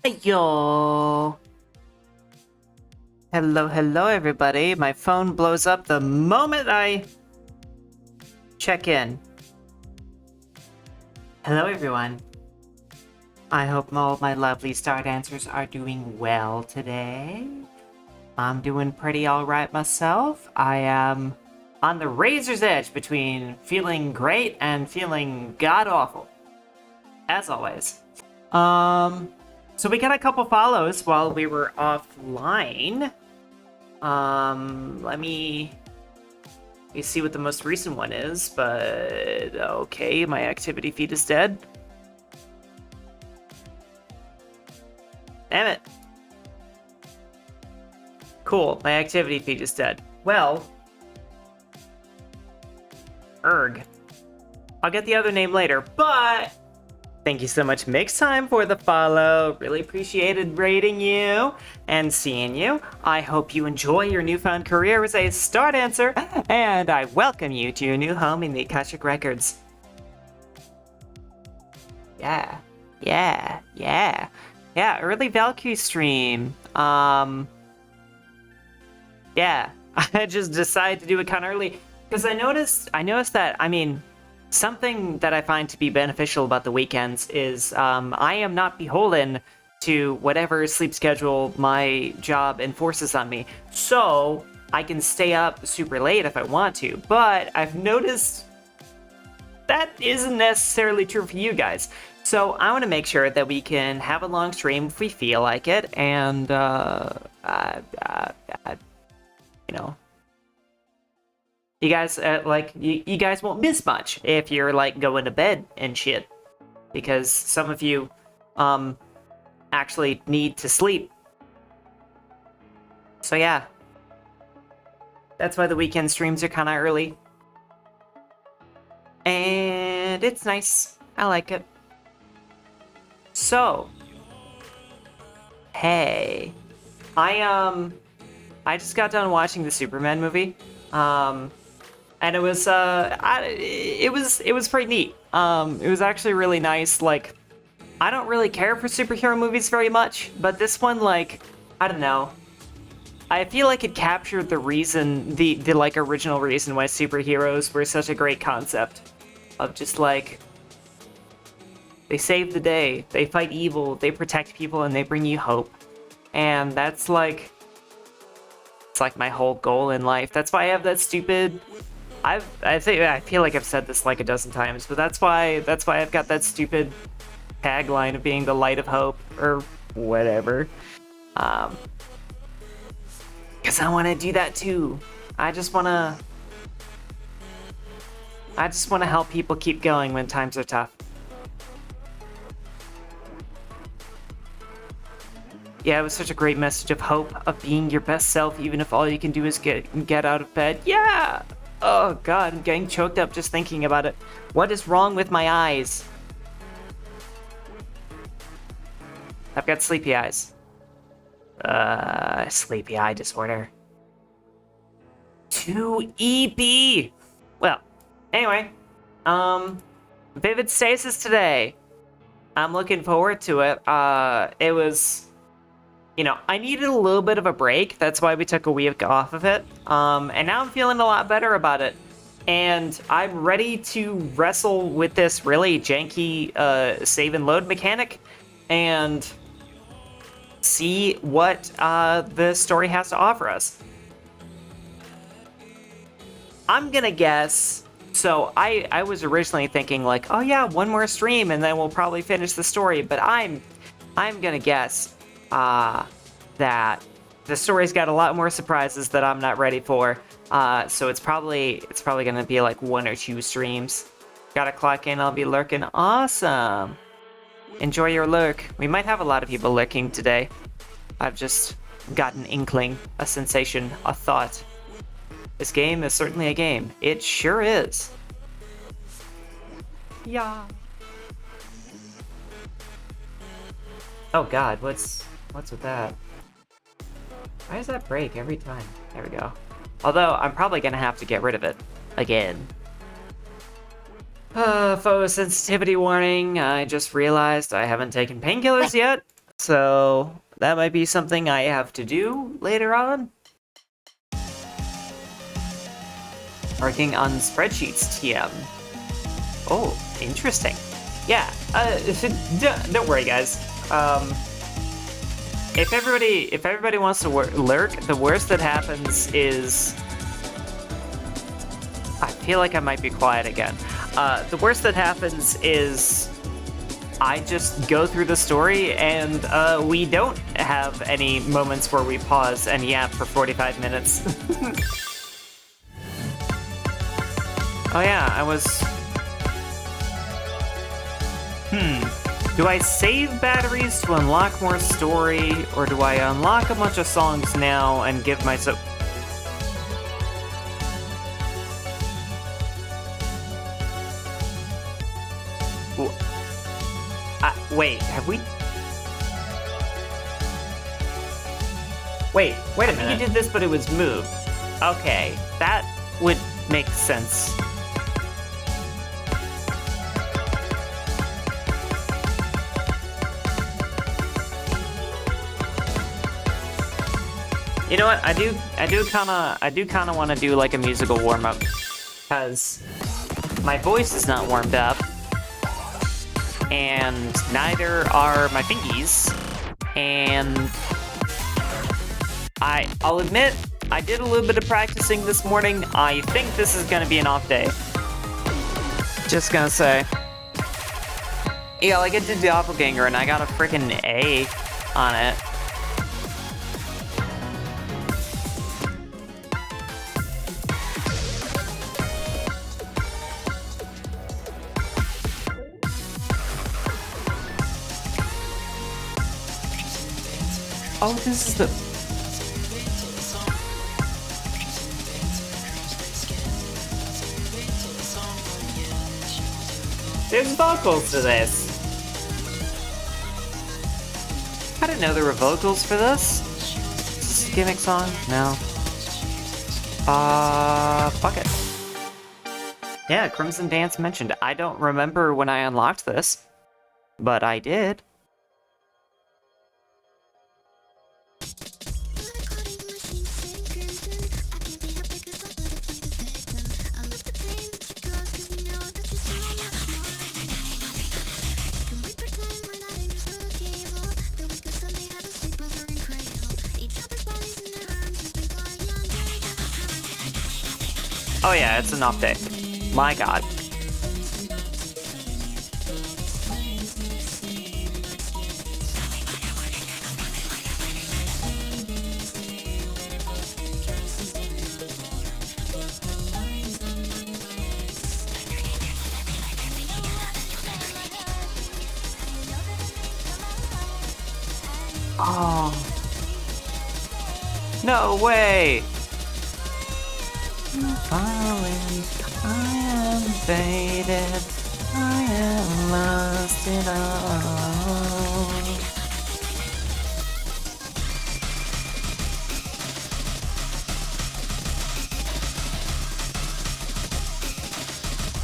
Yo. Hello, everybody. My phone blows up the moment I check in. Hello, everyone. I hope all my lovely star dancers are doing well today. I'm doing pretty alright myself. I am on the razor's edge between feeling great and feeling god-awful. As always. So we got a couple follows while we were offline. Let me see what the most recent one is, but okay, my activity feed is dead. Damn it. Cool, my activity feed is dead. Well, erg. I'll get the other name later, but thank you so much, Mix Time, for the follow. Really appreciated rating you and seeing you. I hope you enjoy your newfound career as a star dancer, and I welcome you to your new home in the Akashic Records. Yeah, early Valkyrie stream. Yeah, I just decided to do it kind of early because I noticed that, something that I find to be beneficial about the weekends is I am not beholden to whatever sleep schedule my job enforces on me. So I can stay up super late if I want to, but I've noticed that isn't necessarily true for you guys. So I want to make sure that we can have a long stream if we feel like it, and you guys, you guys won't miss much if you're, going to bed and shit. Because some of you, actually need to sleep. So yeah. That's why the weekend streams are kind of early. And it's nice. I like it. So. Hey. I just got done watching the Superman movie. And it was it was pretty neat. It was actually really nice. Like, I don't really care for superhero movies very much, but this one, I don't know. I feel like it captured the reason, the original reason why superheroes were such a great concept. Of just they save the day, they fight evil, they protect people, and they bring you hope. And that's it's my whole goal in life. That's why I have that stupid. I feel like I've said this a dozen times, but that's why I've got that stupid tagline of being the light of hope or whatever. Because I want to do that too. I just want to help people keep going when times are tough. Yeah, it was such a great message of hope, of being your best self, even if all you can do is get out of bed. Yeah! Oh god, I'm getting choked up just thinking about it. What is wrong with my eyes? I've got sleepy eyes. Sleepy eye disorder. 2 EP! Well, anyway. Vivid Stasis today. I'm looking forward to it. It was... I needed a little bit of a break. That's why we took a week off of it. And now I'm feeling a lot better about it. And I'm ready to wrestle with this really janky save and load mechanic and see what the story has to offer us. I'm gonna guess... So I was originally thinking oh yeah, one more stream and then we'll probably finish the story. But I'm gonna guess that the story's got a lot more surprises that I'm not ready for. So it's probably gonna be 1 or 2 streams. Gotta clock in, I'll be lurking. Awesome. Enjoy your lurk. We might have a lot of people lurking today. I've just got an inkling, a sensation, a thought. This game is certainly a game. It sure is. Yeah. Oh god, what's with that? Why does that break every time? There we go. Although, I'm probably gonna have to get rid of it. Again. Photosensitivity warning. I just realized I haven't taken painkillers yet. So that might be something I have to do later on. Working on spreadsheets, TM. Oh, interesting. Yeah, don't worry, guys. If everybody wants to lurk, the worst that happens is... I feel like I might be quiet again. The worst that happens is I just go through the story and we don't have any moments where we pause and yap for 45 minutes. Oh yeah, I was... Do I save batteries to unlock more story, or do I unlock a bunch of songs now and give myself... Wait, have we... Wait a minute. I think you did this, but it was moved. Okay, that would make sense. You know what? I do kind of want to do like a musical warm up, because my voice is not warmed up, and neither are my fingies. And I'll admit, I did a little bit of practicing this morning. I think this is gonna be an off day. Just gonna say. Yeah, like I did Doppelganger, and I got a freaking A on it. Oh, this is the... There's vocals to this. I didn't know there were vocals for this. Is this a gimmick song? No. Fuck it. Yeah, Crimson Dance mentioned. I don't remember when I unlocked this, but I did. Oh yeah, it's an off day. My god. Oh. No way! Falling, I am faded, I am lost in all.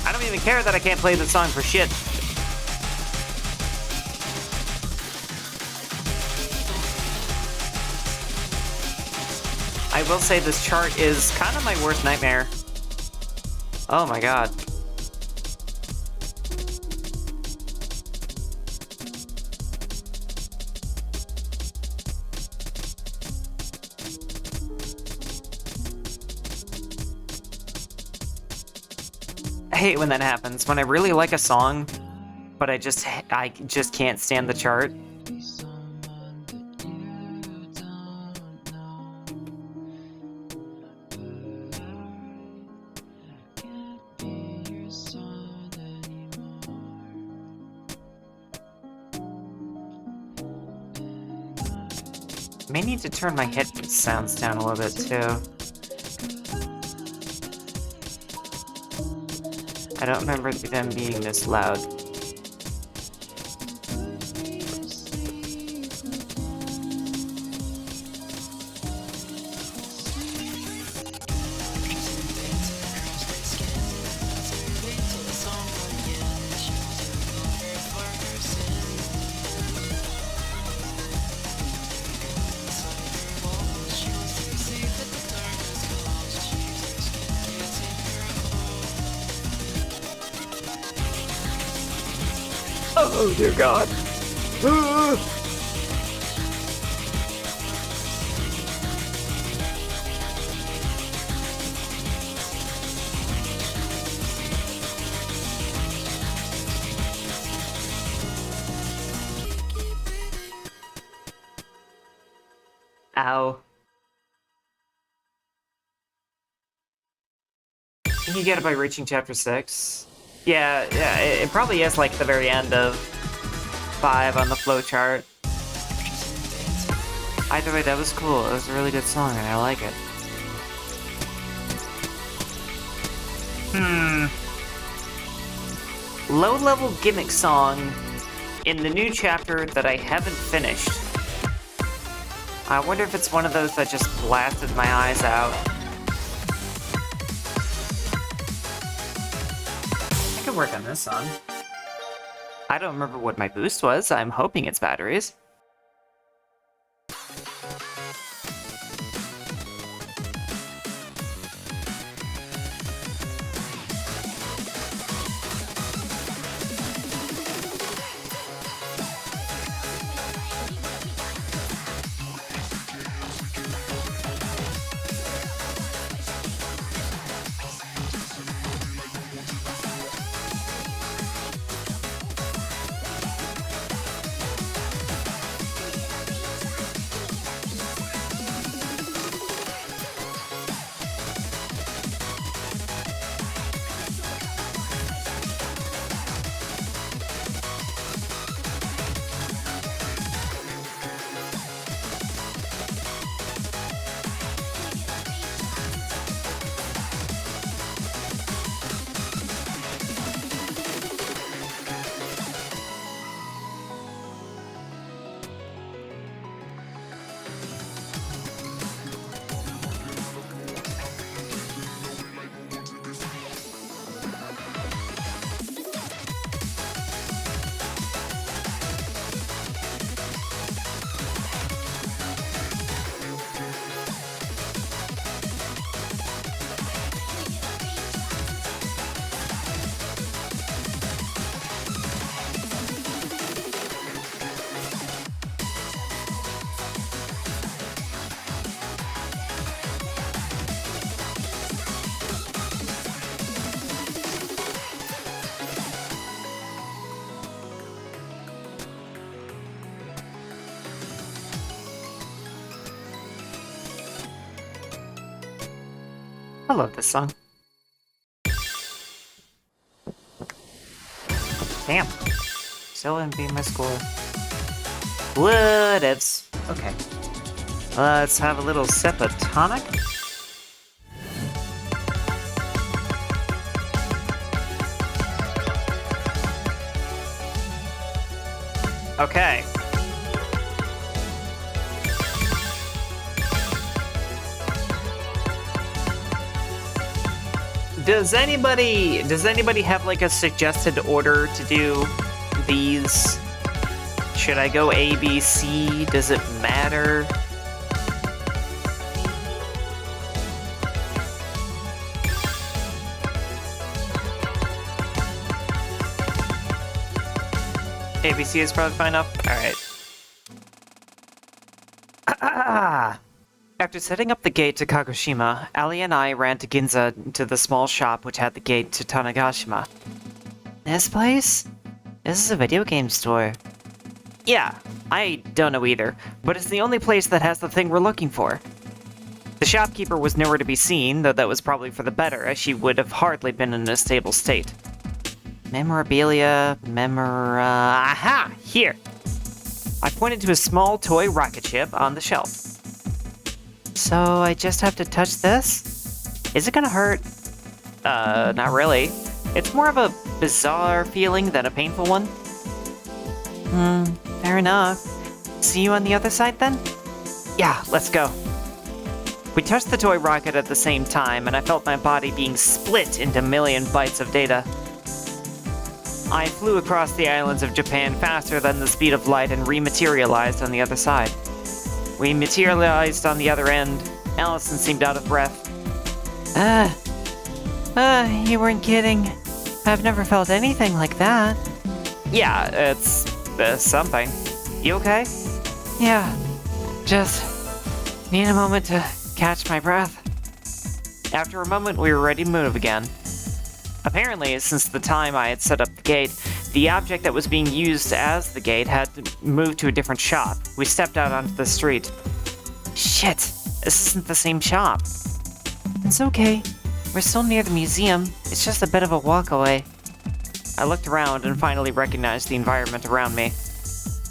I don't even care that I can't play the song for shit. I will say this chart is kind of my worst nightmare. Oh my god. I hate when that happens, when I really like a song, but I just can't stand the chart. I may need to turn my head sounds down a little bit too. I don't remember them being this loud. Oh, dear God. Ow. Can you get it by reaching chapter 6? Yeah, it probably is like the very end of 5 on the flowchart. Either way, that was cool. It was a really good song, and I like it. Low-level gimmick song in the new chapter that I haven't finished. I wonder if it's one of those that just blasted my eyes out. I can work on this song. I don't remember what my boost was. I'm hoping it's batteries. I love this song. Damn. Still didn't beat my score. Whatevs. Okay. Let's have a little sip of tonic. Okay. Does anybody have like a suggested order to do these? Should I go A, B, C? Does it matter? ABC is probably fine enough? Alright. After setting up the gate to Kagoshima, Ali and I ran to Ginza to the small shop which had the gate to Tanegashima. This place? This is a video game store. Yeah, I don't know either, but it's the only place that has the thing we're looking for. The shopkeeper was nowhere to be seen, though that was probably for the better, as she would have hardly been in a stable state. Memorabilia, aha! Here! I pointed to a small toy rocket ship on the shelf. So I just have to touch this? Is it gonna hurt? Not really. It's more of a bizarre feeling than a painful one. Fair enough. See you on the other side then? Yeah, let's go. We touched the toy rocket at the same time, and I felt my body being split into a million bytes of data. I flew across the islands of Japan faster than the speed of light and rematerialized on the other side. We materialized on the other end. Allison seemed out of breath. You weren't kidding. I've never felt anything like that. Yeah, it's something. You okay? Yeah, just need a moment to catch my breath. After a moment, we were ready to move again. Apparently, since the time I had set up the gate, the object that was being used as the gate had moved to a different shop. We stepped out onto the street. Shit, this isn't the same shop. It's okay. We're still near the museum. It's just a bit of a walk away. I looked around and finally recognized the environment around me.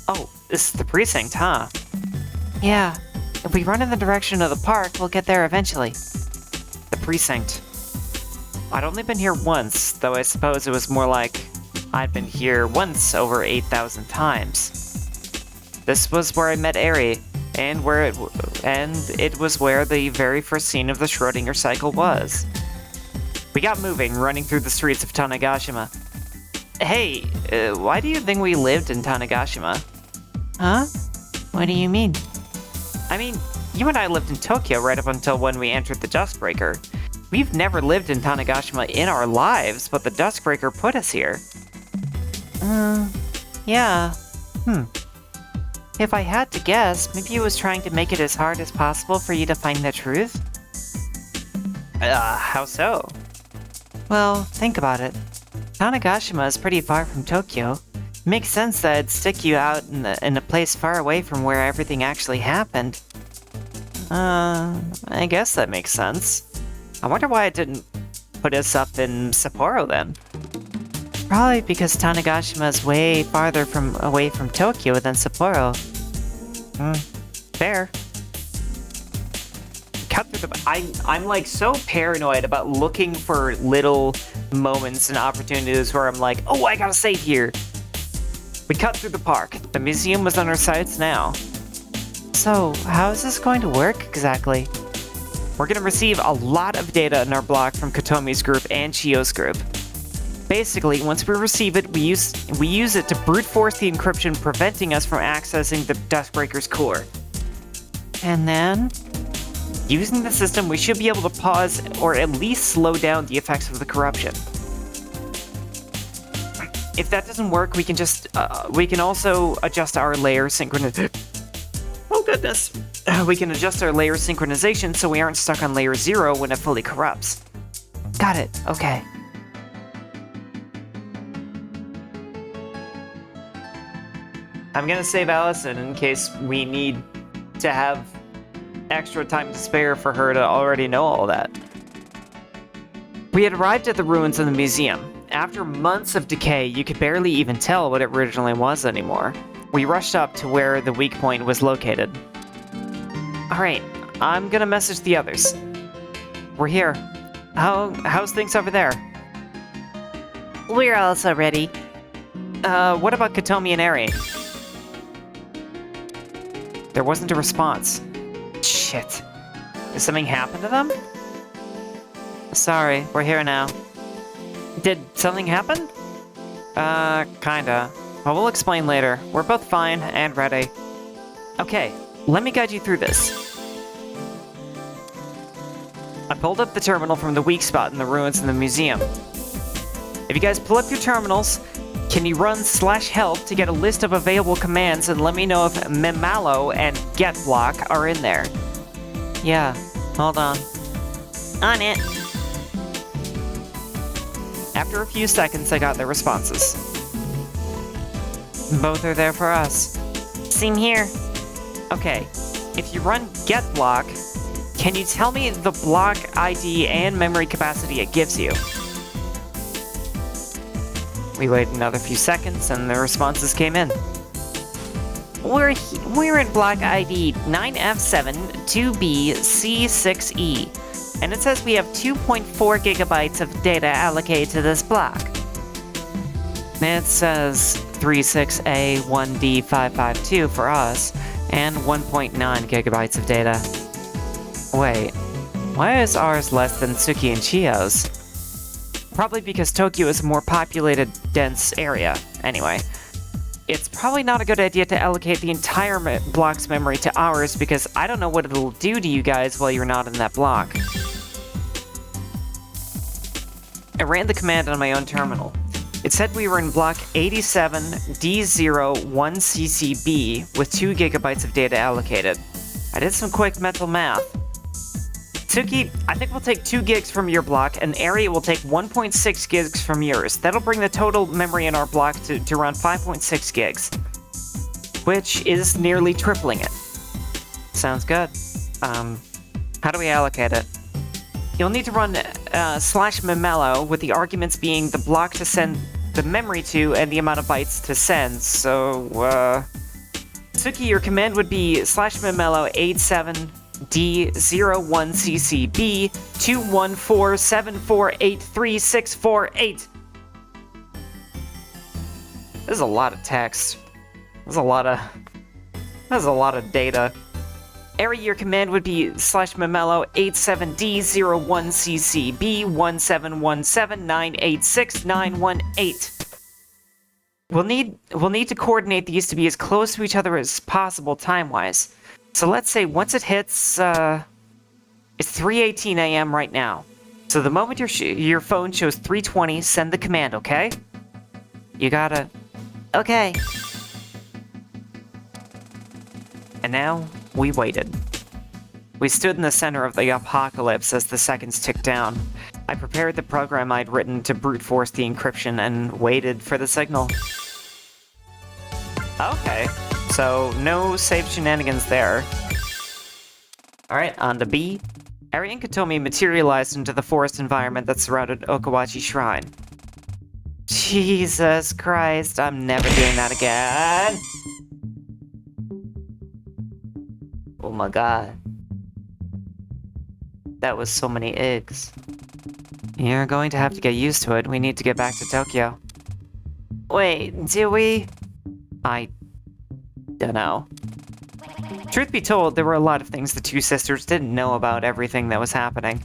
Oh, this is the precinct, huh? Yeah. If we run in the direction of the park, we'll get there eventually. The precinct. I'd only been here once, though I suppose it was more like I'd been here once over 8,000 times. This was where I met Eri, and it was where the very first scene of the Schrödinger cycle was. We got moving, running through the streets of Tanegashima. Hey, why do you think we lived in Tanegashima? Huh? What do you mean? I mean, you and I lived in Tokyo right up until when we entered the Duskbreaker. We've never lived in Tanegashima in our lives, but the Duskbreaker put us here. Yeah. If I had to guess, maybe it was trying to make it as hard as possible for you to find the truth? How so? Well, think about it. Tanegashima is pretty far from Tokyo. It makes sense that it'd stick you out in a place far away from where everything actually happened. I guess that makes sense. I wonder why it didn't put us up in Sapporo then. Probably because Tanegashima is way farther away from Tokyo than Sapporo. Fair. Cut through the... I'm like so paranoid about looking for little moments and opportunities where I'm like, oh, I gotta save here. We cut through the park. The museum was on our sights now. So, how is this going to work exactly? We're going to receive a lot of data in our block from Kotomi's group and Chio's group. Basically, once we receive it, we use it to brute force the encryption, preventing us from accessing the Duskbreaker's core. And then, using the system, we should be able to pause or at least slow down the effects of the corruption. If that doesn't work, we can also adjust our layer synchronization. Oh goodness! We can adjust our layer synchronization so we aren't stuck on layer 0 when it fully corrupts. Got it, okay. I'm gonna save Allison in case we need to have extra time to spare for her to already know all that. We had arrived at the ruins of the museum. After months of decay, you could barely even tell what it originally was anymore. We rushed up to where the weak point was located. Alright, I'm gonna message the others. We're here. How's things over there? We're also ready. What about Kotomi and Eri? There wasn't a response. Shit. Did something happen to them? Sorry, we're here now. Did something happen? Kinda. Well, we'll explain later. We're both fine and ready. Okay, let me guide you through this. I pulled up the terminal from the weak spot in the ruins in the museum. If you guys pull up your terminals, can you run /help to get a list of available commands and let me know if Memalo and GetBlock are in there? Yeah, hold on. On it. After a few seconds, I got their responses. Both are there for us. Same here. Okay, if you run GetBlock, can you tell me the block ID and memory capacity it gives you? We waited another few seconds and the responses came in. We're in block ID 9F7-2B-C6E, and it says we have 2.4 gigabytes of data allocated to this block. It says 36A1D552 for us, and 1.9 gigabytes of data. Wait, why is ours less than Tsuki and Chio's? Probably because Tokyo is a more populated, dense area. Anyway, it's probably not a good idea to allocate the entire block's memory to ours because I don't know what it'll do to you guys while you're not in that block. I ran the command on my own terminal. It said we were in block 87D01CCB with 2 gigabytes of data allocated. I did some quick mental math. Suki, I think we'll take 2 gigs from your block, and Ari will take 1.6 gigs from yours. That'll bring the total memory in our block to around 5.6 gigs, which is nearly tripling it. Sounds good. How do we allocate it? You'll need to run /memello with the arguments being the block to send the memory to and the amount of bytes to send. So, Suki, your command would be /memello 87D01CCB 21474833648. This is a lot of text. That's a lot of data. Ari, your command would be /memello 87D01CCB 17179869118. We'll need to coordinate these to be as close to each other as possible time-wise. So let's say once it hits, it's 3:18 a.m. right now. So the moment your phone shows 3:20, send the command, okay? You gotta... Okay. And now, we waited. We stood in the center of the apocalypse as the seconds ticked down. I prepared the program I'd written to brute force the encryption and waited for the signal. Okay, so no safe shenanigans there. Alright, on to B. Ari and Katomi materialized into the forest environment that surrounded Okawachi Shrine. Jesus Christ, I'm never doing that again! Oh my god. That was so many eggs. You're going to have to get used to it. We need to get back to Tokyo. Wait, do we? I don't know. Truth be told, there were a lot of things the two sisters didn't know about everything that was happening.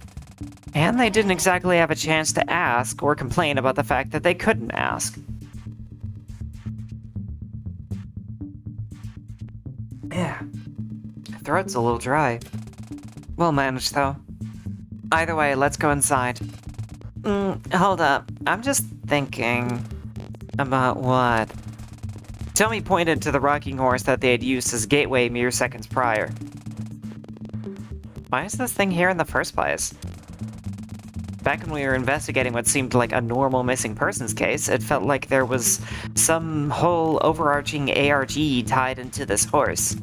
And they didn't exactly have a chance to ask or complain about the fact that they couldn't ask. Yeah. Throat's a little dry. We'll manage, though. Either way, let's go inside. Hold up. I'm just thinking... About what? Tommy pointed to the rocking horse that they had used as gateway mere seconds prior. Why is this thing here in the first place? Back when we were investigating what seemed like a normal missing persons case, it felt like there was some whole overarching ARG tied into this horse.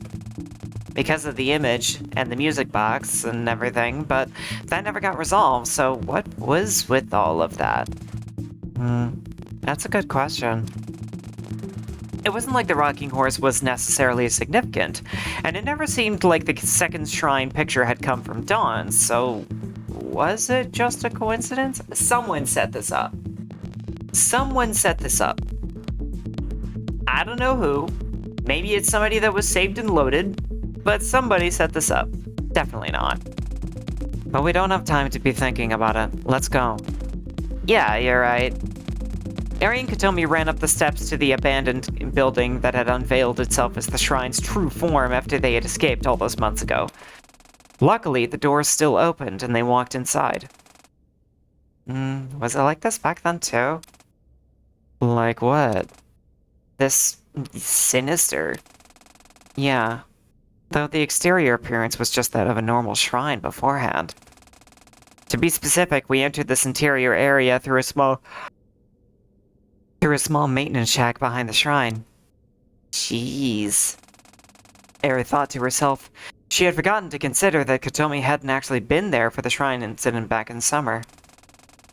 Because of the image and the music box and everything, but that never got resolved, so what was with all of that? That's a good question. It wasn't like the rocking horse was necessarily significant, and it never seemed like the second shrine picture had come from Dawn, so was it just a coincidence? Someone set this up. Someone set this up. I don't know who. Maybe it's somebody that was saved and loaded, but somebody set this up. Definitely not. But we don't have time to be thinking about it. Let's go. Yeah, you're right. Ari and Katomi ran up the steps to the abandoned building that had unveiled itself as the shrine's true form after they had escaped all those months ago. Luckily, the doors still opened and they walked inside. Was it like this back then too? Like what? This sinister? Yeah. Though the exterior appearance was just that of a normal shrine beforehand. To be specific, we entered this interior area through a small maintenance shack behind the shrine. Jeez. Eri thought to herself. She had forgotten to consider that Katomi hadn't actually been there for the shrine incident back in summer.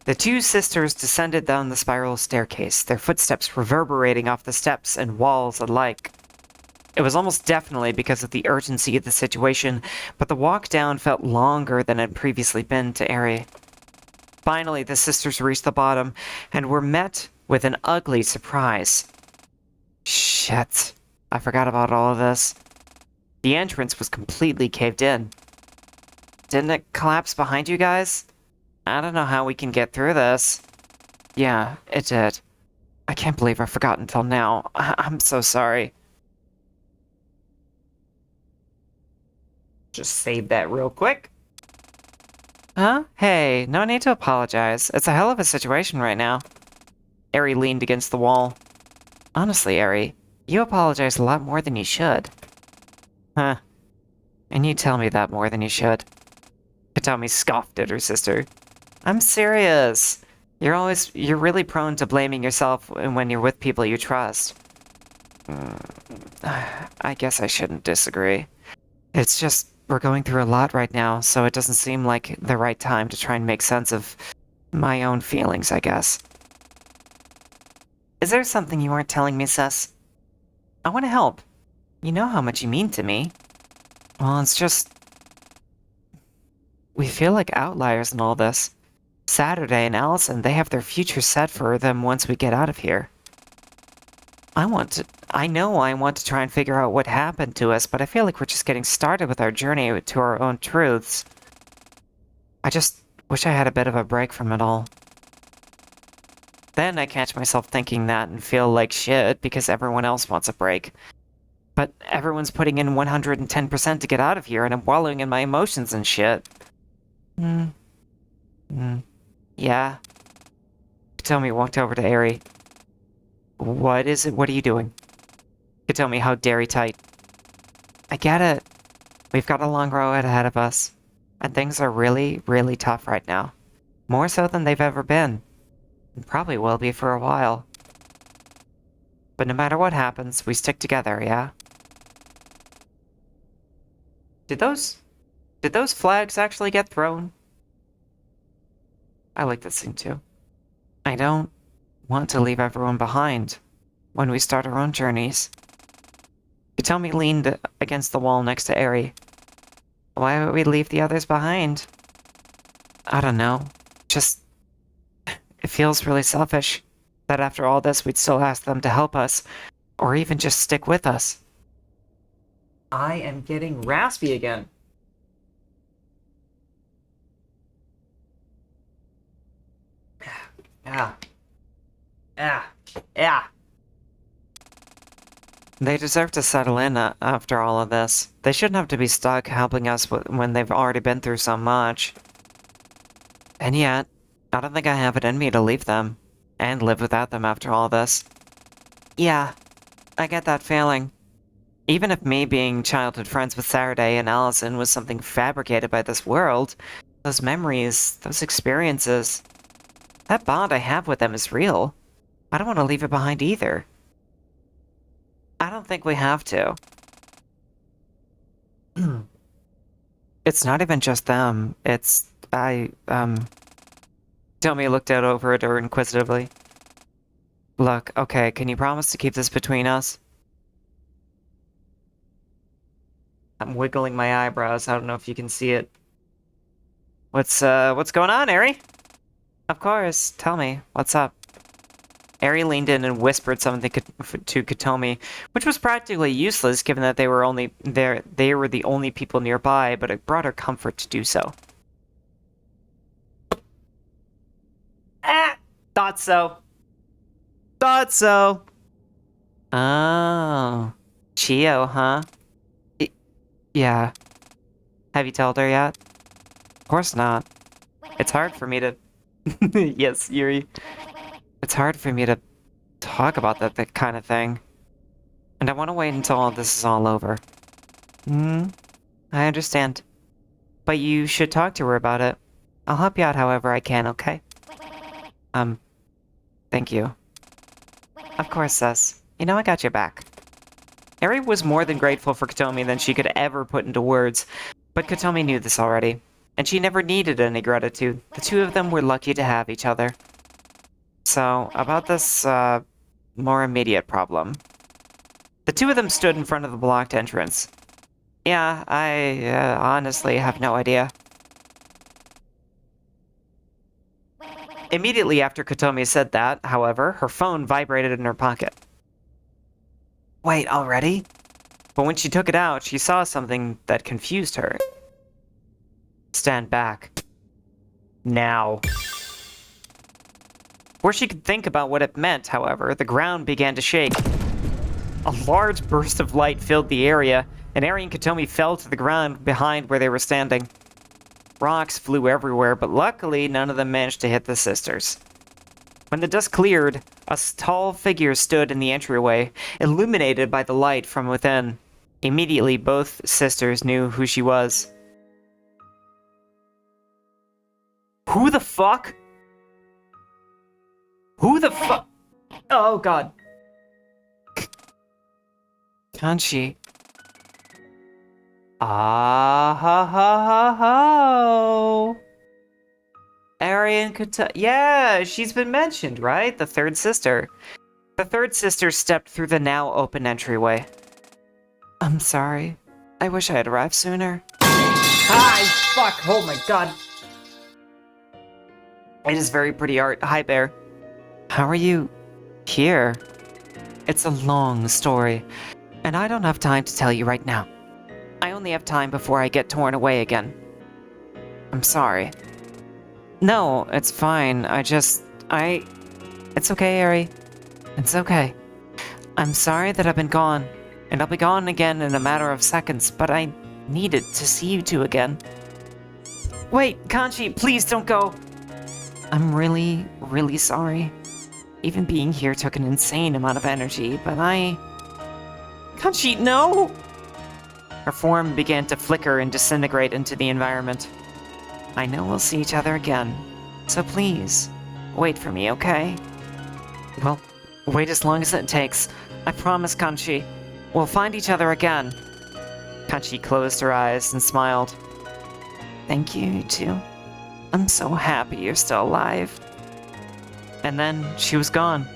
The two sisters descended down the spiral staircase, their footsteps reverberating off the steps and walls alike. It was almost definitely because of the urgency of the situation, but the walk down felt longer than it had previously been to Eri. Finally, the sisters reached the bottom, and were met with an ugly surprise. Shit. I forgot about all of this. The entrance was completely caved in. Didn't it collapse behind you guys? I don't know how we can get through this. Yeah, it did. I can't believe I forgot until now. I'm so sorry. Just save that real quick. Huh? Hey, no need to apologize. It's a hell of a situation right now. Eri leaned against the wall. Honestly, Eri, you apologize a lot more than you should. Huh. And you tell me that more than you should. Hitomi scoffed at her sister. I'm serious. You're really prone to blaming yourself when you're with people you trust. I guess I shouldn't disagree. It's just, we're going through a lot right now, so it doesn't seem like the right time to try and make sense of my own feelings, I guess. Is there something you weren't telling me, Sis? I want to help. You know how much you mean to me. Well, it's just... we feel like outliers in all this. Saturday and Allison, they have their future set for them once we get out of here. I know I want to try and figure out what happened to us, but I feel like we're just getting started with our journey to our own truths. I just wish I had a bit of a break from it all. Then I catch myself thinking that and feel like shit because everyone else wants a break. But everyone's putting in 110% to get out of here, and I'm wallowing in my emotions and shit. Yeah. Katomi walked over to Eri. What is it? What are you doing? Katomi hugged Eri tight. I get it. We've got a long road ahead of us. And things are really, really tough right now. More so than they've ever been. And probably will be for a while. But no matter what happens, we stick together, yeah? Did those flags actually get thrown? I like this scene too. I don't want to leave everyone behind when we start our own journeys. Katomi leaned against the wall next to Eri. Why would we leave the others behind? I don't know. Just... it feels really selfish that after all this we'd still ask them to help us, or even just stick with us. I am getting raspy again. Yeah. They deserve to settle in after all of this. They shouldn't have to be stuck helping us when they've already been through so much. And yet, I don't think I have it in me to leave them, and live without them after all this. Yeah, I get that feeling. Even if me being childhood friends with Saturday and Allison was something fabricated by this world, those memories, those experiences, that bond I have with them is real. I don't want to leave it behind either. I don't think we have to. It's not even just them. It's... Tommy looked out over at her inquisitively. Look, okay, can you promise to keep this between us? I'm wiggling my eyebrows. I don't know if you can see it. What's going on, Eri? Of course, tell me. What's up? Eri leaned in and whispered something to Katomi, which was practically useless given that they were the only people nearby, but it brought her comfort to do so. Thought so. Thought so. Oh. Chio, huh? Yeah. Have you told her yet? Of course not. It's hard for me to... Yes, Yuri. It's hard for me to talk about that kind of thing. And I want to wait until all this is all over. I understand. But you should talk to her about it. I'll help you out however I can, okay? Thank you. Of course, Sus. You know I got your back. Eri was more than grateful for Katomi than she could ever put into words, but Katomi knew this already, and she never needed any gratitude. The two of them were lucky to have each other. So, about this, more immediate problem. The two of them stood in front of the blocked entrance. Yeah, I, honestly have no idea. Immediately after Katomi said that, however, her phone vibrated in her pocket. Wait, already? But when she took it out, she saw something that confused her. Stand back. Now. Before she could think about what it meant, however, the ground began to shake. A large burst of light filled the area, and Eri and Katomi fell to the ground behind where they were standing. Rocks flew everywhere, but luckily none of them managed to hit the sisters. When the dust cleared, a tall figure stood in the entryway, illuminated by the light from within. Immediately, both sisters knew who she was. Who the fuck? Who the fuck? Oh, God. Kanchi. Ah ha ha ha ho. Arian could tell. Yeah, she's been mentioned, right? The third sister. The third sister stepped through the now open entryway. I'm sorry. I wish I had arrived sooner. Hi, fuck. Oh my god. It is very pretty art. Hi, Bear. How are you here? It's a long story, and I don't have time to tell you right now. I only have time before I get torn away again. I'm sorry. No, it's fine. It's okay, Ari. It's okay. I'm sorry that I've been gone, and I'll be gone again in a matter of seconds, but I needed to see you two again. Wait, Kanchi, please don't go! I'm really, really sorry. Even being here took an insane amount of energy, but Kanchi, no! Her form began to flicker and disintegrate into the environment. I know we'll see each other again, so please, wait for me, okay? Well, wait as long as it takes. I promise, Kanchi. We'll find each other again. Kanchi closed her eyes and smiled. Thank you, you two. I'm so happy you're still alive. And then she was gone.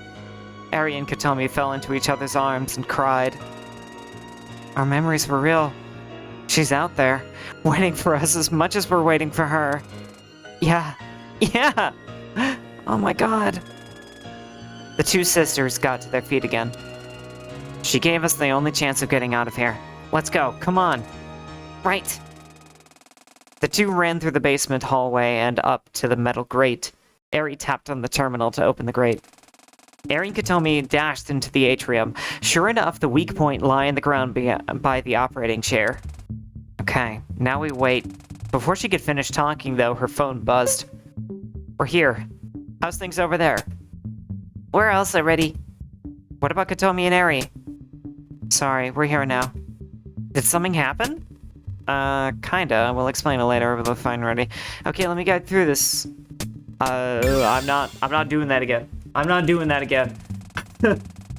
Ari and Katomi fell into each other's arms and cried. Our memories were real. She's out there, waiting for us as much as we're waiting for her. Yeah. Oh my god. The two sisters got to their feet again. She gave us the only chance of getting out of here. Let's go, come on. Right. The two ran through the basement hallway and up to the metal grate. Ari tapped on the terminal to open the grate. Ari and Katomi dashed into the atrium. Sure enough, the weak point lay in the ground by the operating chair. Okay, now we wait. Before she could finish talking, though, her phone buzzed. We're here. How's things over there? We're also ready. What about Katomi and Ari? Sorry, we're here now. Did something happen? Kinda. We'll explain it later with the phone ready. Okay, let me get through this. I'm not doing that again. I'm not doing that again.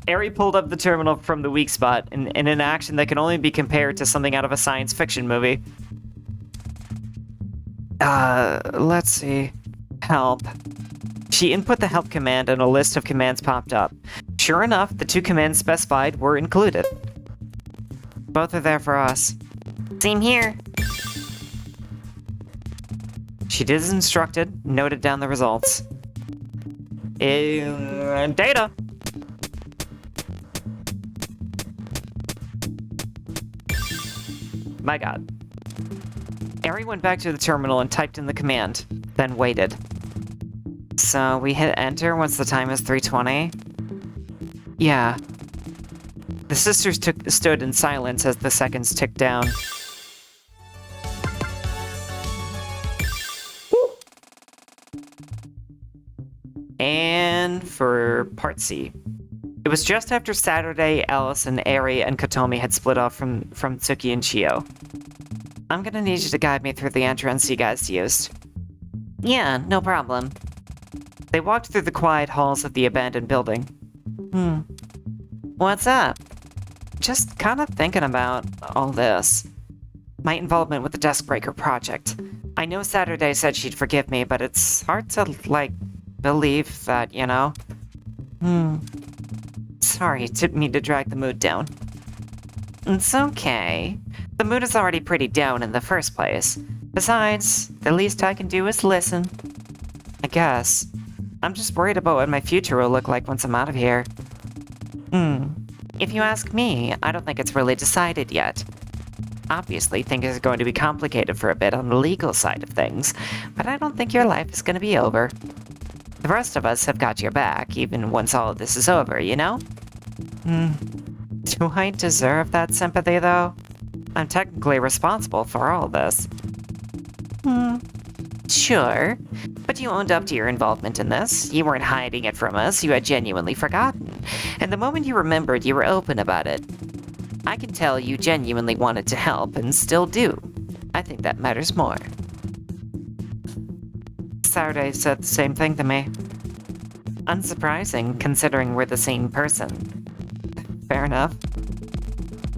Ari pulled up the terminal from the weak spot in an action that can only be compared to something out of a science fiction movie. Let's see. Help. She input the help command and a list of commands popped up. Sure enough, the two commands specified were included. Both are there for us. Same here. She did as instructed, noted down the results. Data. My god. Ari went back to the terminal and typed in the command, then waited. So we hit enter once the time is 3:20? Yeah. The sisters stood in silence as the seconds ticked down. And for part C. It was just after Saturday, Alice and Ari and Katomi had split off from Tsuki and Chio. I'm gonna need you to guide me through the entrance you guys used. Yeah, no problem. They walked through the quiet halls of the abandoned building. What's up? Just kind of thinking about all this. My involvement with the Deskbreaker project. I know Saturday said she'd forgive me, but it's hard to, believe that, you know? Sorry, it took me to drag the mood down. It's okay. The mood is already pretty down in the first place. Besides, the least I can do is listen. I guess. I'm just worried about what my future will look like once I'm out of here. If you ask me, I don't think it's really decided yet. Obviously, things are going to be complicated for a bit on the legal side of things, but I don't think your life is going to be over. The rest of us have got your back, even once all of this is over, you know? Do I deserve that sympathy, though? I'm technically responsible for all this. Sure, but you owned up to your involvement in this. You weren't hiding it from us, you had genuinely forgotten. And the moment you remembered, you were open about it. I can tell you genuinely wanted to help, and still do. I think that matters more. Saturday said the same thing to me. Unsurprising, considering we're the same person. Fair enough.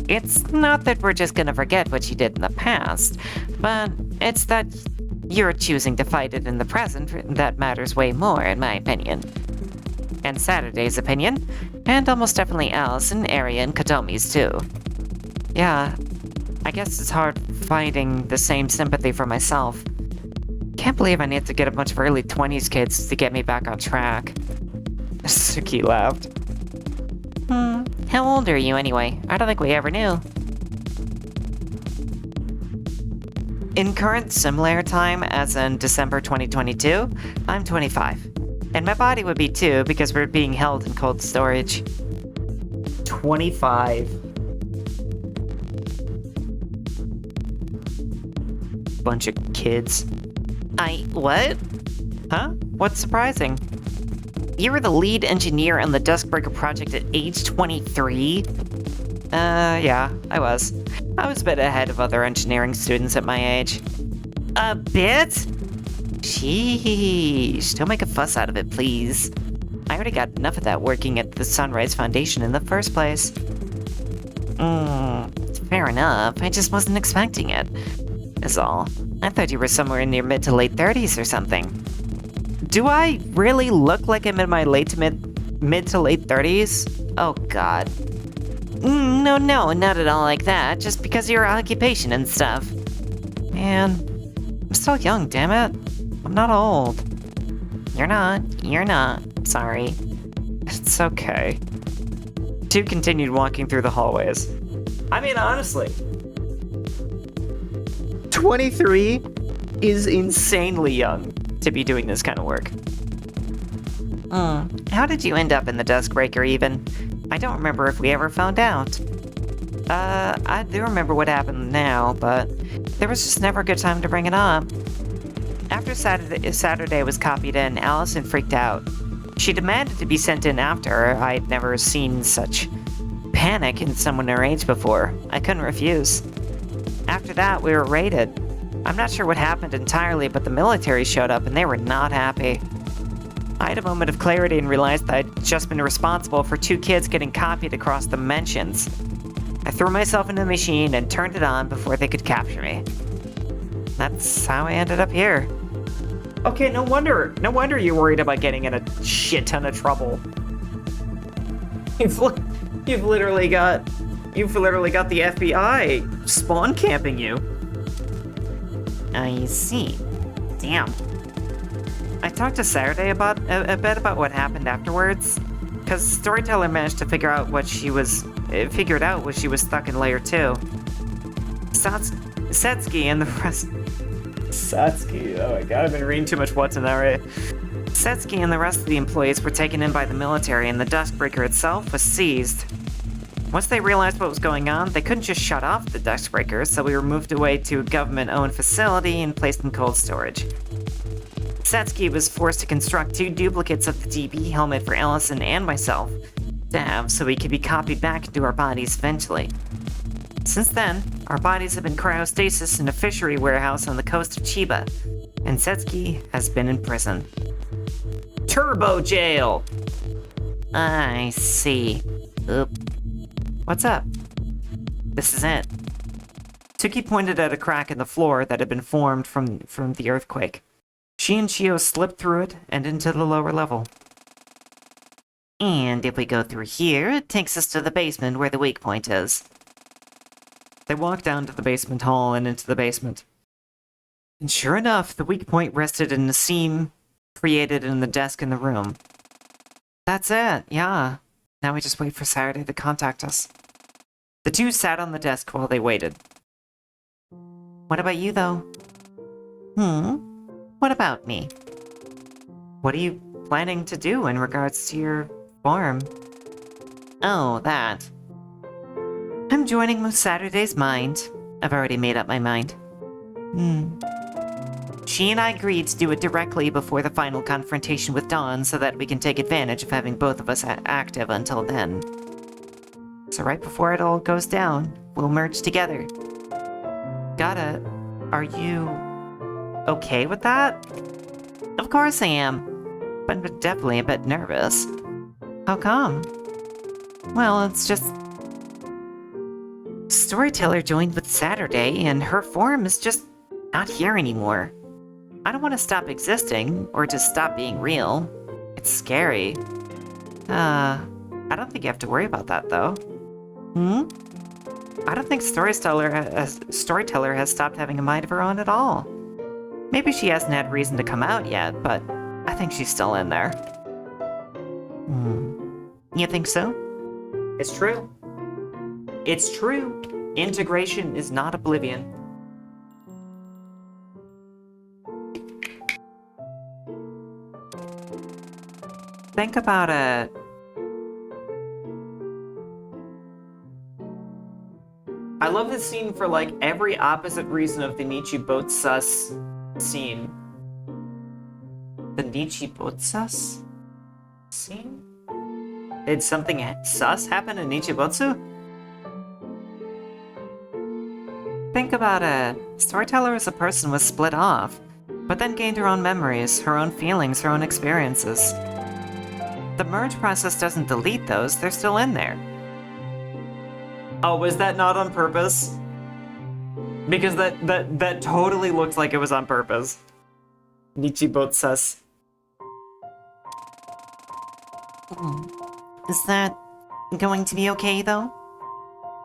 It's not that we're just gonna forget what you did in the past, but it's that you're choosing to fight it in the present that matters way more, in my opinion. And Saturday's opinion, and almost definitely Allison, Aria, and Kotomi's too. Yeah, I guess it's hard finding the same sympathy for myself. Can't believe I need to get a bunch of early 20s kids to get me back on track. Suki laughed. How old are you anyway? I don't think we ever knew. In current similar time, as in December 2022, I'm 25. And my body would be too, because we're being held in cold storage. 25. Bunch of kids. What? Huh? What's surprising? You were the lead engineer on the Duskbreaker project at age 23? Yeah, I was. I was a bit ahead of other engineering students at my age. A bit? Sheesh, don't make a fuss out of it, please. I already got enough of that working at the Sunrise Foundation in the first place. Fair enough, I just wasn't expecting it, is all. I thought you were somewhere in your mid to late 30s or something. Do I really look like I'm in my mid to late 30s? Oh god. No, not at all like that, just because of your occupation and stuff. Man, I'm still young, damn it. I'm not old. You're not. Sorry. It's okay. Two continued walking through the hallways. I mean, honestly, 23 is insanely young to be doing this kind of work. How did you end up in the Duskbreaker even? I don't remember if we ever found out. I do remember what happened now, but there was just never a good time to bring it up. After Saturday was copied in, Allison freaked out. She demanded to be sent in after her. I'd never seen such panic in someone her age before. I couldn't refuse. After that, we were raided. I'm not sure what happened entirely, but the military showed up and they were not happy. I had a moment of clarity and realized that I'd just been responsible for 2 kids getting copied across dimensions. I threw myself into the machine and turned it on before they could capture me. That's how I ended up here. Okay, no wonder you're worried about getting in a shit ton of trouble. You've literally got the FBI spawn camping you. I see. Damn. I talked to Saturday about a bit about what happened afterwards, because Storyteller managed to figure out what she was stuck in layer 2. Setsuki and the rest. Satsuki, oh my god, I've been reading too much What's in that right? Setsuki and the rest of the employees were taken in by the military, and the Duskbreaker itself was seized. Once they realized what was going on, they couldn't just shut off the Duskbreaker, so we were moved away to a government-owned facility and placed in cold storage. Satsuki was forced to construct 2 duplicates of the DB helmet for Allison and myself to have, so we could be copied back into our bodies eventually. Since then, our bodies have been cryostasis in a fishery warehouse on the coast of Chiba, and Setsuki has been in prison. Turbo jail! I see. Oop. What's up? This is it. Tsuki pointed at a crack in the floor that had been formed from the earthquake. She and Chio slipped through it and into the lower level. And if we go through here, it takes us to the basement where the weak point is. They walked down to the basement hall and into the basement. And sure enough, the weak point rested in a seam created in the desk in the room. That's it, yeah. Now we just wait for Saturday to contact us. The two sat on the desk while they waited. What about you, though? What about me? What are you planning to do in regards to your farm? Oh, that. I'm joining with Saturday's mind. I've already made up my mind. She and I agreed to do it directly before the final confrontation with Dawn so that we can take advantage of having both of us active until then. So right before it all goes down, we'll merge together. Are you okay with that? Of course I am, but I'm definitely a bit nervous. How come? Well, it's just... Storyteller joined with Saturday, and her form is just not here anymore. I don't want to stop existing, or just stop being real. It's scary. I don't think you have to worry about that, though. I don't think Storyteller has stopped having a mind of her own at all. Maybe she hasn't had reason to come out yet, but I think she's still in there. You think so? It's true. It's true. Integration is not oblivion. Think about it. I love this scene for like every opposite reason of the Nichibotsus scene. The Nichibotsus scene? Did something sus happen in Nichibotsu? Think about it. Storyteller as a person was split off, but then gained her own memories, her own feelings, her own experiences. The merge process doesn't delete those, they're still in there. Oh, was that not on purpose? Because that totally looked like it was on purpose. Nichibotsus. Is that going to be okay, though?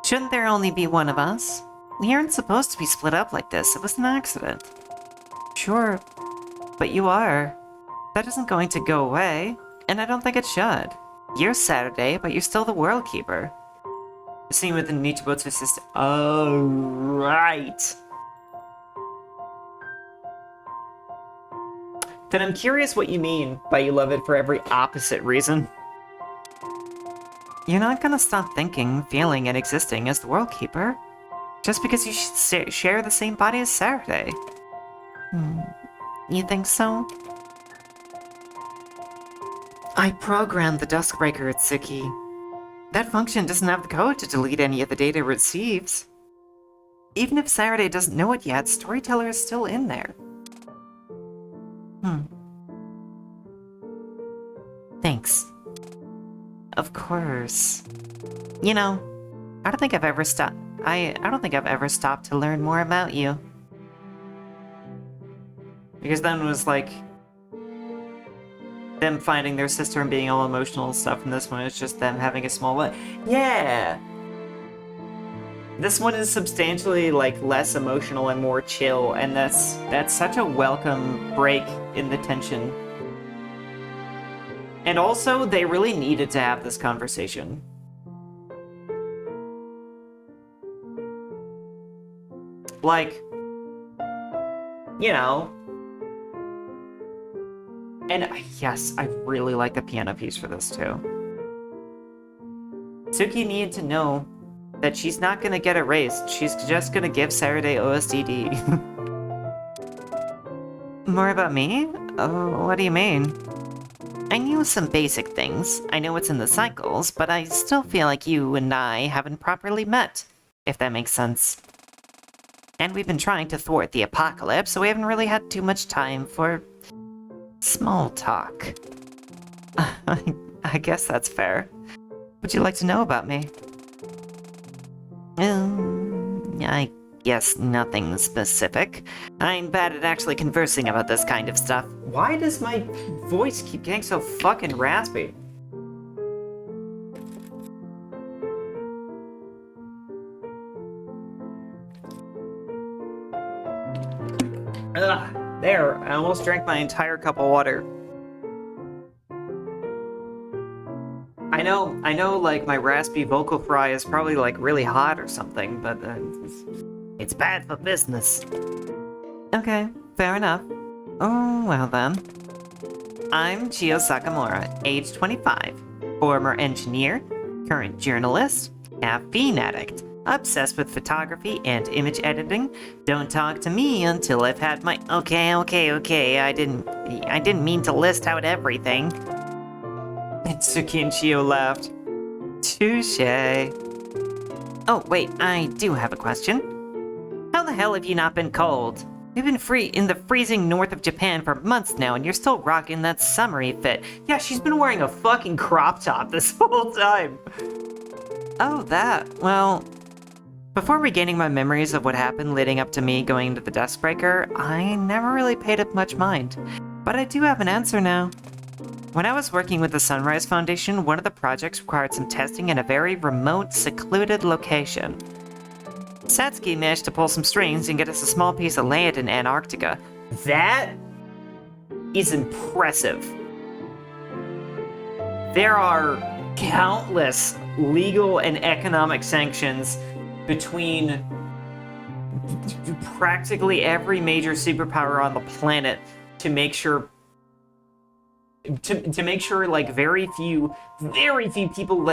Shouldn't there only be one of us? We aren't supposed to be split up like this. It was an accident. Sure, but you are. That isn't going to go away, and I don't think it should. You're Saturday, but you're still the World Keeper. The scene with the Nichibotsu system. Oh, right. Then I'm curious what you mean by you love it for every opposite reason. You're not gonna stop thinking, feeling, and existing as the World Keeper just because you share the same body as Saturday. You think so? I programmed the Duskbreaker, Itsuki. That function doesn't have the code to delete any of the data it receives. Even if Saturday doesn't know it yet, Storyteller is still in there. Thanks. Of course. You know, I don't think I've ever stopped. I don't think I've ever stopped to learn more about you. Because then it was like them finding their sister and being all emotional and stuff, and this one is just them having a small yeah. This one is substantially like less emotional and more chill, and that's such a welcome break in the tension. And also, they really needed to have this conversation. Like, you know. And yes, I really like the piano piece for this too. Tsuki needed to know that she's not gonna get erased. She's just gonna give Saturday OSDD. More about me? Oh, what do you mean? I knew some basic things. I know what's in the cycles, but I still feel like you and I haven't properly met, if that makes sense. And we've been trying to thwart the apocalypse, so we haven't really had too much time for small talk. I guess that's fair. What'd you like to know about me? I guess nothing specific. I'm bad at actually conversing about this kind of stuff. Why does my voice keep getting so fucking raspy? Ugh, there, I almost drank my entire cup of water. I know, like, my raspy vocal fry is probably, like, really hot or something, but it's bad for business. Okay, fair enough. Oh, well then. I'm Chio Sakamura, age 25, former engineer, current journalist, caffeine addict, Obsessed with photography and image editing. Don't talk to me until I've had my... Okay. I didn't mean to list out everything. Tsuki and Chio laughed. Touché. Oh, wait, I do have a question. How the hell have you not been cold? You've been in the freezing north of Japan for months now, and you're still rocking that summery fit. Yeah, she's been wearing a fucking crop top this whole time. Oh, that. Well, before regaining my memories of what happened leading up to me going into the desk breaker, I never really paid it much mind. But I do have an answer now. When I was working with the Sunrise Foundation, one of the projects required some testing in a very remote, secluded location. Satsuki managed to pull some strings and get us a small piece of land in Antarctica. That is impressive. There are countless legal and economic sanctions between practically every major superpower on the planet to make sure like very few people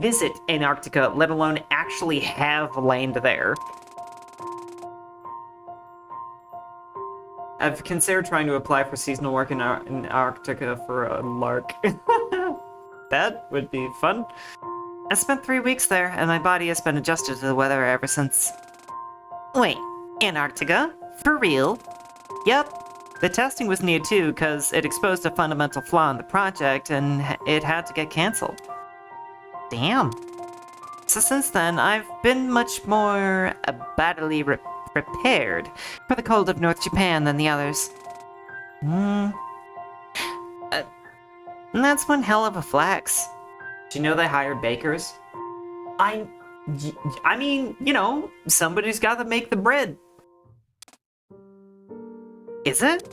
visit Antarctica, let alone actually have land there. I've considered trying to apply for seasonal work in Antarctica for a lark. That would be fun. I spent 3 weeks there, and my body has been adjusted to the weather ever since. Wait, Antarctica? For real? Yep. The testing was needed too, because it exposed a fundamental flaw in the project, and it had to get cancelled. Damn. So since then, I've been much more badly prepared for the cold of North Japan than the others. That's one hell of a flex. Do you know they hired bakers? I mean, you know, somebody's got to make the bread. Is it?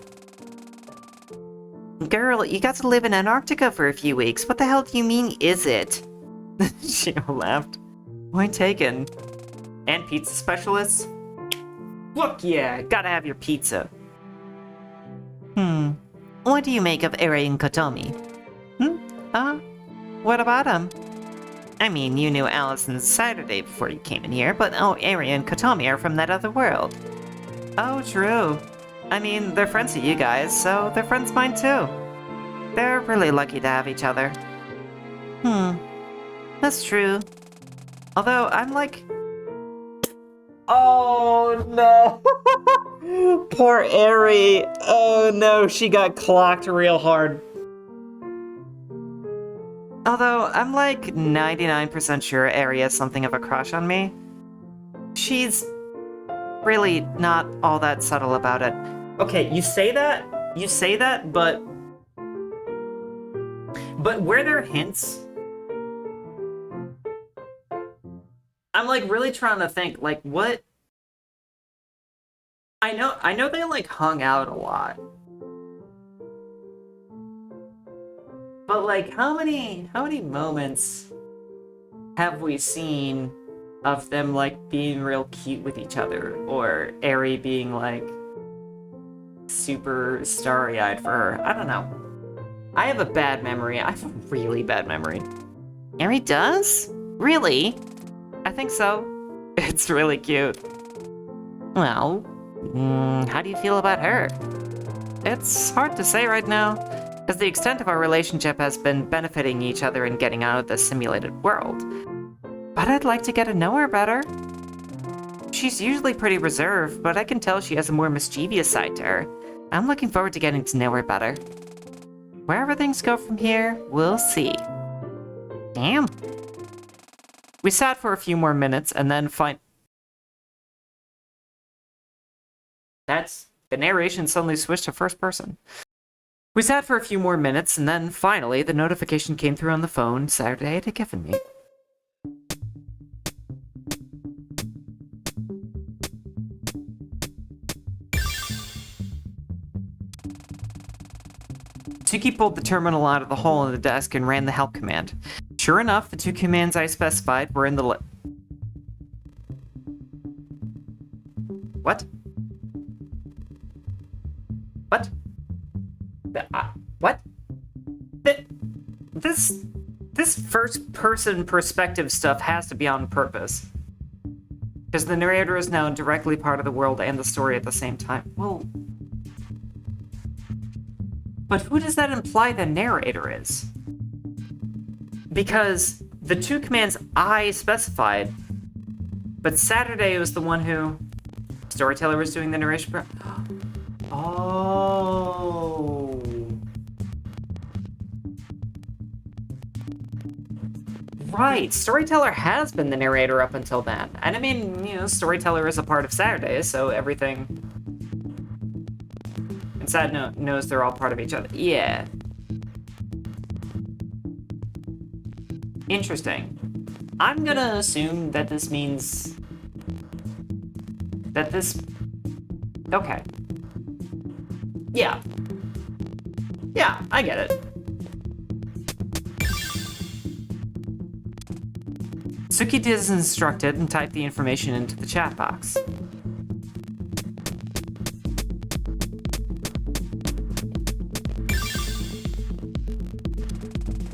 Girl, you got to live in Antarctica for a few weeks. What the hell do you mean, is it? Chio laughed. Point taken. And pizza specialists? Look, yeah, gotta have your pizza. What do you make of Eri and Kotomi? What about him? I mean, you knew Allison Saturday before you came in here, but Eri and Kotomi are from that other world. Oh, true. I mean, they're friends of you guys, so they're friends of mine too. They're really lucky to have each other. That's true. Although, I'm like... Oh, no! Poor Eri. Oh, no, she got clocked real hard. Although, I'm like 99% sure Eri has something of a crush on me. She's really not all that subtle about it. Okay, you say that, but were there hints? I'm like really trying to think, like what? I know they like hung out a lot. But like how many moments have we seen of them like being real cute with each other, or Eri being like super starry-eyed for her? I don't know. I have a bad memory. I have a really bad memory. Eri does? Really? I think so. It's really cute. Well, how do you feel about her? It's hard to say right now, because the extent of our relationship has been benefiting each other and getting out of the simulated world. But I'd like to get to know her better. She's usually pretty reserved, but I can tell she has a more mischievous side to her. I'm looking forward to getting to know her better. Wherever things go from here, we'll see. Damn. We sat for a few more minutes and then the narration suddenly switched to first person. We sat for a few more minutes and then finally the notification came through on the phone Saturday had given me. Tsuki pulled the terminal out of the hole in the desk and ran the help command. Sure enough, the two commands I specified were in the What? What? What? This first-person perspective stuff has to be on purpose. Because the narrator is now directly part of the world and the story at the same time. Well, but who does that imply the narrator is? Because the two commands I specified, but Saturday was the one who... Storyteller was doing the narration. Oh. Right, Storyteller has been the narrator up until then. And I mean, you know, Storyteller is a part of Saturday, so everything... And Sad knows they're all part of each other. Yeah. Interesting. I'm gonna assume that this means... that this... Okay. Yeah. Yeah, I get it. Suki is instructed and typed the information into the chat box.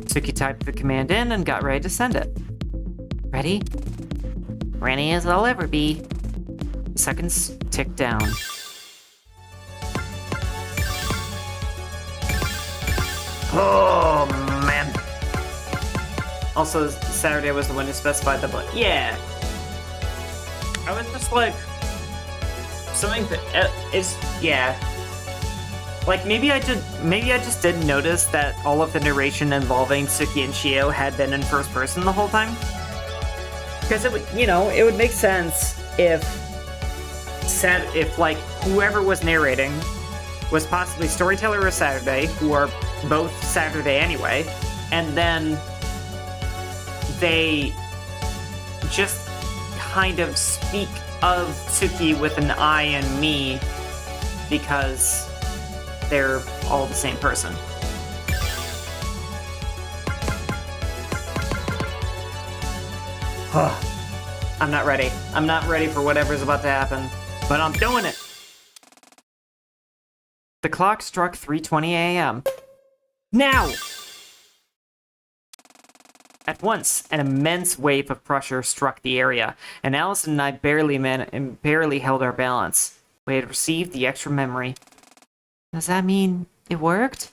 Suki typed the command in and got ready to send it. Ready? Ready as I'll ever be. Seconds tick down. Oh, man. Also, Saturday was the one who specified the book. Yeah. I was just like... Something that... It's... Yeah. Like, maybe I just didn't notice that all of the narration involving Suki and Shio had been in first person the whole time. Because it would, you know, it would make sense if like, whoever was narrating was possibly Storyteller or Saturday, who are both Saturday anyway, and then they just kind of speak of Suki with an I and me because they're all the same person. I'm not ready. I'm not ready for whatever's about to happen, but I'm doing it. The clock struck 3:20 a.m. Now! At once, an immense wave of pressure struck the area, and Allison and I barely held our balance. We had received the extra memory. Does that mean it worked?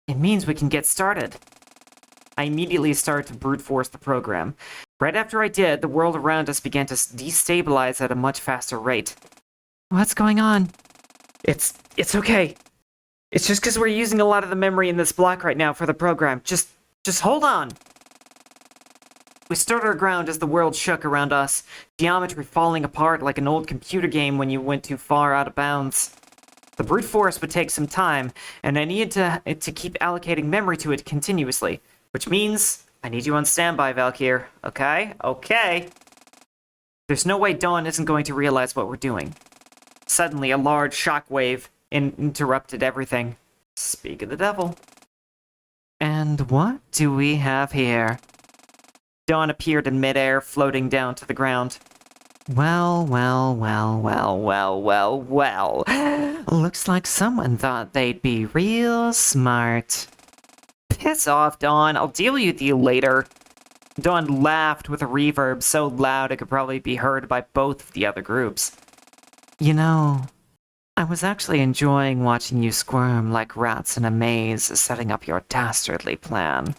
It means we can get started. I immediately started to brute force the program. Right after I did, the world around us began to destabilize at a much faster rate. What's going on? It's okay. It's just because we're using a lot of the memory in this block right now for the program. Just hold on. We stood our ground as the world shook around us, geometry falling apart like an old computer game when you went too far out of bounds. The brute force would take some time, and I needed to keep allocating memory to it continuously, which means I need you on standby, Valkyr. Okay? Okay. There's no way Dawn isn't going to realize what we're doing. Suddenly, a large shockwave interrupted everything. Speak of the devil. And what do we have here? Dawn appeared in midair, floating down to the ground. Well. Looks like someone thought they'd be real smart. Piss off, Dawn. I'll deal with you later. Dawn laughed with a reverb so loud it could probably be heard by both of the other groups. You know, I was actually enjoying watching you squirm like rats in a maze, setting up your dastardly plan.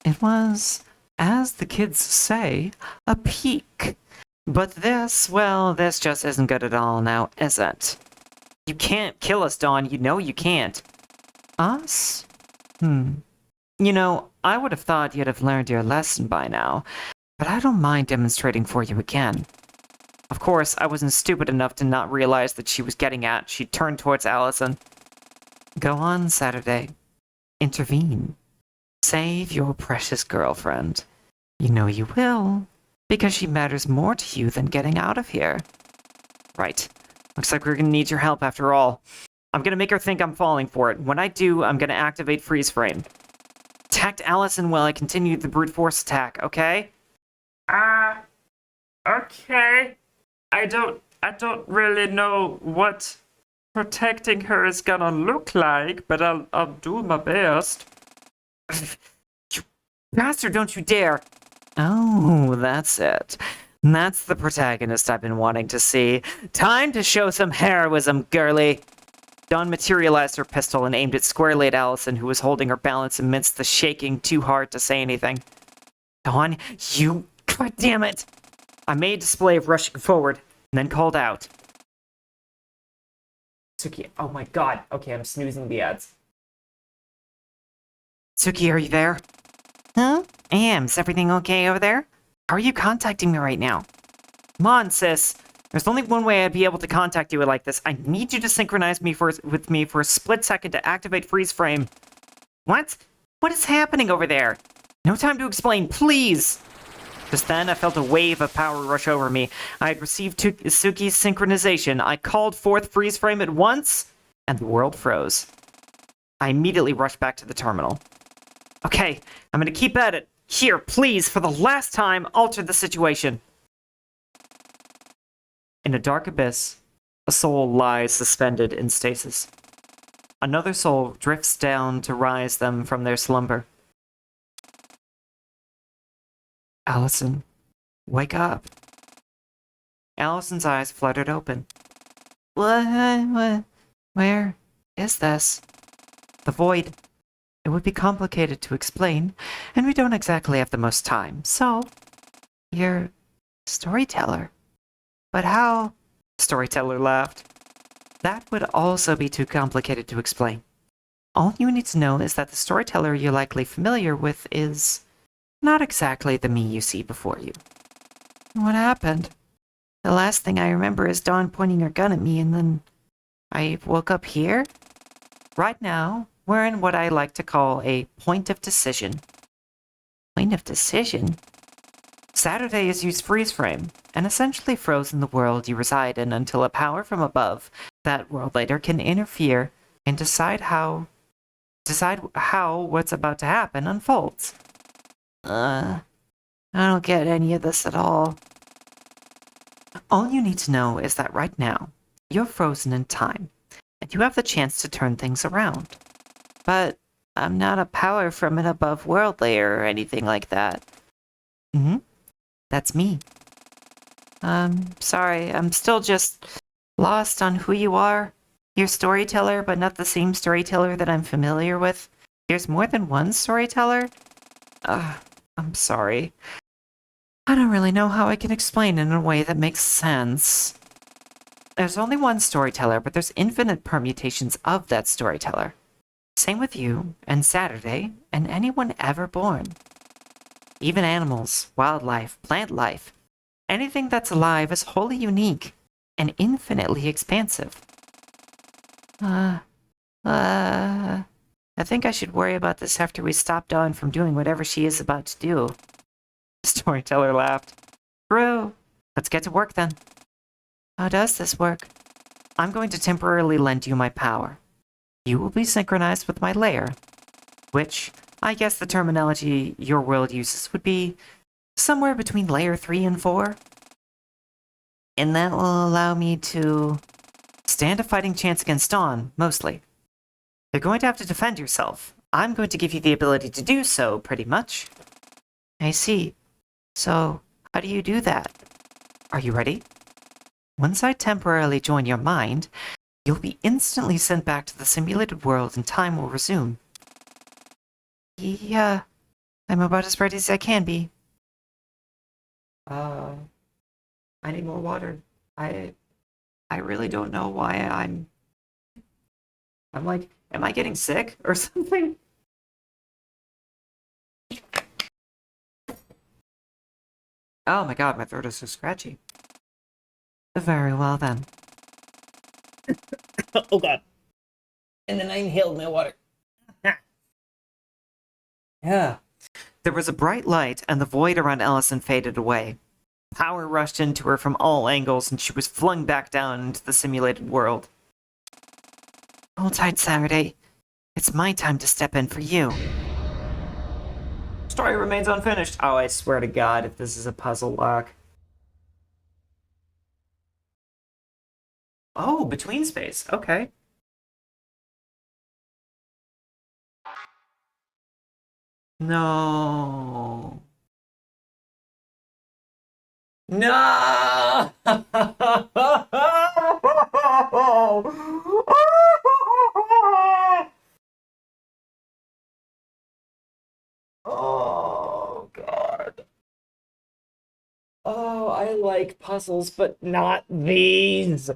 It was, as the kids say, a peak. But this, well, this just isn't good at all now, is it? You can't kill us, Dawn. You know you can't. Us? You know, I would have thought you'd have learned your lesson by now, but I don't mind demonstrating for you again. Of course, I wasn't stupid enough to not realize that she was getting at. She turned towards Allison. Go on, Saturday. Intervene. Save your precious girlfriend. You know you will, because she matters more to you than getting out of here. Right. Looks like we're gonna need your help after all. I'm gonna make her think I'm falling for it. When I do, I'm gonna activate freeze frame. Protect Allison while I continue the brute force attack, okay? Okay. I don't really know what protecting her is gonna look like, but I'll do my best. You bastard, don't you dare! Oh, that's it. That's the protagonist I've been wanting to see. Time to show some heroism, girly. Dawn materialized her pistol and aimed it squarely at Allison, who was holding her balance amidst the shaking too hard to say anything. Dawn, you... God damn it! I made a display of rushing forward, and then called out. Suki, oh my god. Okay, I'm snoozing the ads. Suki, are you there? Huh? I am. Is everything okay over there? How are you contacting me right now? Come on, sis. There's only one way I'd be able to contact you like this. I need you to synchronize with me for a split second to activate freeze frame. What? What is happening over there? No time to explain, please! Just then, I felt a wave of power rush over me. I had received Suki's synchronization. I called forth freeze frame at once, and the world froze. I immediately rushed back to the terminal. Okay, I'm gonna keep at it. Here, please, for the last time, alter the situation. In a dark abyss, a soul lies suspended in stasis. Another soul drifts down to rise them from their slumber. Allison, wake up. Allison's eyes fluttered open. What? Where is this? The void. It would be complicated to explain, and we don't exactly have the most time, so... You're a storyteller. But how? The storyteller laughed. That would also be too complicated to explain. All you need to know is that the storyteller you're likely familiar with is not exactly the me you see before you. What happened? The last thing I remember is Dawn pointing her gun at me, and then I woke up here? Right now, we're in what I like to call a point of decision. Point of decision? Saturday has used freeze frame, and essentially frozen the world you reside in until a power from above, that world later, can interfere and decide how what's about to happen unfolds. I don't get any of this at all. All you need to know is that right now, you're frozen in time, and you have the chance to turn things around. But I'm not a power from an above world layer or anything like that. That's me. Sorry, I'm still just lost on who you are. You're storyteller, but not the same storyteller that I'm familiar with. There's more than one storyteller? I'm sorry. I don't really know how I can explain in a way that makes sense. There's only one storyteller, but there's infinite permutations of that storyteller. Same with you, and Saturday, and anyone ever born. Even animals, wildlife, plant life, anything that's alive is wholly unique and infinitely expansive. I think I should worry about this after we stop Dawn from doing whatever she is about to do. The storyteller laughed. True. Let's get to work then. How does this work? I'm going to temporarily lend you my power. You will be synchronized with my layer, which I guess the terminology your world uses would be somewhere between layer 3 and 4. And that will allow me to stand a fighting chance against Dawn, mostly. You're going to have to defend yourself. I'm going to give you the ability to do so, pretty much. I see. So, how do you do that? Are you ready? Once I temporarily join your mind, you'll be instantly sent back to the simulated world and time will resume. Yeah, I'm about as ready as I can be. I need more water. I really don't know why I'm like, am I getting sick or something? Oh my god, my throat is so scratchy. Very well then. Oh god. And then I inhaled my water. Yeah. There was a bright light, and the void around Allison faded away. Power rushed into her from all angles, and she was flung back down into the simulated world. Hold tight, Saturday. It's my time to step in for you. Story remains unfinished. Oh, I swear to God, if this is a puzzle lock. Oh, between space. Okay. No. No! Oh, God. Oh, I like puzzles, but not these.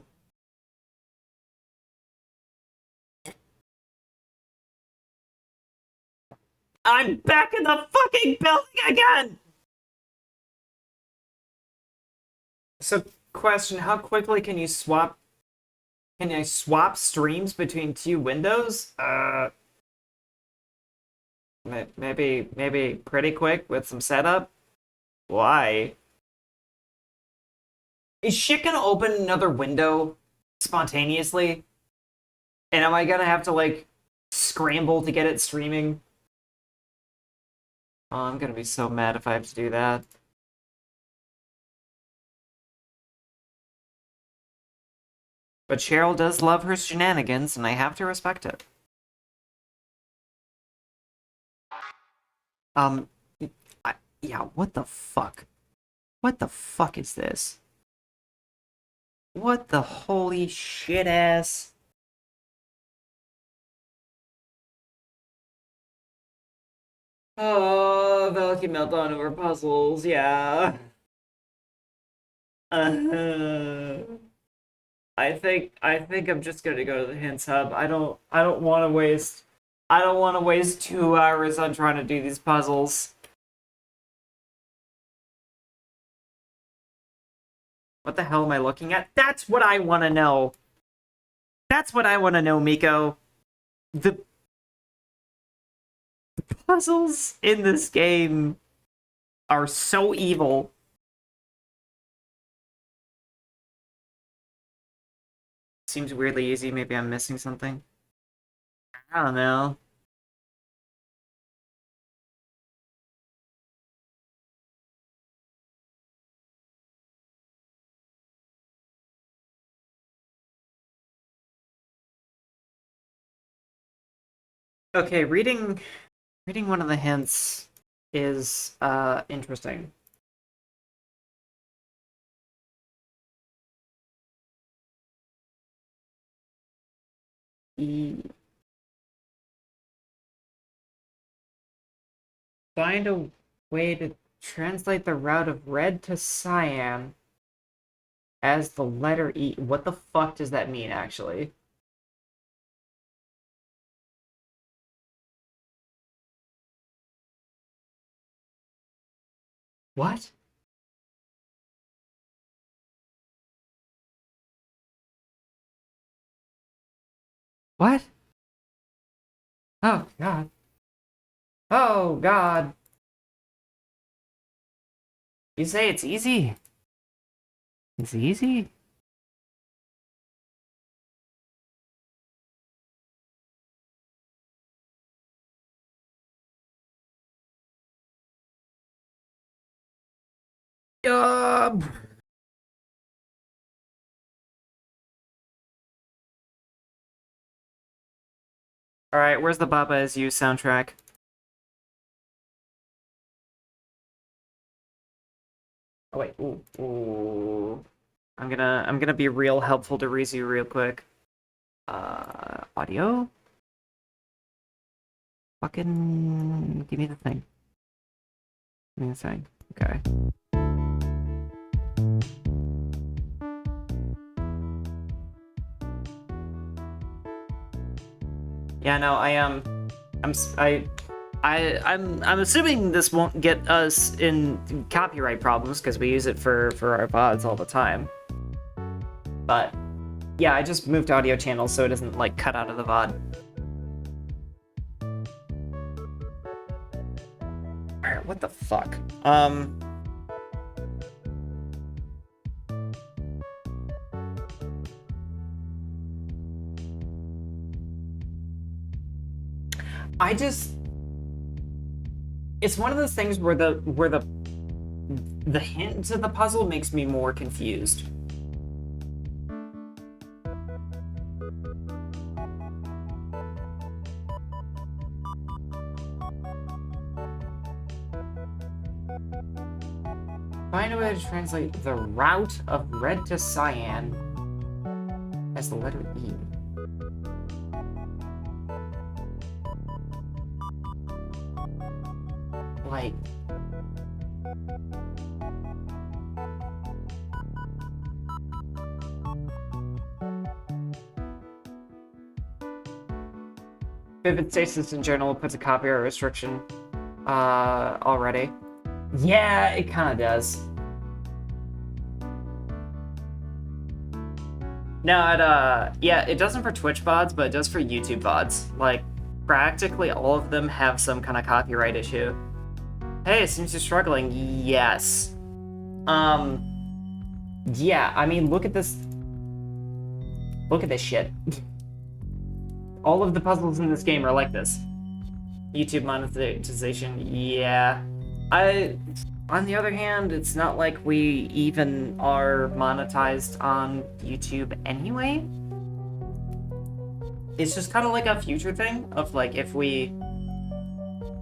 I'm back in the fucking building again! So, question, how quickly can I swap streams between two windows? Maybe pretty quick with some setup? Why? Is shit gonna open another window spontaneously? And am I gonna have to, like, scramble to get it streaming? Oh, I'm gonna be so mad if I have to do that. But Cheryl does love her shenanigans, and I have to respect it. Um, yeah, what the fuck? What the fuck is this? What the holy shit ass? Oh, Valky meltdown over puzzles, yeah. Uh, I think I'm just gonna go to the hints hub. I don't want to waste 2 hours on trying to do these puzzles. What the hell am I looking at? That's what I want to know. That's what I want to know, Miko. The puzzles in this game are so evil. Seems weirdly easy. Maybe I'm missing something. I don't know. Okay, reading one of the hints is interesting. Find a way to translate the route of red to cyan as the letter E. What the fuck does that mean, actually? What? What? Oh, God. Oh, God. You say it's easy? It's easy? Yup. Alright, where's the Baba Is You soundtrack? Oh, wait. Ooh. Ooh. I'm gonna be real helpful to Rizu real quick. Audio? Fucking give me the thing. Give me the thing. Okay. Yeah, no, I'm s- I'm assuming this won't get us in copyright problems because we use it for our VODs all the time. But yeah, I just moved audio channels so it doesn't like cut out of the VOD. Alright, what the fuck? I just it's one of those things where the hint to the puzzle makes me more confused. Find a way to translate the route of red to cyan as the letter E. Like... Vivid Stasis in general puts a copyright restriction already. Yeah, it kind of does. No, yeah, it doesn't for Twitch VODs, but it does for YouTube VODs. Like, practically all of them have some kind of copyright issue. Hey, it seems you're struggling. Yes. Yeah, I mean, look at this. Look at this shit. All of the puzzles in this game are like this. YouTube monetization, yeah. On the other hand, it's not like we even are monetized on YouTube anyway. It's just kind of like a future thing of like if we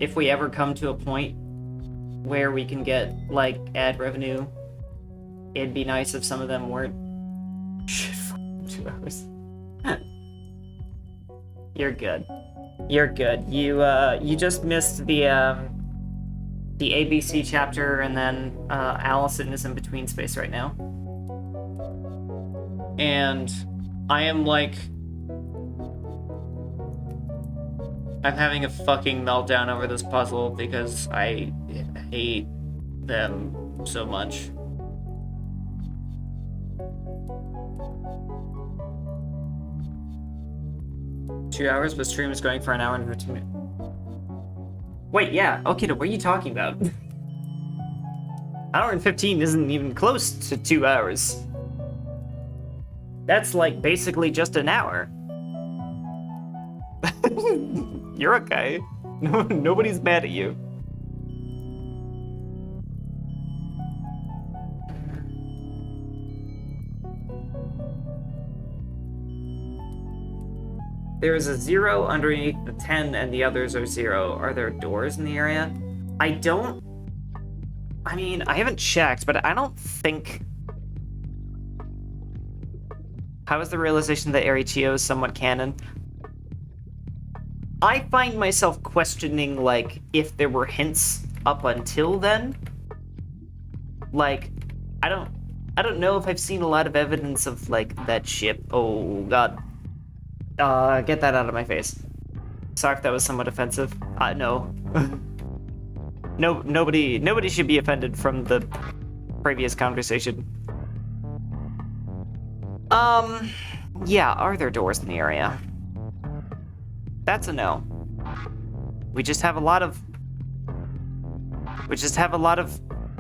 ever come to a point where we can get like ad revenue, it'd be nice if some of them weren't. Shit, 2 hours. You're good. You're good. You just missed the ABC chapter, and then Allison is in between space right now. And I am like... I'm having a fucking meltdown over this puzzle because I hate them so much. Two hours, but stream is going for an hour and 15 minutes. Wait, yeah, okay, what are you talking about? Hour and 15 isn't even close to 2 hours. That's like basically just an hour. You're okay. No, nobody's mad at you. There is a 0 underneath the 10 and the others are 0. Are there doors in the area? I mean, I haven't checked, but I don't think... How is the realization that Arichio is somewhat canon? I find myself questioning, like, if there were hints up until then. Like, I don't know if I've seen a lot of evidence of, like, that ship. Oh, God. Get that out of my face. Sorry if that was somewhat offensive. No. No, nobody should be offended from the previous conversation. Yeah, are there doors in the area? That's a no. We just have a lot of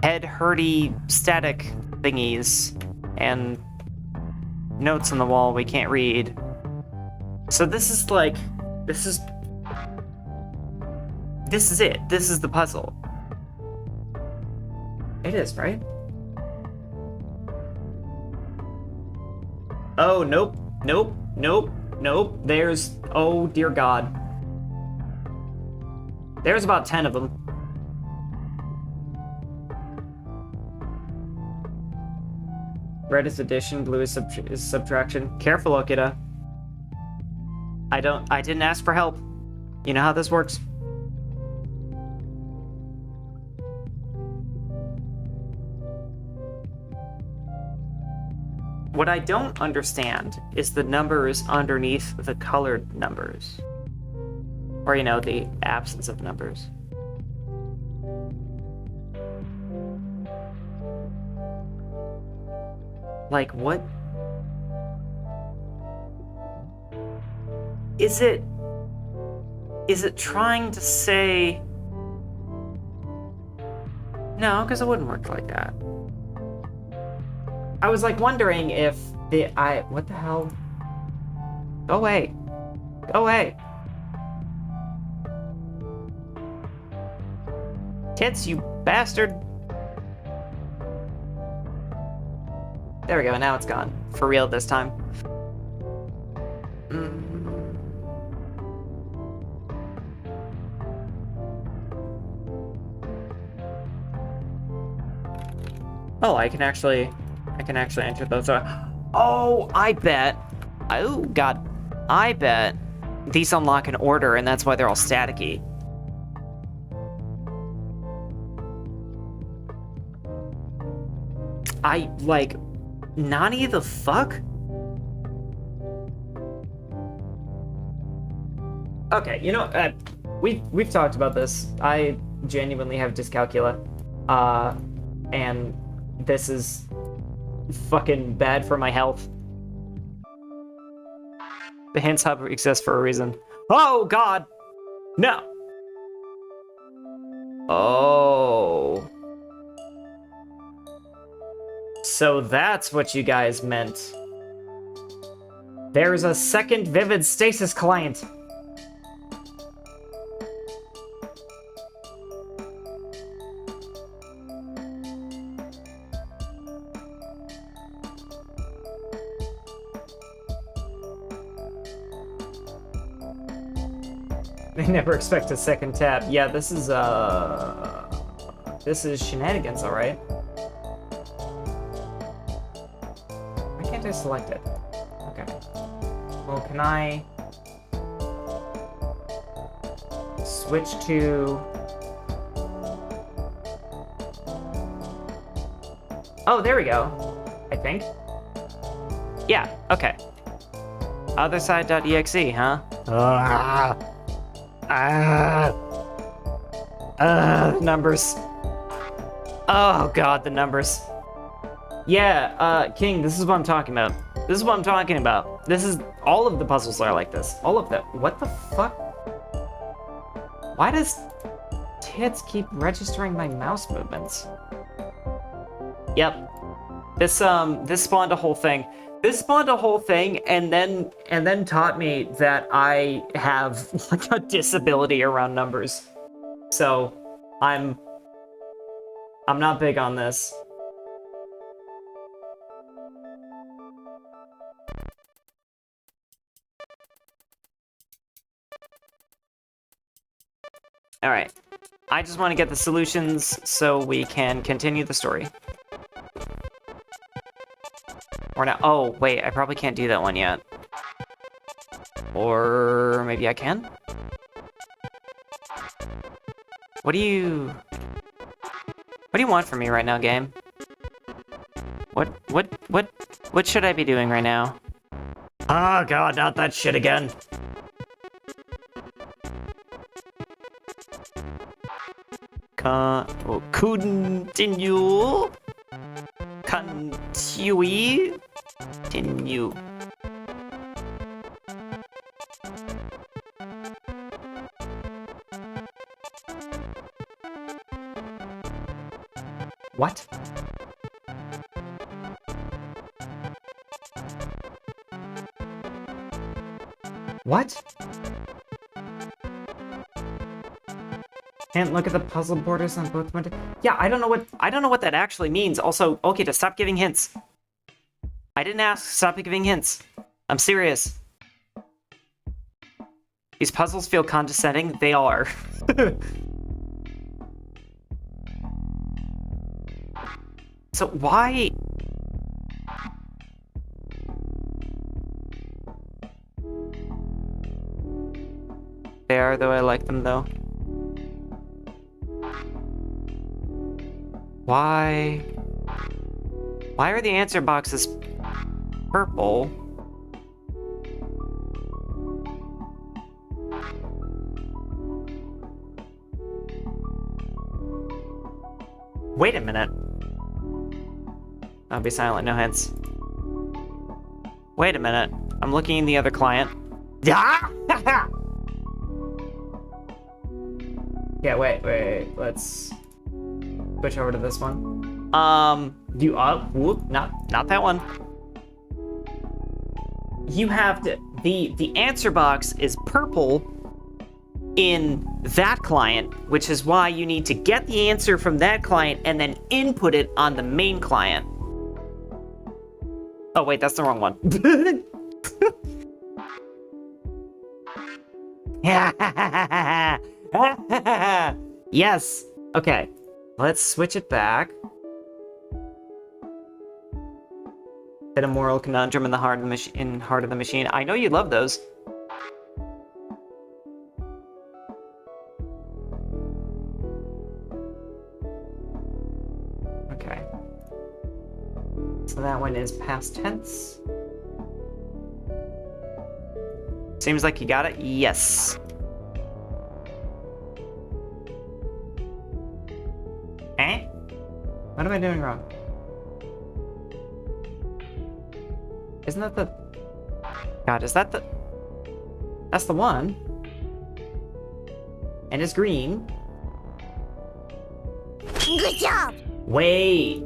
head-hurty static thingies and notes on the wall we can't read. So this is like, this is it. This is the puzzle. It is, right? Oh, nope, nope, nope, nope. There's, oh dear God. There's about 10 of them. Red is addition, blue is subtraction. Careful, Okita. I didn't ask for help. You know how this works. What I don't understand is the numbers underneath the colored numbers. Or, you know, the absence of numbers. Like, what? Is it trying to say... No, because it wouldn't work like that. I was like wondering if what the hell? Go away. Go away. Kids, you bastard. There we go, now it's gone. For real this time. Oh, I can actually enter those. Oh, I bet. Oh, God. I bet these unlock an order, and that's why they're all staticky. Nani the fuck? Okay, you know, we've talked about this. I genuinely have dyscalculia, and this is fucking bad for my health. The hints hub exists for a reason. Oh God, no. Oh. So that's what you guys meant. There's a second Vivid Stasis client. They never expect a second tab. Yeah, this is shenanigans, all right. Why can't I select it? Okay. Well, can I switch to... Oh, there we go, I think. Yeah, okay. Otherside.exe, huh? Numbers. Oh God, the numbers. Yeah, King, this is what I'm talking about. This is what I'm talking about. This is, all of the puzzles are like this. All of them. What the fuck? Why does tits keep registering my mouse movements? Yep. This spawned a whole thing. This spawned a whole thing and then taught me that I have like a disability around numbers. So I'm not big on this. All right. I just want to get the solutions so we can continue the story. Or not. Oh, wait, I probably can't do that one yet. Or maybe I can? What do you want from me right now, game? What should I be doing right now? Oh God, not that shit again. Continue. Continue. What? What? Can't look at the puzzle borders on both windows. Yeah, I don't know what that actually means. Also, okay, to stop giving hints. I didn't ask. Stop giving hints. I'm serious. These puzzles feel condescending. They are. So why? They are, though I like them, though. Why? Why are the answer boxes purple? Wait a minute. I'll be silent, no hints. Wait a minute. I'm looking in the other client. Yeah, wait. Let's switch over to this one. Whoop, not that one. You have to, the answer box is purple in that client, which is why you need to get the answer from that client and then input it on the main client. Oh wait, that's the wrong one. Yes. Okay. Let's switch it back. Hit a moral conundrum in the heart of the machine. I know you love those. Okay. So that one is past tense. Seems like you got it. Yes. Eh? What am I doing wrong? Isn't that the... God, is that the... That's the one. And it's green. Good job! Wait.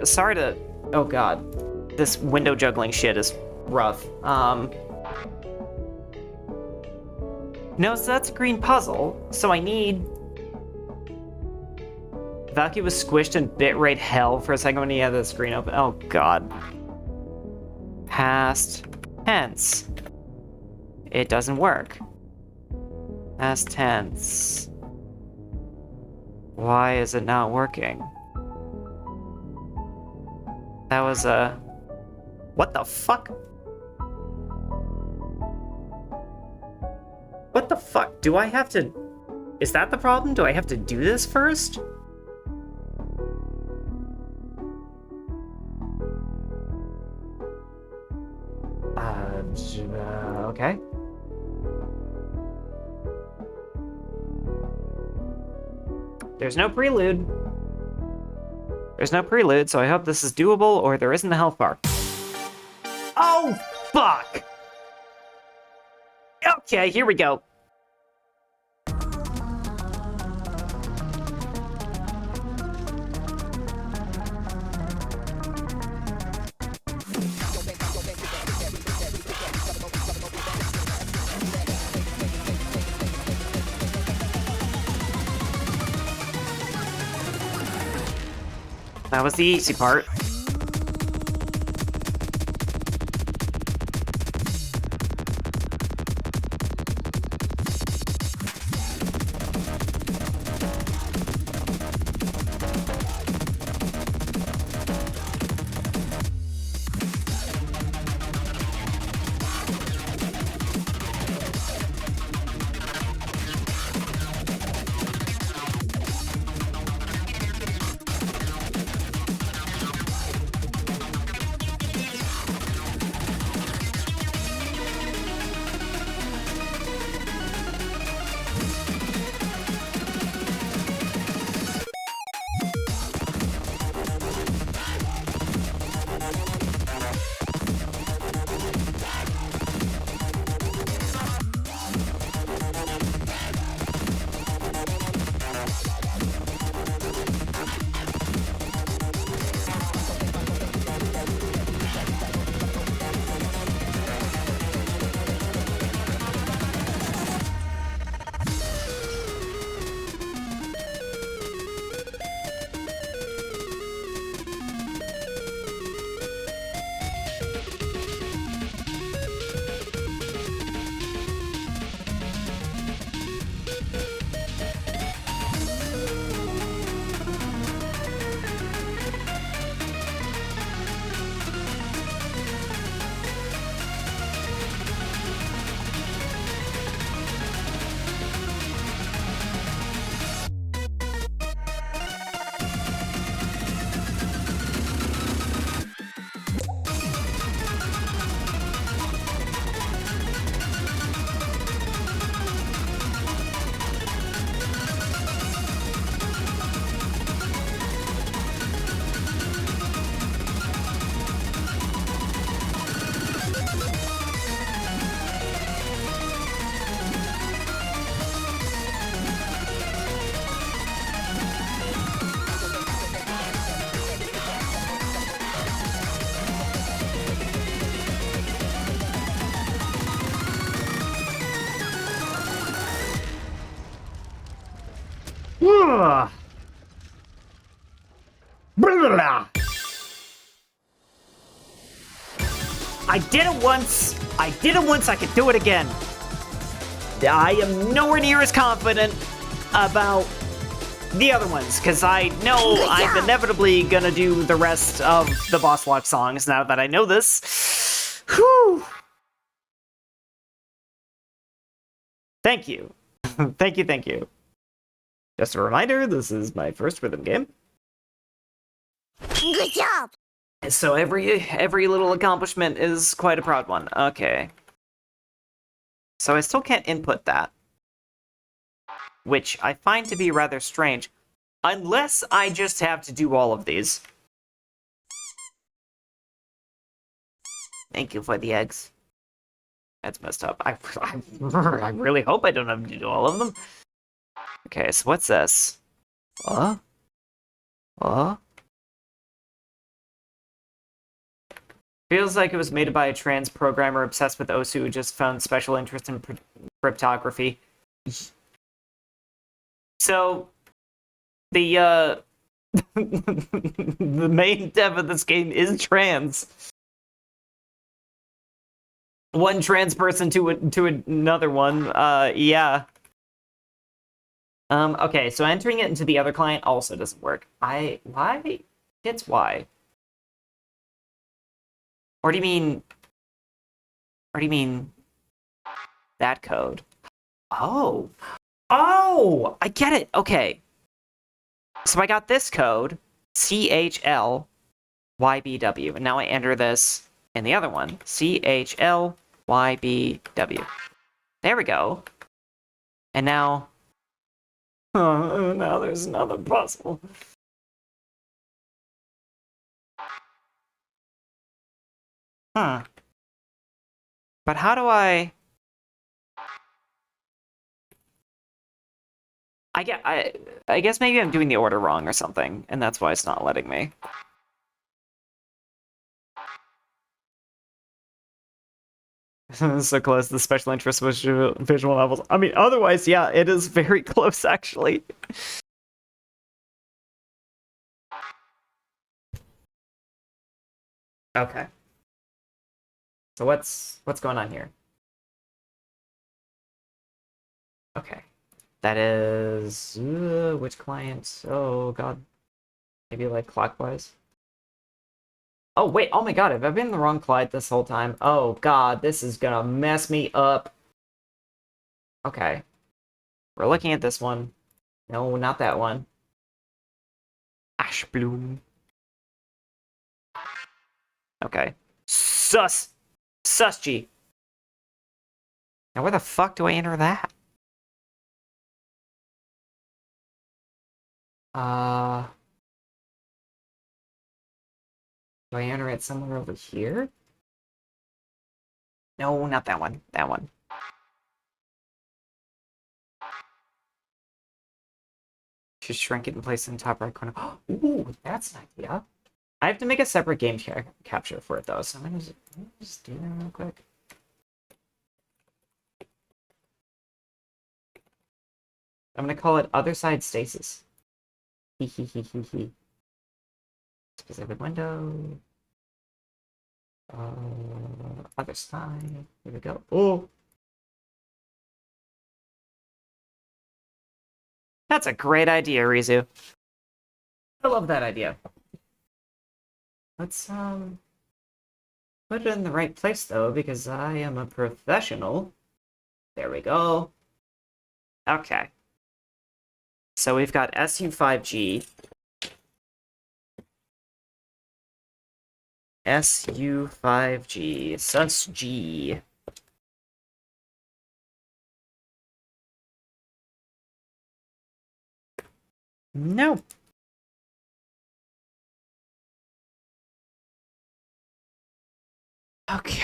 Sorry to... Oh god. This window juggling shit is rough. No, so that's a green puzzle, so I need... Valky was squished in bitrate hell for a second when he had the screen open. Oh god. Past tense. It doesn't work. Past tense. Why is it not working? That was a... What the fuck? What the fuck? Do I have to... Is that the problem? Do I have to do this first? Okay. There's no prelude. There's no prelude, so I hope this is doable or there isn't a health bar. Oh, fuck! Okay, here we go. That was the easy part. Ugh. Blah. I did it once. I did it once. I can do it again. I am nowhere near as confident about the other ones, because I know I'm inevitably gonna do the rest of the boss walk songs now that I know this. Whew. Thank you. Thank you, thank you. Just a reminder, this is my first rhythm game. Good job! So every little accomplishment is quite a proud one. Okay. So I still can't input that, which I find to be rather strange. Unless I just have to do all of these. Thank you for the eggs. That's messed up. I really hope I don't have to do all of them. Okay, so what's this? What? What? Feels like it was made by a trans programmer obsessed with Osu who just found special interest in cryptography. So, the the main dev of this game is trans. One trans person to another one. Yeah. Okay, so entering it into the other client also doesn't work. Why? It's why. Or do you mean that code? Oh. Oh, I get it. Okay. So I got this code, CHLYBW, and now I enter this in the other one, CHLYBW. There we go. And now, now there's another puzzle. Huh. But how do I I guess maybe I'm doing the order wrong or something, and that's why it's not letting me. So close to the special interest visual novels. I mean, otherwise, yeah, it is very close, actually. Okay. So what's going on here? Okay. That is... which client? Oh, God. Maybe, like, clockwise? Oh, wait. Oh, my God. Have I been in the wrong client this whole time? Oh, God. This is gonna mess me up. Okay. We're looking at this one. No, not that one. Ashbloom. Okay. Sus! Sus-G. Now where the fuck do I enter that? Uh... Do I enter it somewhere over here? No, not that one. That one. Just shrink it and place it in the top right corner. Ooh, that's an idea. I have to make a separate game capture for it, though, so I'm gonna just do that real quick. I'm gonna call it Other Side Stasis. Hee hee hee hee hee. Specific window. Other side. Here we go. Oh! That's a great idea, Rizu. I love that idea. Let's, put it in the right place, though, because I am a professional. There we go. Okay. So we've got SU5G. SU5G. SUS-G. No. Okay.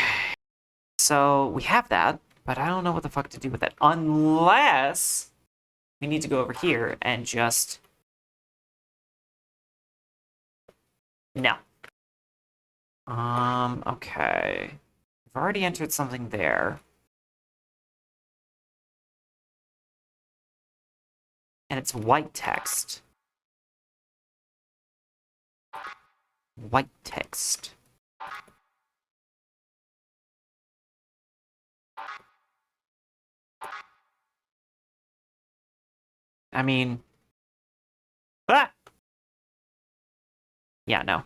So we have that, but I don't know what the fuck to do with it. Unless we need to go over here and just... No. Okay. I've already entered something there. And it's white text. White text. I mean, Ah! Yeah, no.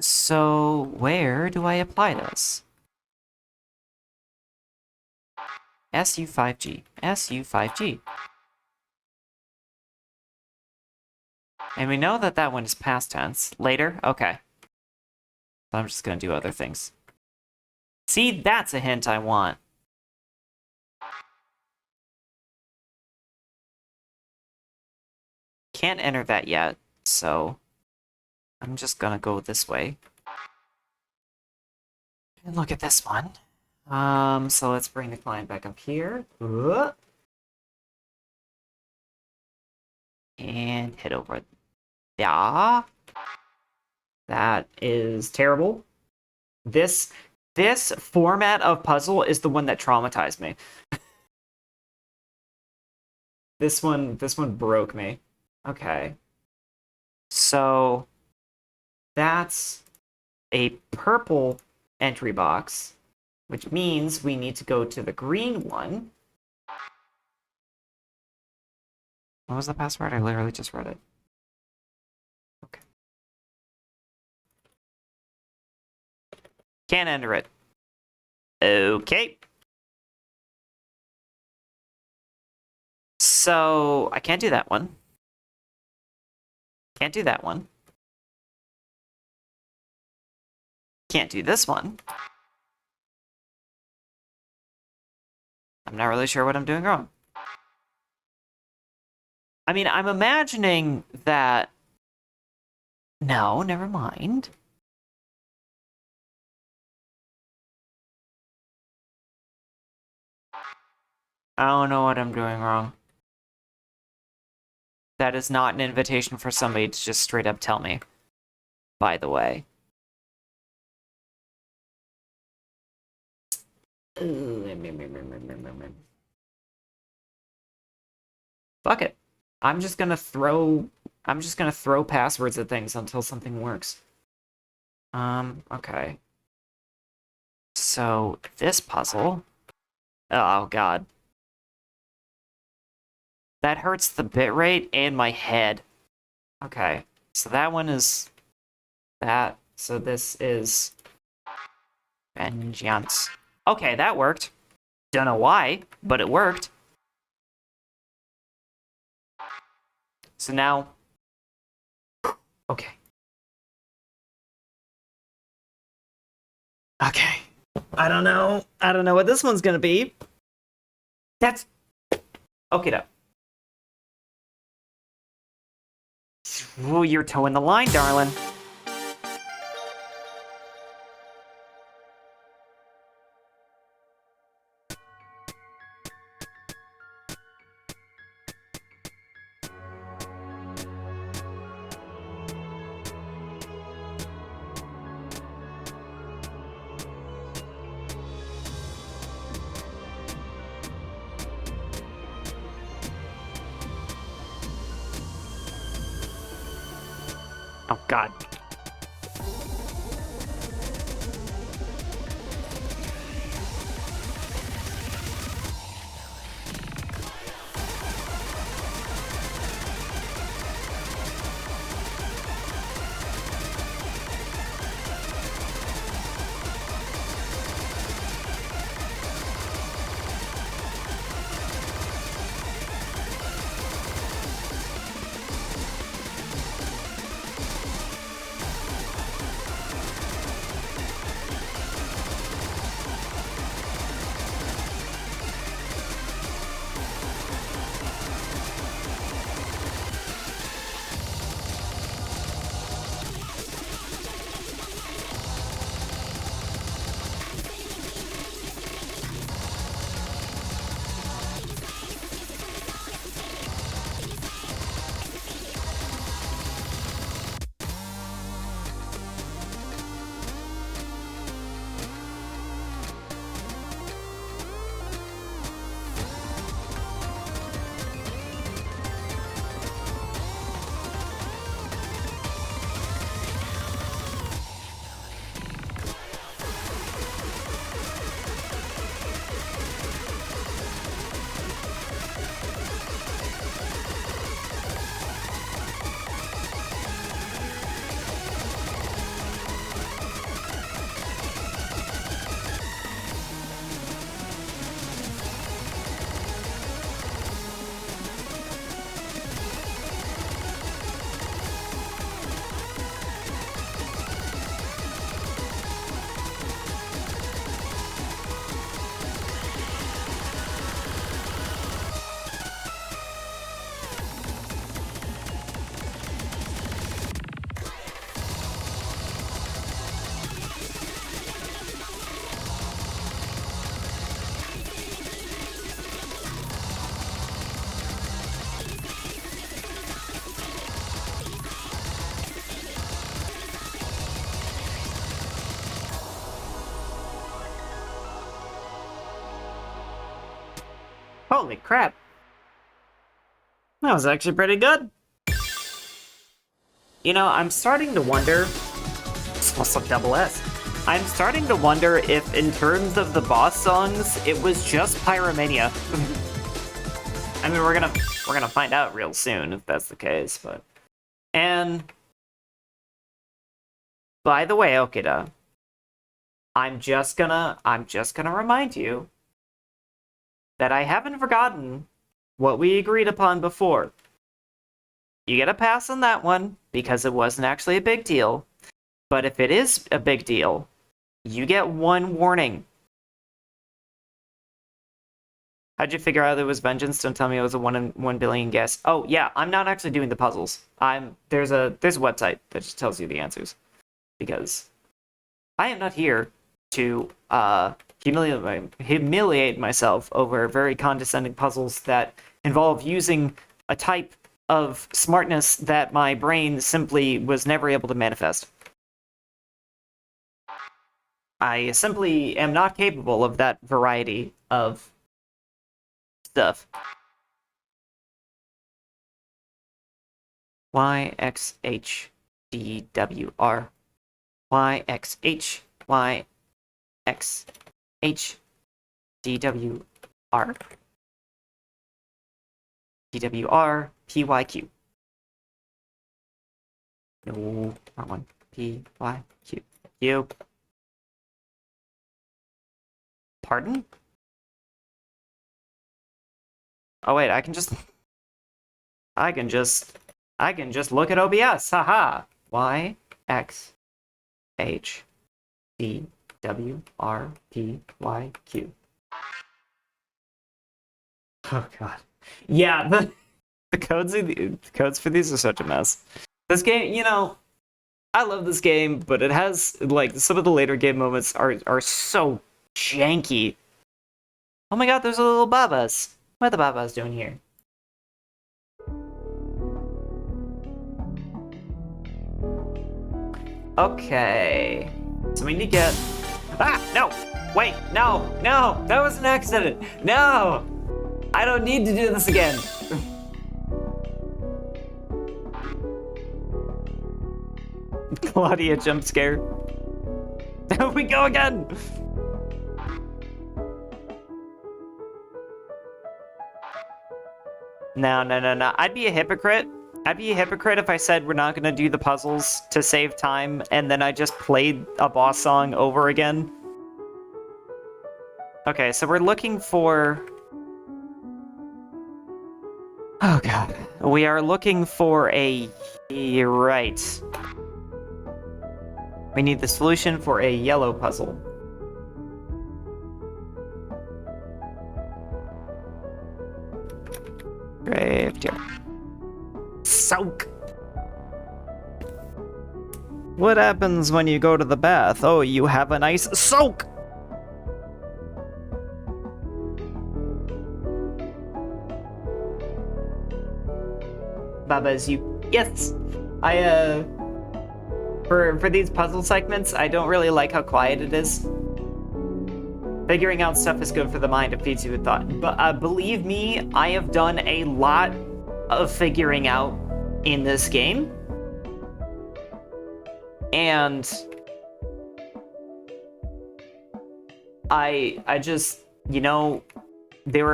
So, where do I apply this? SU5G. SU5G. And we know that that one is past tense. Later? Okay. So I'm just gonna do other things. See, that's a hint I want. Can't enter that yet, so I'm just gonna go this way. And look at this one. So let's bring the client back up here. And hit over. Yeah. That is terrible. This format of puzzle is the one that traumatized me. This one broke me. Okay. So that's a purple entry box, which means we need to go to the green one. What was the password? I literally just read it. Okay. Can't enter it. Okay. So I can't do that one. Can't do that one. Can't do this one. I'm not really sure what I'm doing wrong. I mean, I'm imagining that... No, never mind. I don't know what I'm doing wrong. That is not an invitation for somebody to just straight up tell me, by the way. Fuck it. I'm just gonna throw passwords at things until something works. Okay. So this puzzle. Oh god. That hurts the bitrate and my head. Okay. So that one is that. So this is vengeance. Okay, that worked. Don't know why, but it worked. So now... Okay. Okay. I don't know. I don't know what this one's gonna be. That's... Okay, though. Ooh, you're toeing the line, darling. Oh, God. Holy crap. That was actually pretty good. You know, I'm starting to wonder... Also double S. I'm starting to wonder if, in terms of the boss songs, it was just Pyromania. I mean, we're gonna find out real soon if that's the case, but... And... By the way, Okida, I'm just gonna remind you that I haven't forgotten what we agreed upon before. You get a pass on that one, because it wasn't actually a big deal. But if it is a big deal, you get one warning. How'd you figure out it was vengeance? Don't tell me it was a 1 in 1 billion guess. Oh yeah, I'm not actually doing the puzzles. There's a website that just tells you the answers. Because I am not here to humiliate myself over very condescending puzzles that involve using a type of smartness that my brain simply was never able to manifest. I simply am not capable of that variety of stuff. YXHDWR. YXH. YXHDWR. DWR. PYQ. No, wrong one. PYQ. Q. Pardon? Oh wait, I can just look at OBS. Haha. Y X H D W R P Y Q. Oh god. Yeah, the codes for these are such a mess. This game, you know, I love this game, but it has like some of the later game moments are so janky. Oh my god, there's a little Babas. What are the Babas doing here? Okay. So we need to get... Ah! No! Wait! No! No! That was an accident! No! I don't need to do this again! Claudia jump scare. There we go again! No. I'd be a hypocrite. I'd be a hypocrite if I said we're not gonna do the puzzles to save time, and then I just played a boss song over again. Okay, so we're looking for... Oh god. We are looking for a... Right. We need the solution for a yellow puzzle. Right here. Soak! What happens when you go to the bath? Oh, you have a nice soak! Babas, you... Yes! For these puzzle segments, I don't really like how quiet it is. Figuring out stuff is good for the mind, it feeds you with thought. But believe me, I have done a lot of figuring out in this game. And I just, you know, there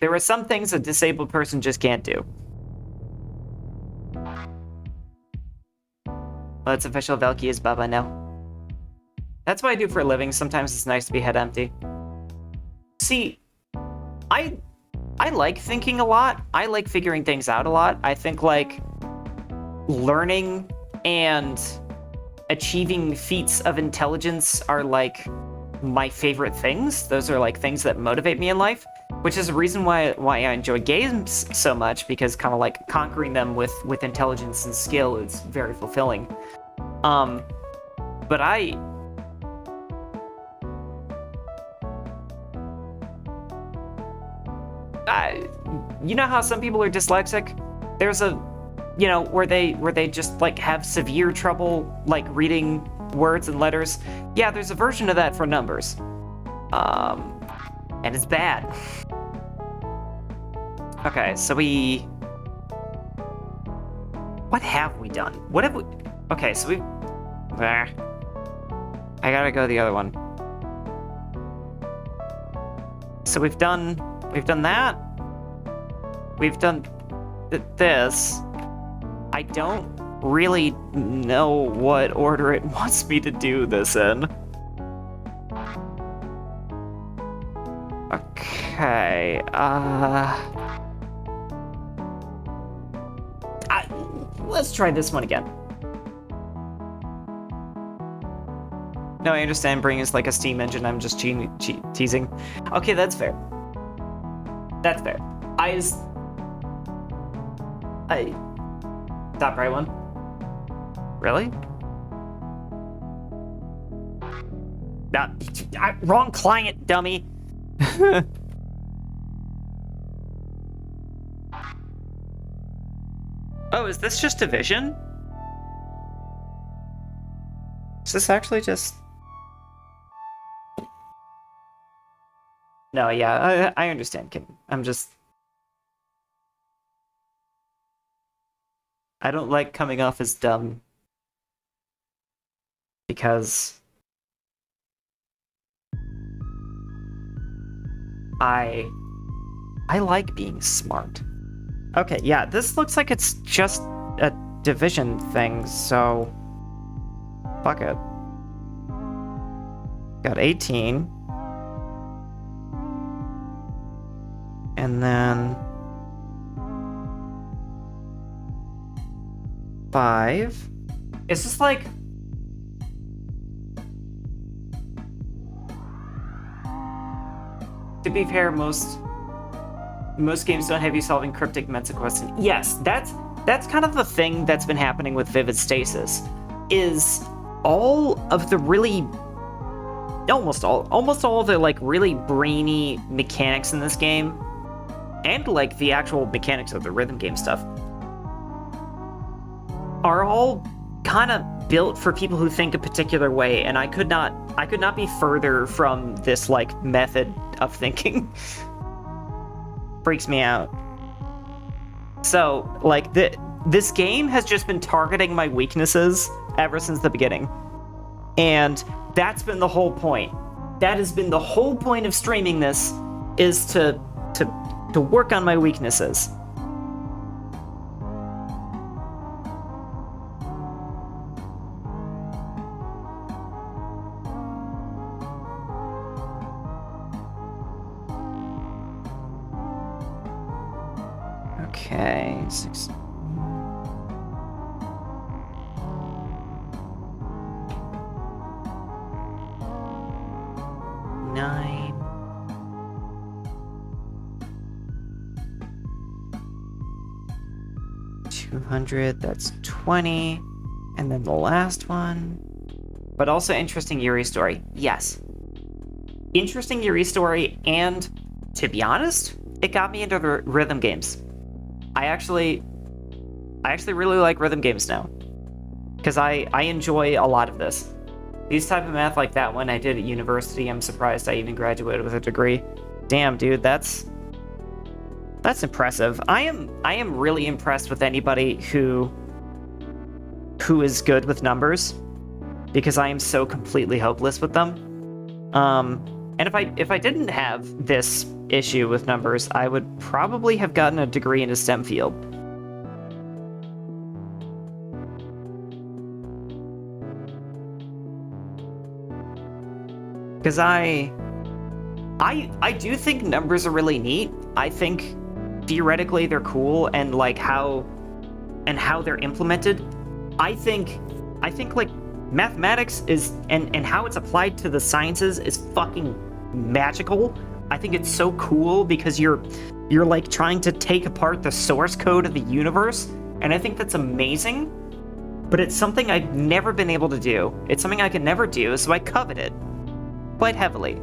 are some things a disabled person just can't do. Well, it's official, Velky is Baba now. That's what I do for a living. Sometimes it's nice to be head empty. See, I like thinking a lot. I like figuring things out a lot. I think, like, learning and achieving feats of intelligence are, like, my favorite things. Those are, like, things that motivate me in life, which is a reason why I enjoy games so much, because kind of, like, conquering them with intelligence and skill is very fulfilling. But you know how some people are dyslexic? There's a, you know, where they just like have severe trouble like reading words and letters. Yeah, there's a version of that for numbers. And it's bad. Okay, so we... What have we done? What have we... Okay, so we... There. I gotta go the other one. So we've done that. We've done this. I don't really know what order it wants me to do this in. Okay, let's try this one again. No, I understand bringing us like a steam engine. I'm just teasing. Okay, that's fair. That's fair. Top right one. Really? Wrong client, dummy. Oh, is this just division? Is this actually just... No, yeah, I understand, Kim. I'm just... I don't like coming off as dumb. Because... I like being smart. Okay, yeah, this looks like it's just a division thing, so... Fuck it. Got 18. And then... 5. Is this like... To be fair, most games don't have you solving cryptic meta questions. Yes, that's kind of the thing that's been happening with Vivid Stasis, is all of the really, almost all of the like really brainy mechanics in this game, and like the actual mechanics of the rhythm game stuff, are all kind of built for people who think a particular way, and I could not be further from this like method of thinking. Freaks me out. So, like, this game has just been targeting my weaknesses ever since the beginning. And that's been the whole point. That has been the whole point of streaming this, is to work on my weaknesses. Okay, 6. Nine. 200, that's 20. And then the last one. But also interesting Yuri story. Yes. Interesting Yuri story, and to be honest, it got me into the rhythm games. I actually really like rhythm games now, because I enjoy a lot of this. These type of math like that one I did at university, I'm surprised I even graduated with a degree. Damn, dude, that's impressive. I am really impressed with anybody who is good with numbers, because I am so completely hopeless with them. And if I didn't have this issue with numbers, I would probably have gotten a degree in a STEM field. Because I do think numbers are really neat. I think theoretically they're cool, and like how they're implemented. I think like mathematics is and how it's applied to the sciences is fucking magical. I think it's so cool because you're like trying to take apart the source code of the universe, and I think that's amazing. But it's something I've never been able to do. It's something I can never do, so I covet it quite heavily.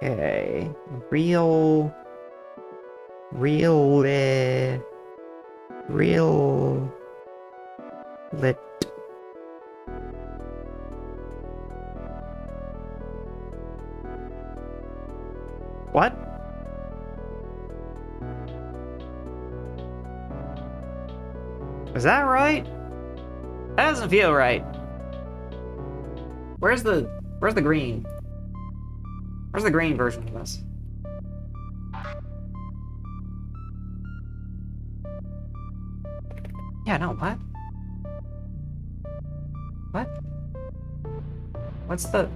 Okay, real. Real... lit... What? Is that right? That doesn't feel right. Where's the green? Where's the green version of this? Yeah, no, what? What? What's the...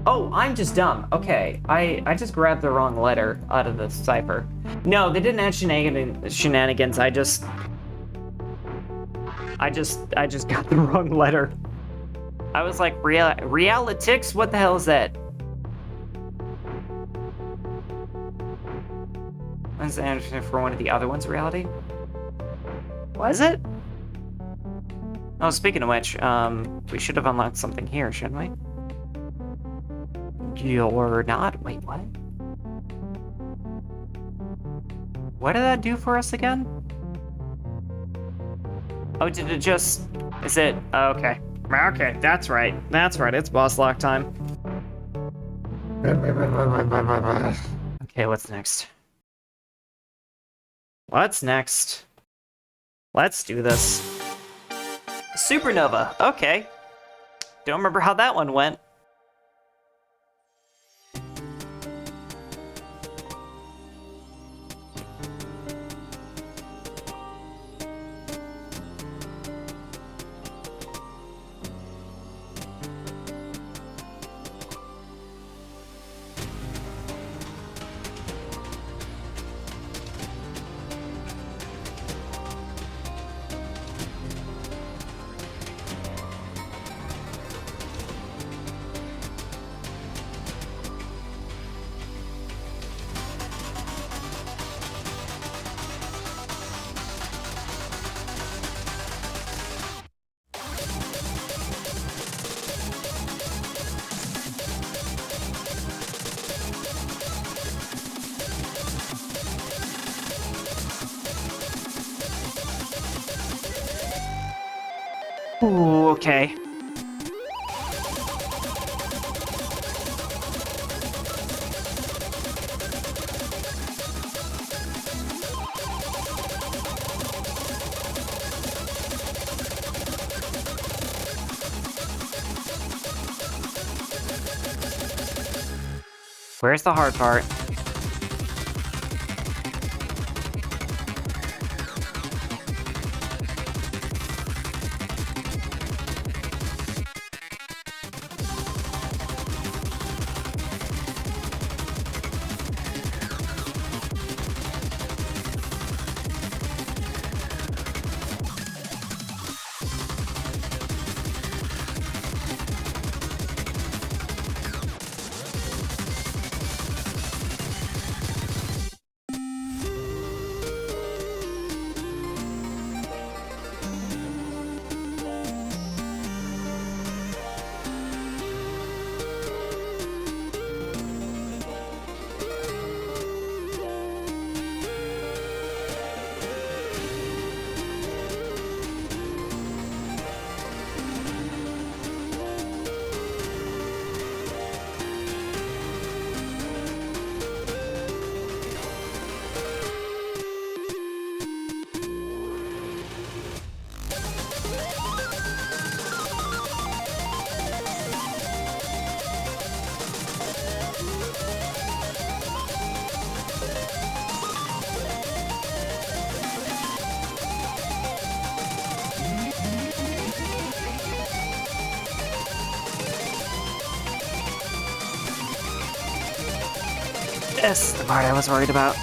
Oh, I'm just dumb. Okay, I just grabbed the wrong letter out of the cipher. No, they didn't add shenanigans. I just got the wrong letter. I was like, Realitics? What the hell is that? Was that for one of the other ones, reality? Was it? Oh, speaking of which, we should have unlocked something here, shouldn't we? You're not? Wait, what? What did that do for us again? Oh, did it just... Is it... Oh, okay. Okay, that's right. That's right, it's boss lock time. Okay, what's next? What's next? Let's do this. Supernova, okay. Don't remember how that one went. Ooh, okay. Where's the hard part? That's the part I was worried about.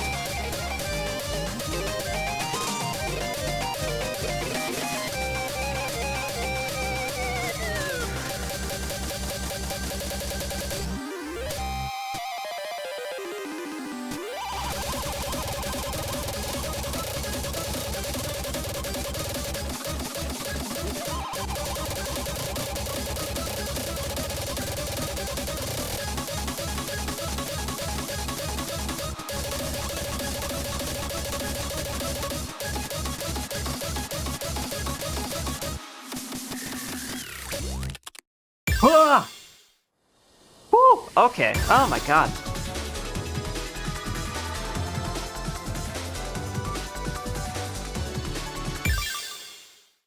Ah! Woo! Okay. Oh my god.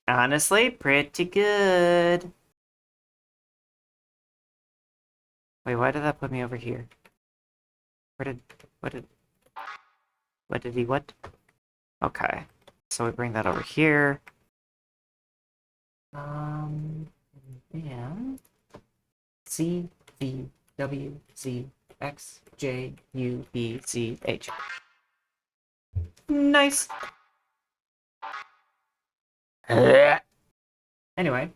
Honestly, pretty good. Wait, why did that put me over here? What did he, what? Okay. So we bring that over here. And C, V, W, Z, X, J, U, B, C, H. Nice. Anyway.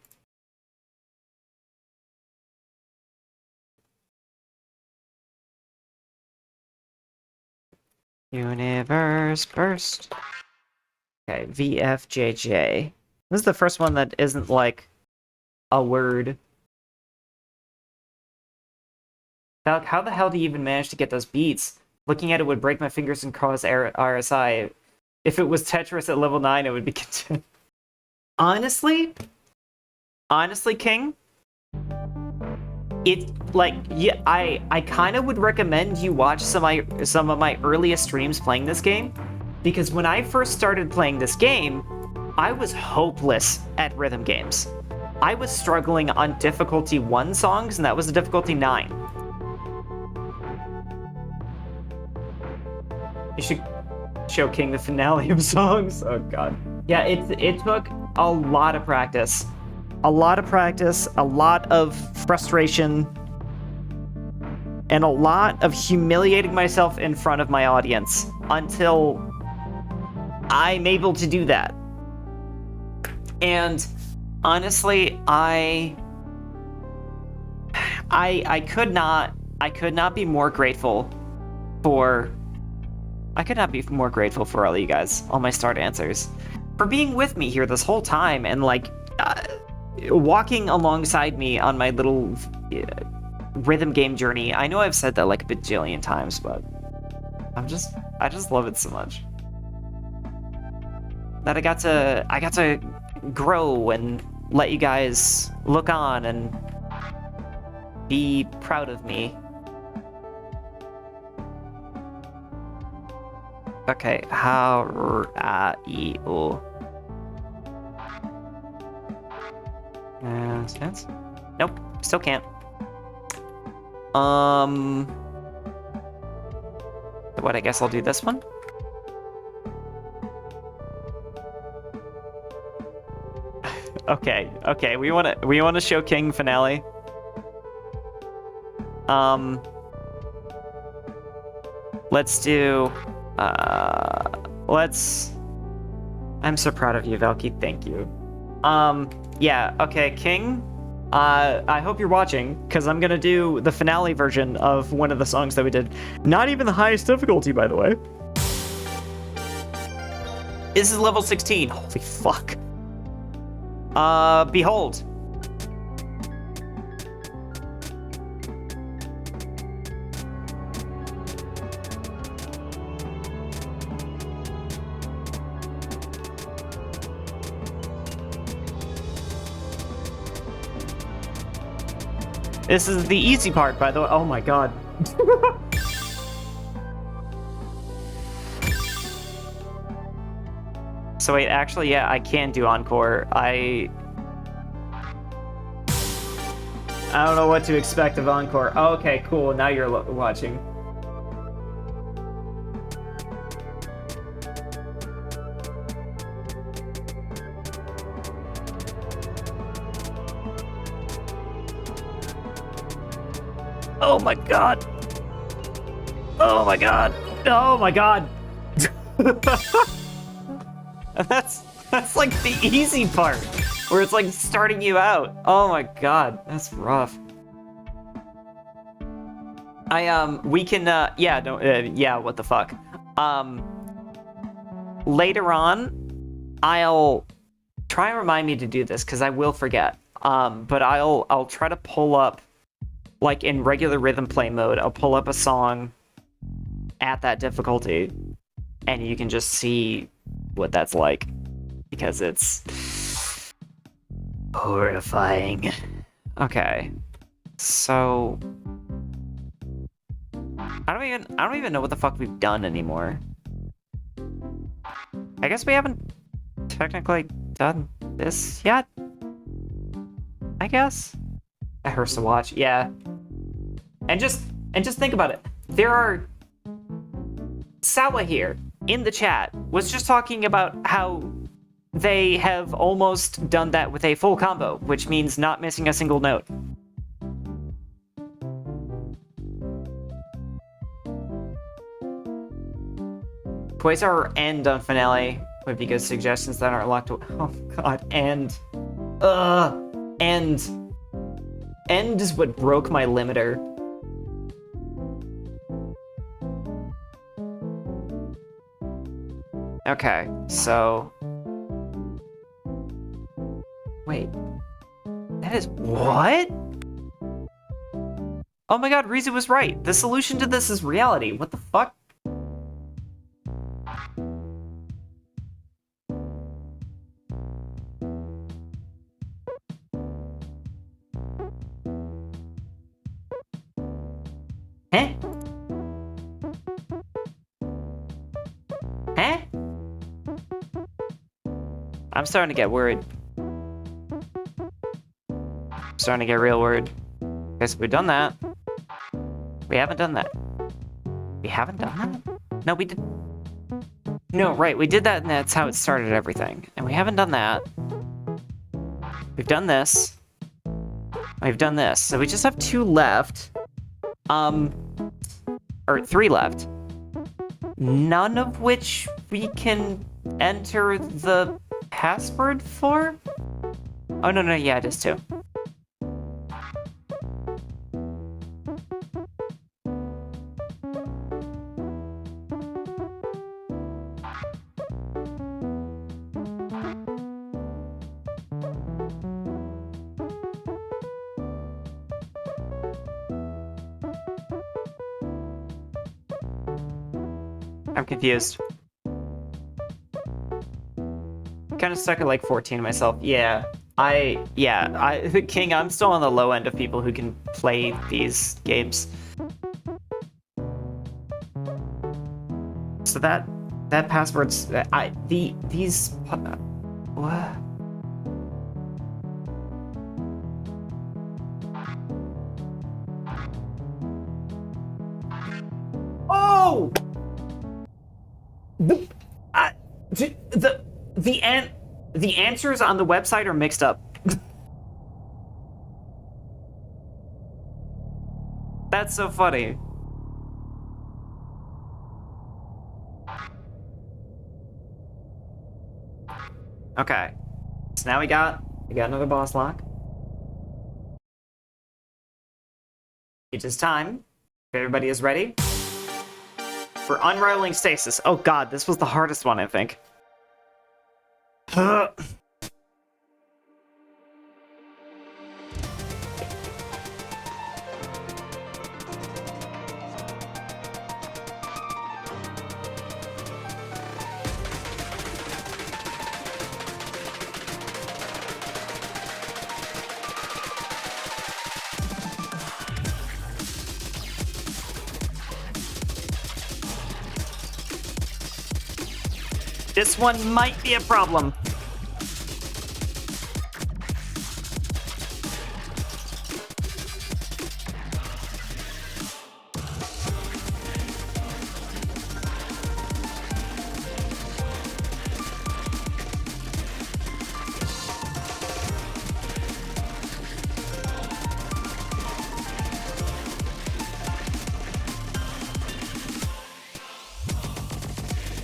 Universe burst. Okay, VFJJ. This is the first one that isn't like a word. Falk, how the hell do you even manage to get those beats? Looking at it would break my fingers and cause RSI. If it was Tetris at level 9, it would be content. Honestly, King, it like yeah, I kind of would recommend you watch some of my earliest streams playing this game, because when I first started playing this game, I was hopeless at rhythm games. I was struggling on difficulty 1 songs, and that was the difficulty 9. You should show King the finale of songs. Oh god. Yeah, it took a lot of practice. A lot of frustration, and a lot of humiliating myself in front of my audience until I'm able to do that. And honestly, I could not be more grateful for all of you guys, all my start answers, for being with me here this whole time and like walking alongside me on my little rhythm game journey. I know I've said that like a bajillion times, but I just love it so much that I got to grow and let you guys look on and be proud of me. Okay, Sense? Nope, still can't. What? I guess I'll do this one. Okay. We wanna show King finale. Let's do. I'm so proud of you, Valky. Thank you. Yeah, okay, King, I hope you're watching, because I'm gonna do the finale version of one of the songs that we did. Not even the highest difficulty, by the way. This is level 16. Holy fuck. Behold. This is the easy part, by the way. Oh my god. So wait, actually, yeah, I can do encore. I don't know what to expect of encore. Oh, okay, cool. Now you're watching. Oh my god. Oh my god. Oh my god. That's like the easy part, where it's like starting you out. Oh my god, that's rough. We can, yeah, what the fuck. Later on, I'll try and remind me to do this, because I will forget. But I'll try to pull up, like in regular rhythm play mode, I'll pull up a song at that difficulty, and you can just see what that's like, because it's horrifying. Okay. So I don't even know what the fuck we've done anymore. I guess we haven't technically done this yet. I guess. It hurts to watch, yeah. And just think about it. There are Sawa here in the chat was just talking about how they have almost done that with a full combo, which means not missing a single note. Quasar or End on finale would be good suggestions that aren't locked. Oh god, End. End. End is what broke my limiter. Okay, so... Wait. That is... What? Oh my god, Rizu was right. The solution to this is reality. What the fuck? Huh? Huh? I'm starting to get worried. I'm starting to get real worried. Guess we've done that. We haven't done that. We haven't done that? No, we did. No, right, we did that and that's how it started everything. And we haven't done that. We've done this. We've done this. So we just have 2 left. Or 3 left. None of which we can enter the password for? Oh, no, yeah, it is 2. I'm confused. Kind of stuck at like 14 myself. Yeah, King, I'm still on the low end of people who can play these games. So that password's these what? Oh! The answers on the website are mixed up. That's so funny. Okay. So now we got another boss lock. It is time. If everybody is ready for unraveling Stasis. Oh god, this was the hardest one, I think. This one might be a problem.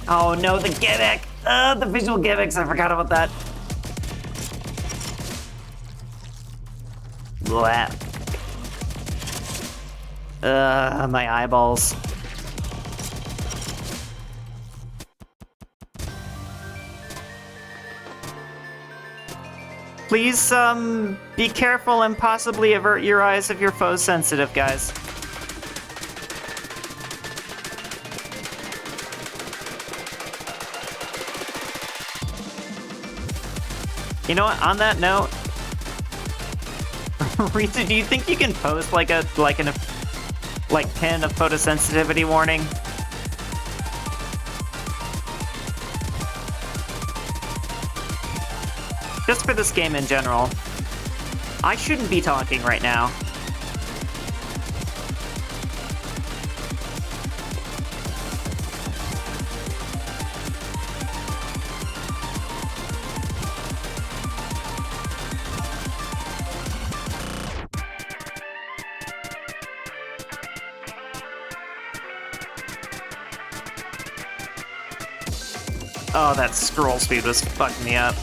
Oh no, the gimmick! The visual gimmicks, I forgot about that. Blah. My eyeballs. Please, be careful and possibly avert your eyes if you're foe sensitive, guys. You know what, on that note... Rita, do you think you can post like a pin a photosensitivity warning? Just for this game in general. I shouldn't be talking right now. Oh, that scroll speed was fucking me up.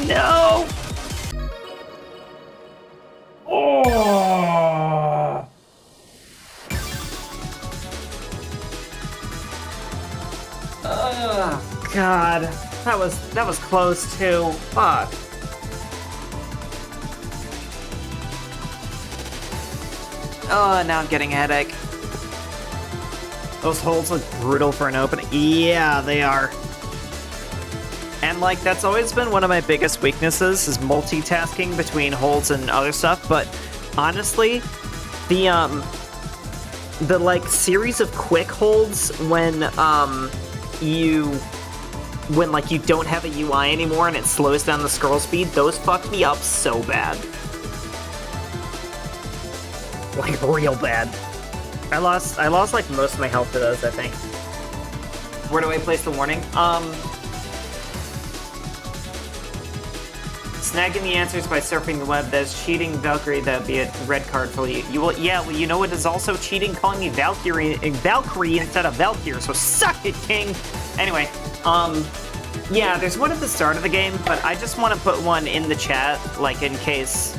No! Oh! God. That was close too. Fuck. Oh, now I'm getting a headache. Those holes look brutal for an opening. Yeah, they are. And like, that's always been one of my biggest weaknesses, is multitasking between holds and other stuff, but honestly, the like series of quick holds when you don't have a UI anymore and it slows down the scroll speed, those fucked me up so bad. Like, real bad. I lost like most of my health to those, I think. Where do I place the warning? Snagging the answers by surfing the web. That's cheating, Valkyrie. That'd be a red card for you. Yeah, well, you know what is also cheating? Calling me Valkyrie instead of Valkyr, so suck it, king! Anyway, yeah, there's one at the start of the game, but I just want to put one in the chat, like, in case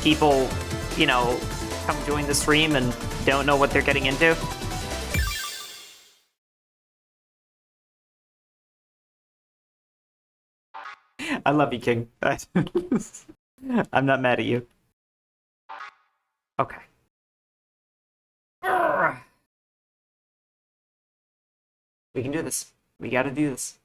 people, you know, come join the stream and don't know what they're getting into. I love you, King. I'm not mad at you. Okay. We can do this. We gotta do this.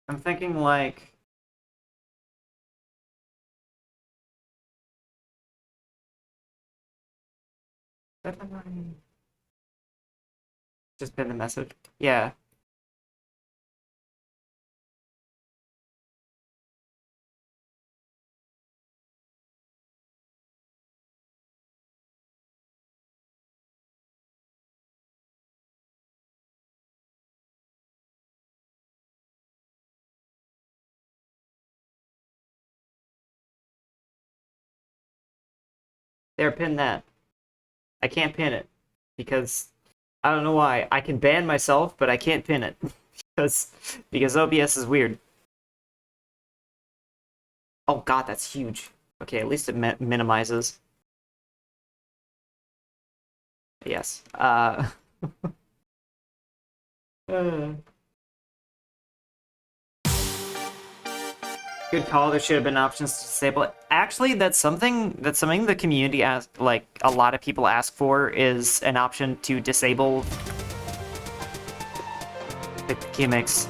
I'm thinking like... Just pin the message. Yeah. There, pin that. I can't pin it. Because... I don't know why. I can ban myself, but I can't pin it. because OBS is weird. Oh god, that's huge. Okay, at least it minimizes. Yes. Good call. There should have been options to disable it. Actually, that's something the community asked. Like, a lot of people ask for is an option to disable the gimmicks.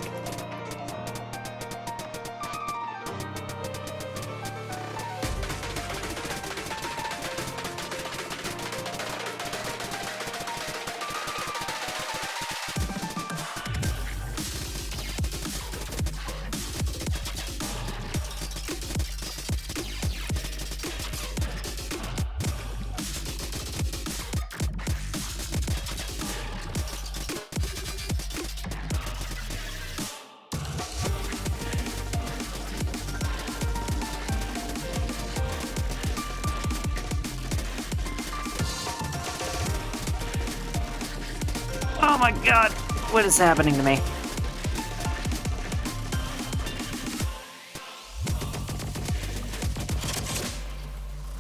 Oh my god, what is happening to me?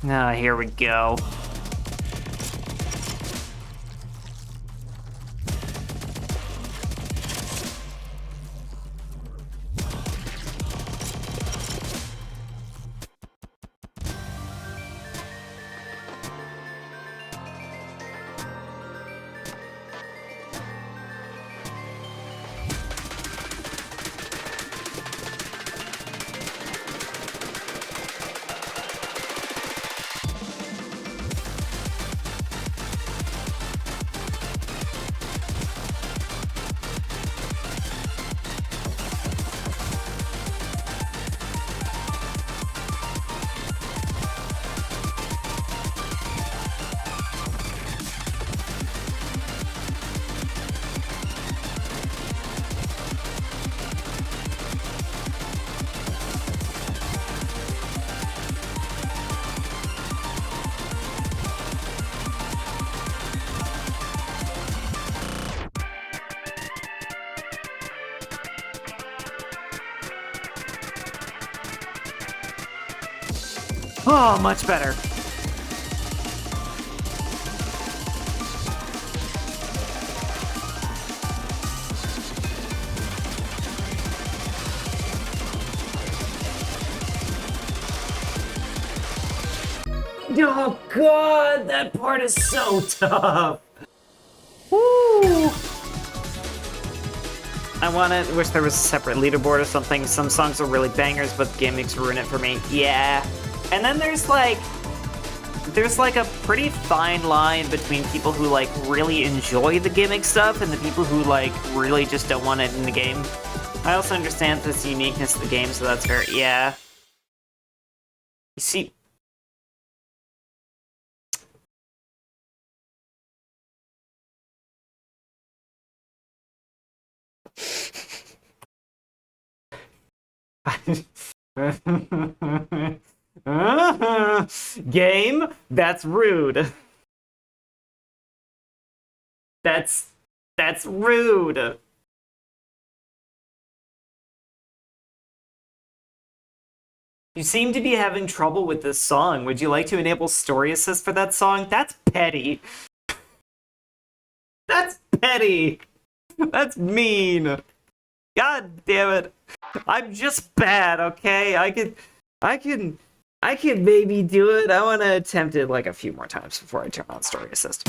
Ah, here we go. Oh, much better. Oh god, that part is so tough. Woo! Wish there was a separate leaderboard or something. Some songs are really bangers, but the gimmicks ruin it for me. Yeah. And then there's like a pretty fine line between people who like really enjoy the gimmick stuff and the people who like really just don't want it in the game. I also understand this uniqueness of the game, so that's fair. Yeah. You see, game? That's rude. That's rude. You seem to be having trouble with this song. Would you like to enable story assist for that song? That's petty. That's petty. That's mean. God damn it. I'm just bad, okay? I can maybe do it. I want to attempt it like a few more times before I turn on story assist.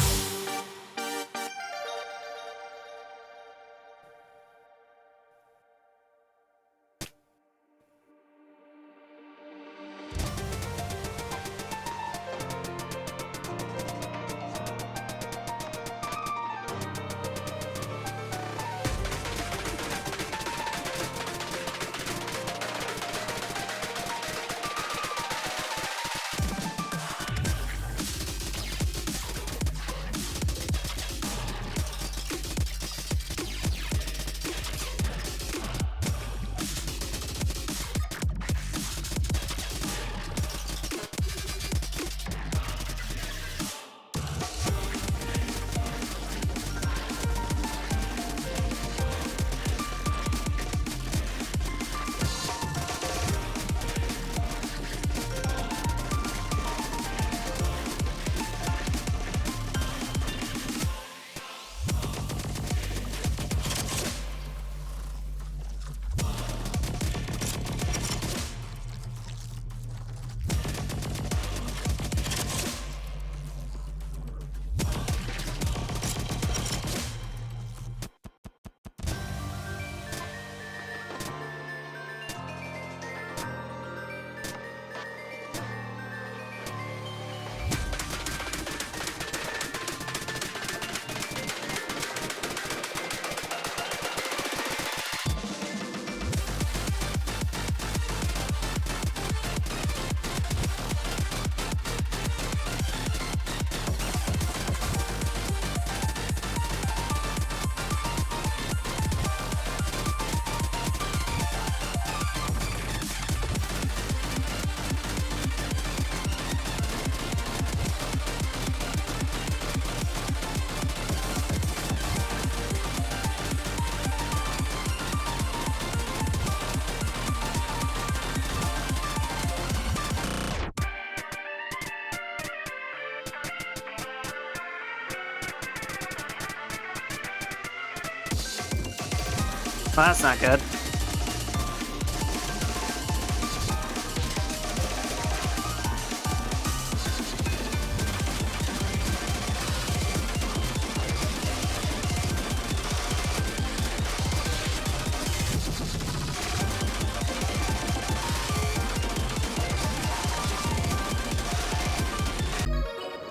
Well, that's not good.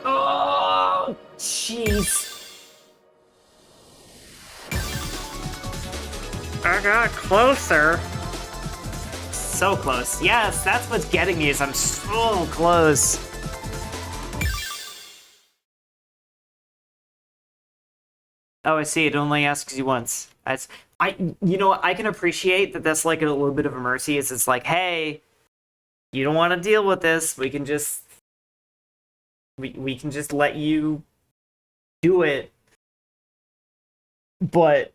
Oh, jeez. I got closer. So close. Yes, that's what's getting me, is I'm so close. Oh, I see. It only asks you once. You know what? I can appreciate that that's like a little bit of a mercy. Is it's like, hey, you don't want to deal with this. We can just let you do it. But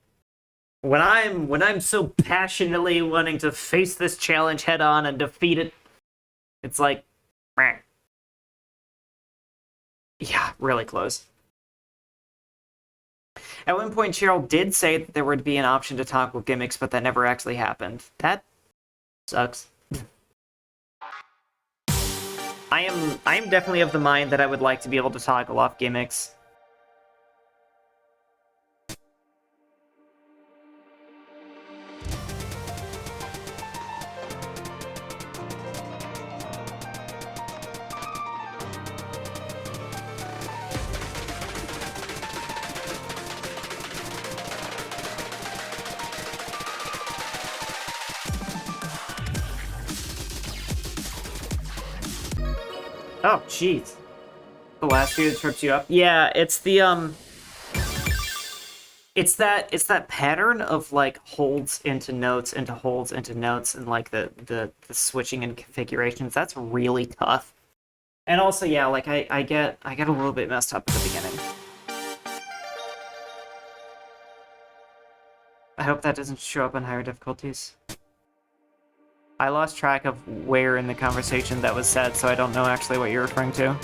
when I'm so passionately wanting to face this challenge head on and defeat it, it's like, meh. Yeah, really close. At one point, Cheryl did say that there would be an option to toggle gimmicks, but that never actually happened. That sucks. I am definitely of the mind that I would like to be able to toggle off gimmicks. Oh, jeez. The last few that trips you up. Yeah, it's the it's that pattern of like holds into notes into holds into notes and like the switching and configurations. That's really tough. And also, yeah, like I get a little bit messed up at the beginning. I hope that doesn't show up on higher difficulties. I lost track of where in the conversation that was said, so I don't know actually what you're referring to.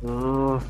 Ooh.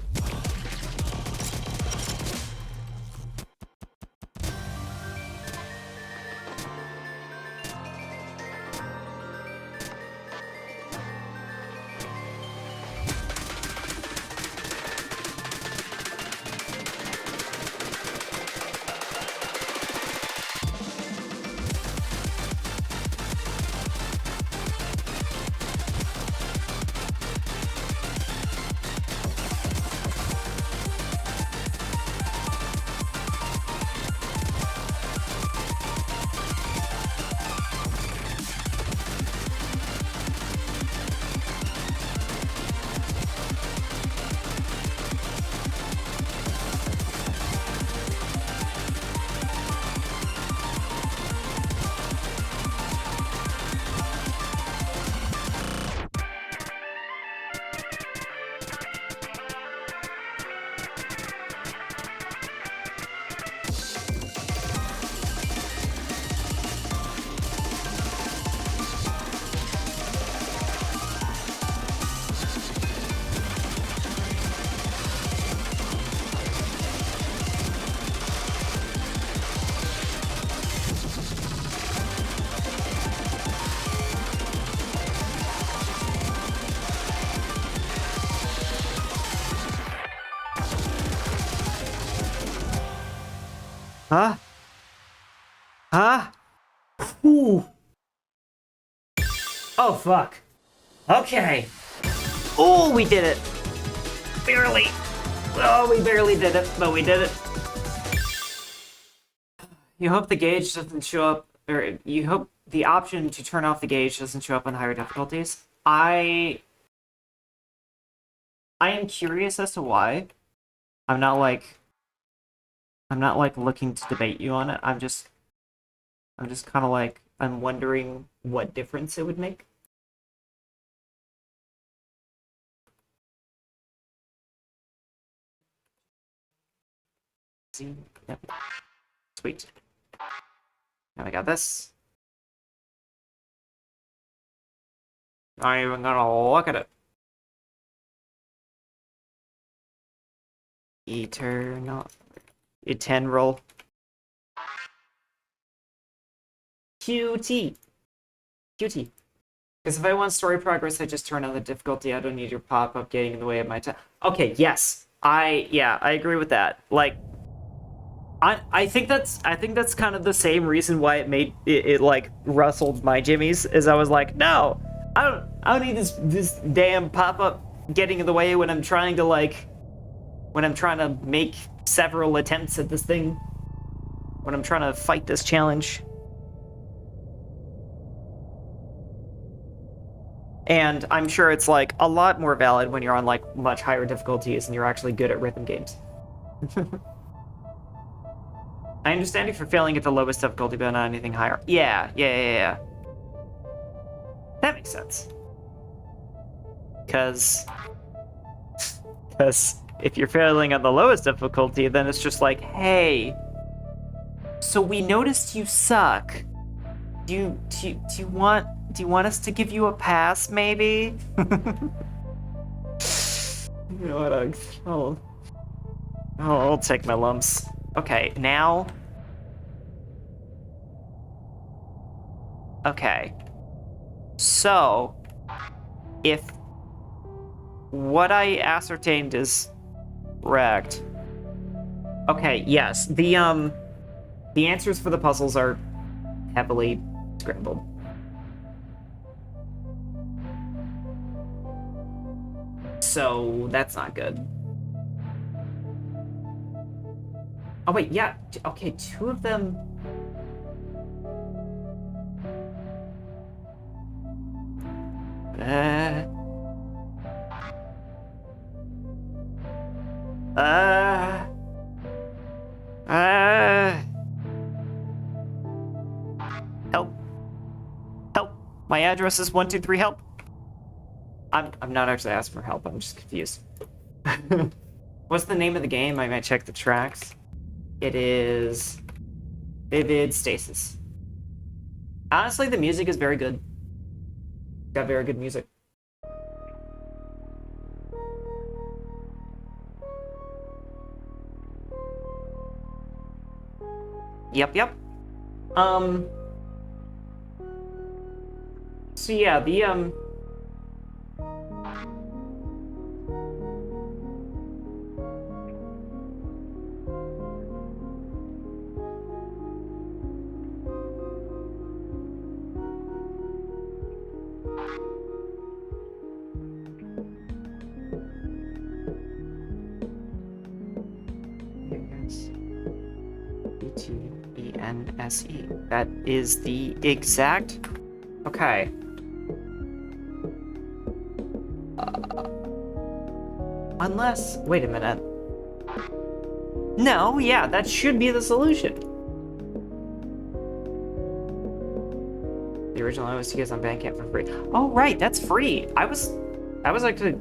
Huh? Huh? Ooh. Oh, fuck. Okay. Oh, we did it. Barely. Oh, we barely did it, but we did it. You hope the gauge doesn't show up, or you hope the option to turn off the gauge doesn't show up on higher difficulties. I am curious as to why. I'm not like I'm not like looking to debate you on it. I'm just kind of like I'm wondering what difference it would make. See? Yep. Sweet. Now I got this. Not even gonna look at it. Eternal. Eternal. QT. QT. Because if I want story progress, I just turn on the difficulty. I don't need your pop-up getting in the way of my time. Okay, yes. I agree with that. Like, I think that's kind of the same reason why it made it like rustled my jimmies, is I was like, no, I don't need this damn pop-up getting in the way when I'm trying to make several attempts at this thing, when I'm trying to fight this challenge. And I'm sure it's like a lot more valid when you're on like much higher difficulties and you're actually good at rhythm games. I understand if you're failing at the lowest difficulty, but not anything higher. Yeah. That makes sense. Because if you're failing at the lowest difficulty, then it's just like, hey, so we noticed you suck. Do you want us to give you a pass, maybe? You know what? I'll take my lumps. Okay, now. Okay. So, if what I ascertained is correct. Okay, yes. The answers for the puzzles are heavily scrambled. So, that's not good. Oh, wait, yeah. Okay, two of them... Help. Help. My address is 123 help. I'm not actually asking for help, I'm just confused. What's the name of the game? I might check the tracks. It is Vivid Stasis. Honestly, the music is very good. Got very good music. Yep. So yeah, the T-E-N-S-E. That is the exact... Okay. Unless... Wait a minute. No, yeah, that should be the solution. The original OST is on Bandcamp for free. Oh, right, that's free. I was actually...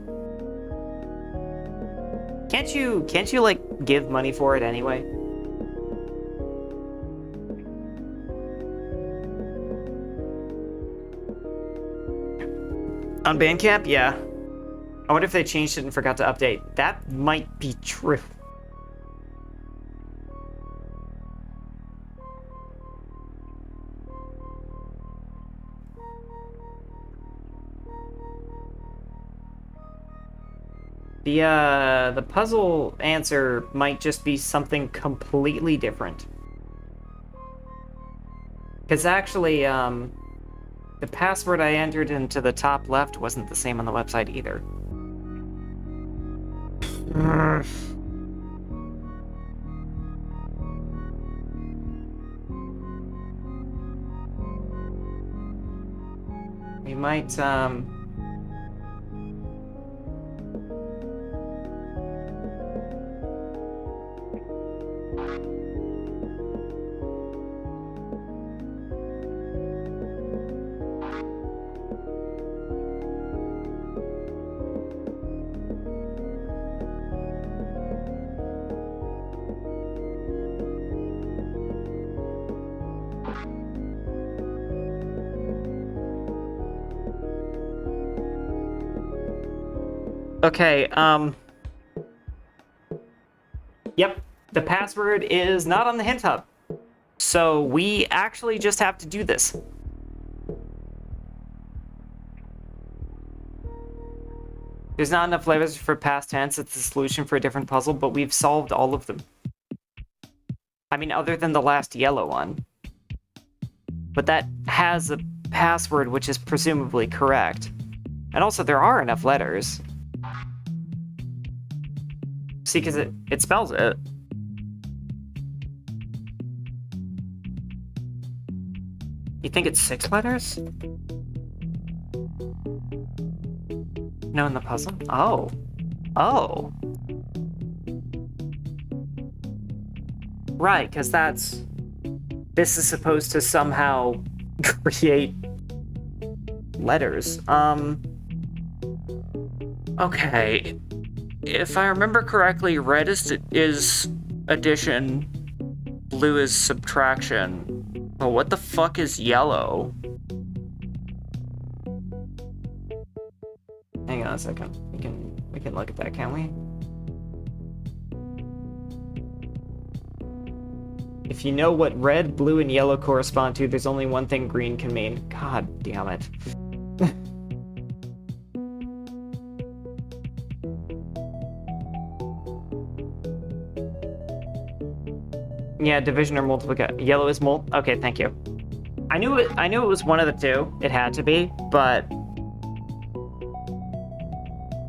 Can't you, like, give money for it anyway? On Bandcamp? Yeah. I wonder if they changed it and forgot to update. That might be true. The puzzle answer might just be something completely different. Because actually, the password I entered into the top left wasn't the same on the website either. We might, Okay, Yep, the password is not on the hint hub. So we actually just have to do this. There's not enough letters for past tense. It's a solution for a different puzzle, but we've solved all of them. I mean, other than the last yellow one. But that has a password which is presumably correct. And also, there are enough letters. See, because it spells it. You think it's 6 letters? No, in the puzzle? Oh. Oh. Right, because that's... This is supposed to somehow create letters. Okay. If I remember correctly, red is addition, blue is subtraction. Oh, what the fuck is yellow? Hang on a second. We can look at that, can't we? If you know what red, blue, and yellow correspond to, there's only one thing green can mean. God damn it. Yeah, division or multiplication. Yellow is okay, thank you. I knew it was one of the two. It had to be, but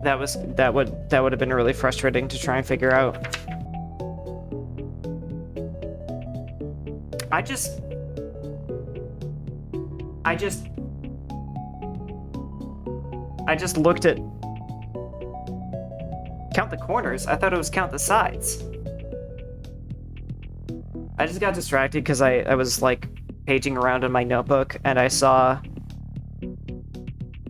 that would have been really frustrating to try and figure out. I just looked at count the corners. I thought it was count the sides. I just got distracted because I was like paging around in my notebook and I saw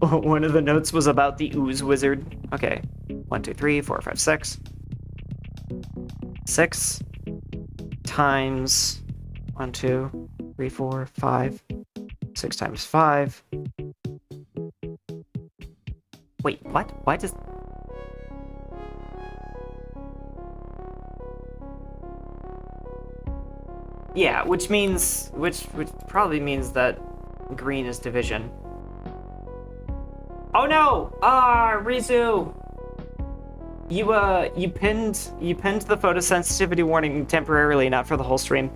one of the notes was about the ooze wizard. Okay, 1, 2, 3, 4, 5, 6. 6 times 1, 2, 3, 4, 5. 6 times 5. Wait, what? Why does... Yeah, which probably means that green is division. Oh no! Rizu! You pinned the photosensitivity warning temporarily, not for the whole stream.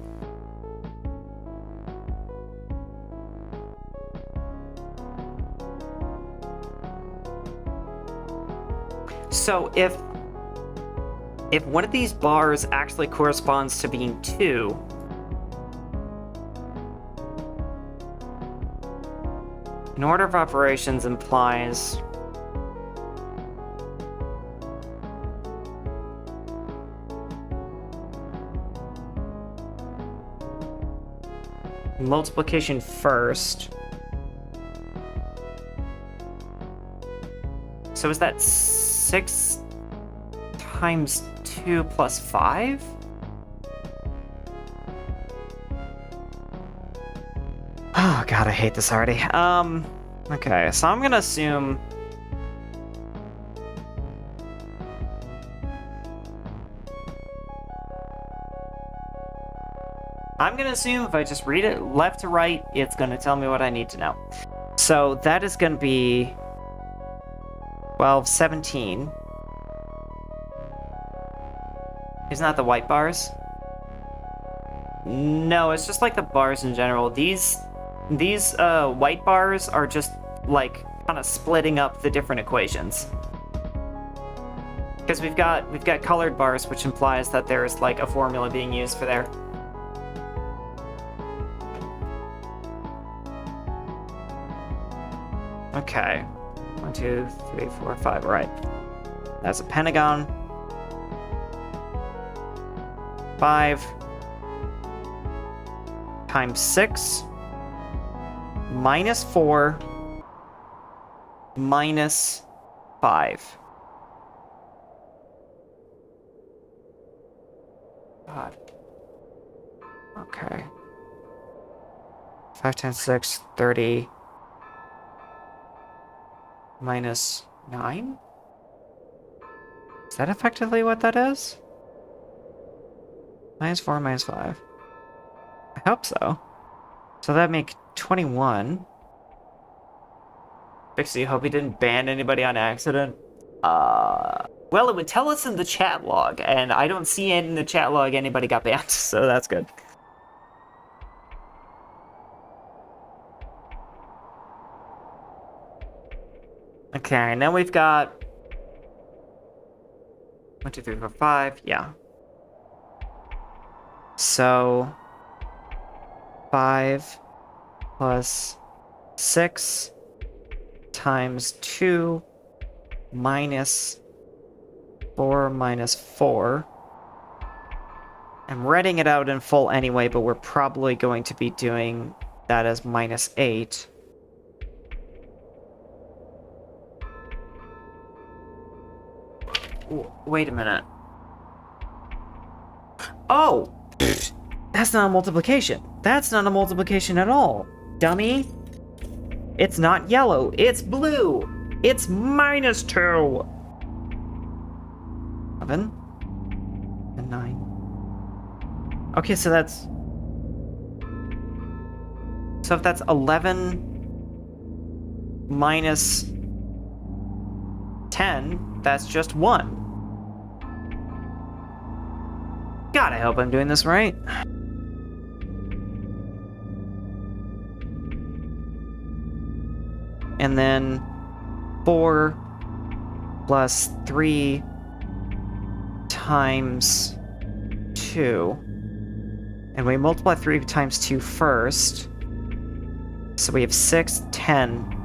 So if one of these bars actually corresponds to being 2, an order of operations implies multiplication first. So is that 6 times 2 plus 5? Oh god, I hate this already. Okay, so I'm gonna assume... if I just read it left to right, it's gonna tell me what I need to know. So that is gonna be 12, 17. Isn't that the white bars? No, it's just like the bars in general. These white bars are just like kind of splitting up the different equations. Because we've got colored bars, which implies that there's like a formula being used for there. Okay. 1, 2, 3, 4, 5. All right. That's a pentagon. 5 times 6 minus 4 minus 5. God. Okay. 5 times 6, 30. Minus 9? Is that effectively what that is? Minus 4, minus 5. I hope so. So that'd make 21. Pixie, hope he didn't ban anybody on accident. Well, it would tell us in the chat log, and I don't see in the chat log anybody got banned, so that's good. Okay, now we've got 1, 2, 3, 4, 5, yeah. So 5 plus 6 times 2 minus 4 minus 4. I'm writing it out in full anyway, but we're probably going to be doing that as minus 8. Wait a minute. Oh! That's not a multiplication. That's not a multiplication at all. Dummy. It's not yellow. It's blue. It's minus 2. 11 and 9. Okay, so that's... So if that's 11 minus 10, that's just 1. God, I hope I'm doing this right. And then 4 plus 3 times 2. And we multiply 3 times 2 first. So we have 6, 10.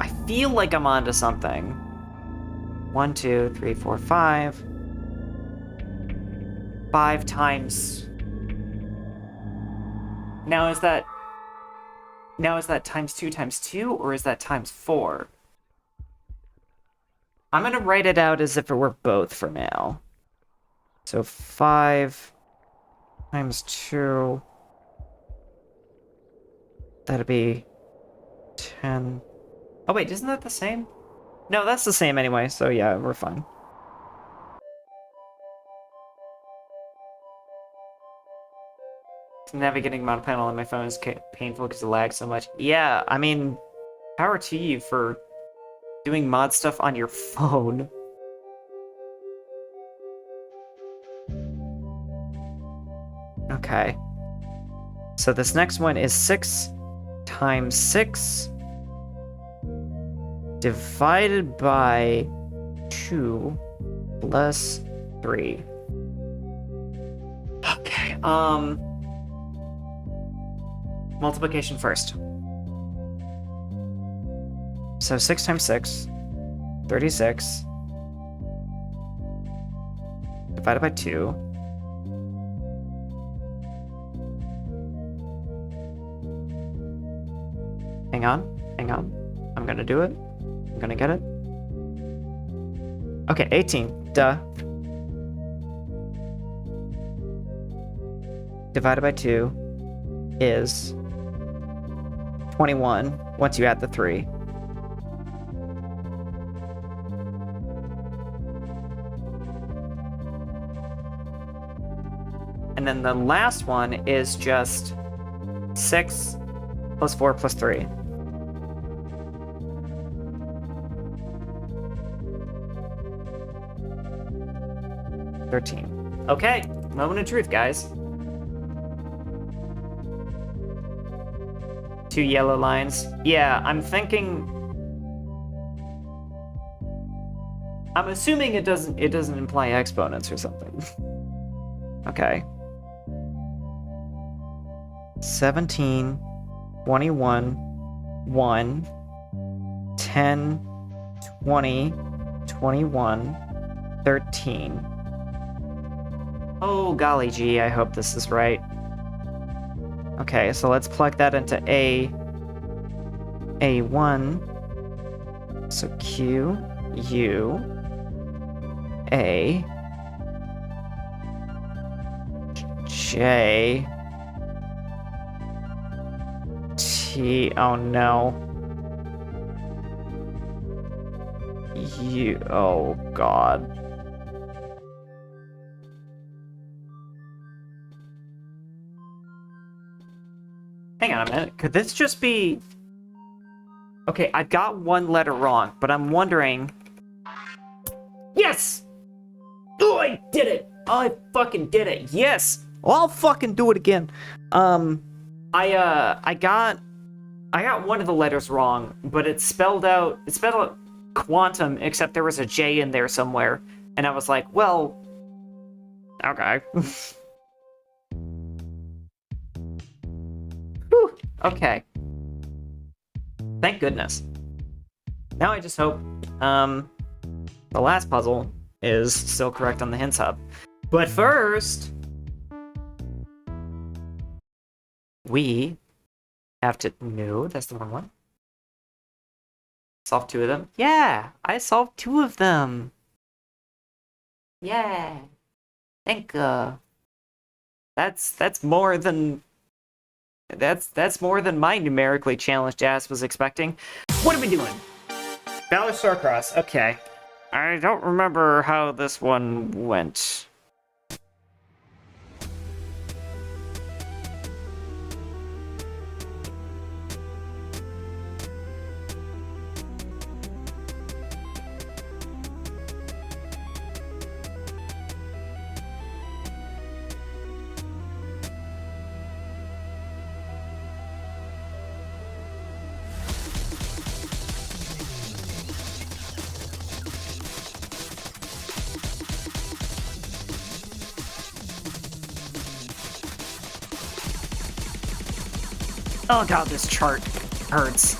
I feel like I'm onto something. 1, 2, 3, 4, 5. 5 times... Now is that times 2 times 2, or is that times 4? I'm gonna write it out as if it were both for now. So 5 times 2... That'd be 10. Oh wait, isn't that the same? No, that's the same anyway, so yeah, we're fine. Navigating mod panel on my phone is painful because it lags so much. Yeah, I mean, power to you for doing mod stuff on your phone. Okay. So this next one is 6 times 6 divided by 2 plus 3. Okay, multiplication first. So 6 times 6, 36, divided by 2. Hang on. I'm gonna do it. I'm gonna get it. Okay, 18, duh. Divided by 2 is 21 once you add the 3. And then the last one is just 6 plus 4 plus 3. Okay, moment of truth, guys. 2 yellow lines. Yeah, I'm assuming it doesn't imply exponents or something. Okay. 17, 21, 1, 10, 20, 21, 13. Oh, golly gee, I hope this is right. Okay, so let's plug that into A1. So Q, U, A, J, T, oh no. U, oh god. Hang on a minute, could this just be... Okay, I got one letter wrong, but I'm wondering... Yes! Oh, I did it! I fucking did it! Yes! Well, I'll fucking do it again. I got one of the letters wrong, but it spelled out quantum, except there was a J in there somewhere. And I was like, well, okay. Whew, okay. Thank goodness. Now I just hope, the last puzzle is still correct on the hints hub. But first, we have to... No, that's the wrong one. Solve 2 of them. Yeah, I solved 2 of them. Yeah. Thank that's more than more than my numerically challenged ass was expecting. What are we doing? Valor Starcross. Okay. I don't remember how this one went. Oh god, this chart hurts.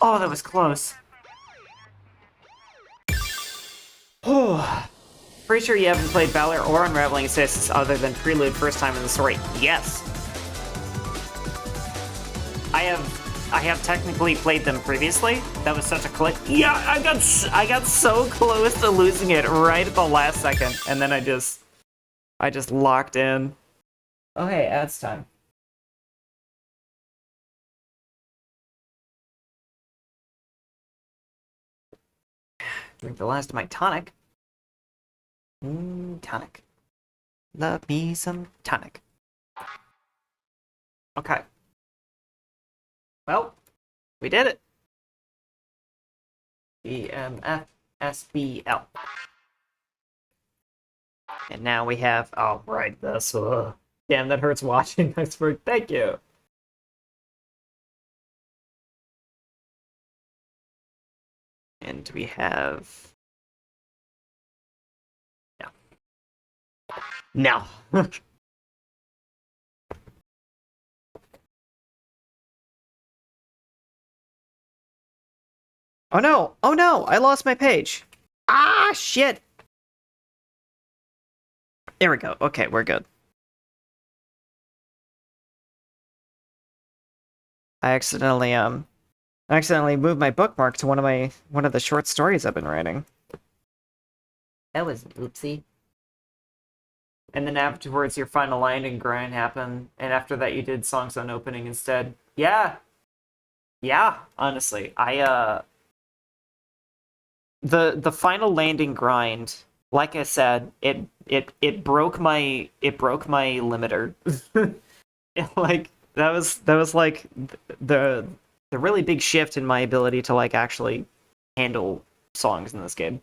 Oh, that was close. Pretty sure you haven't played Valor or Unraveling Stasis other than Prelude first time in the story. Yes. I have technically played them previously. That was such a click. Yeah, I got so close to losing it right at the last second, and then I just locked in. Okay, ads time. Drink the last of my tonic. Tonic. Love me some tonic. Okay. Well, we did it. EMFSBL. And now we have, oh, right, this. Damn, that hurts watching. Thank you. And we have... No. No. Oh no! Oh no! I lost my page! Ah, shit! There we go. Okay, we're good. I accidentally moved my bookmark to one of the short stories I've been writing. That was an oopsie. And then afterwards, your final landing grind happened, and after that, you did songs on opening instead. Yeah, yeah. Honestly, the final landing grind, like I said, it broke my limiter. Like that was like the the really big shift in my ability to like actually handle songs in this game.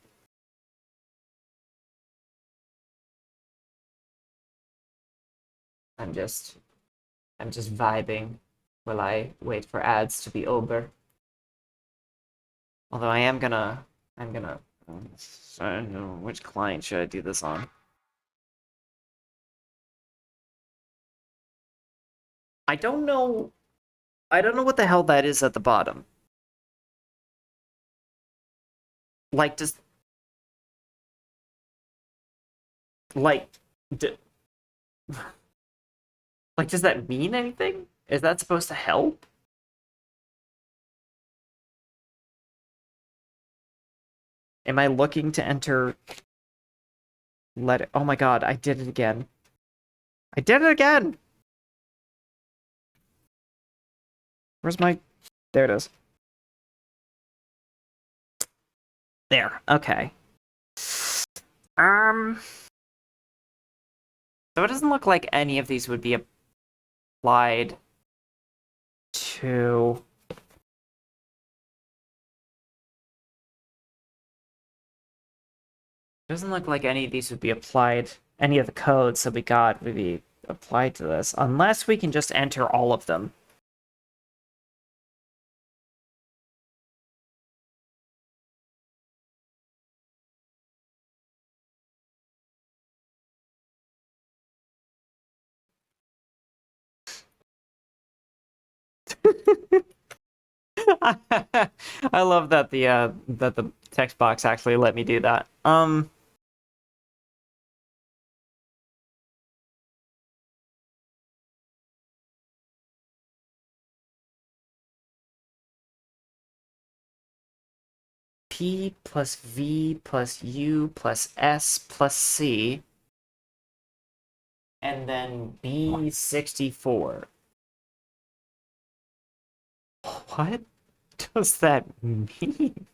I'm just I'm just vibing while I wait for ads to be over. Although I'm gonna I don't know which client should I do this on. I don't know what the hell that is at the bottom. Like does like d like does that mean anything? Is that supposed to help? Am I looking to enter letter? Oh my god, I did it again. I did it again. Where's my There it is. There. Okay. Um So it doesn't look like any of these would be applied to doesn't look like any of these would be applied, any of the codes that we got would be applied to this, unless we can just enter all of them. I love that the text box actually let me do that. P plus V plus U plus S plus C, and then B64. What does that mean?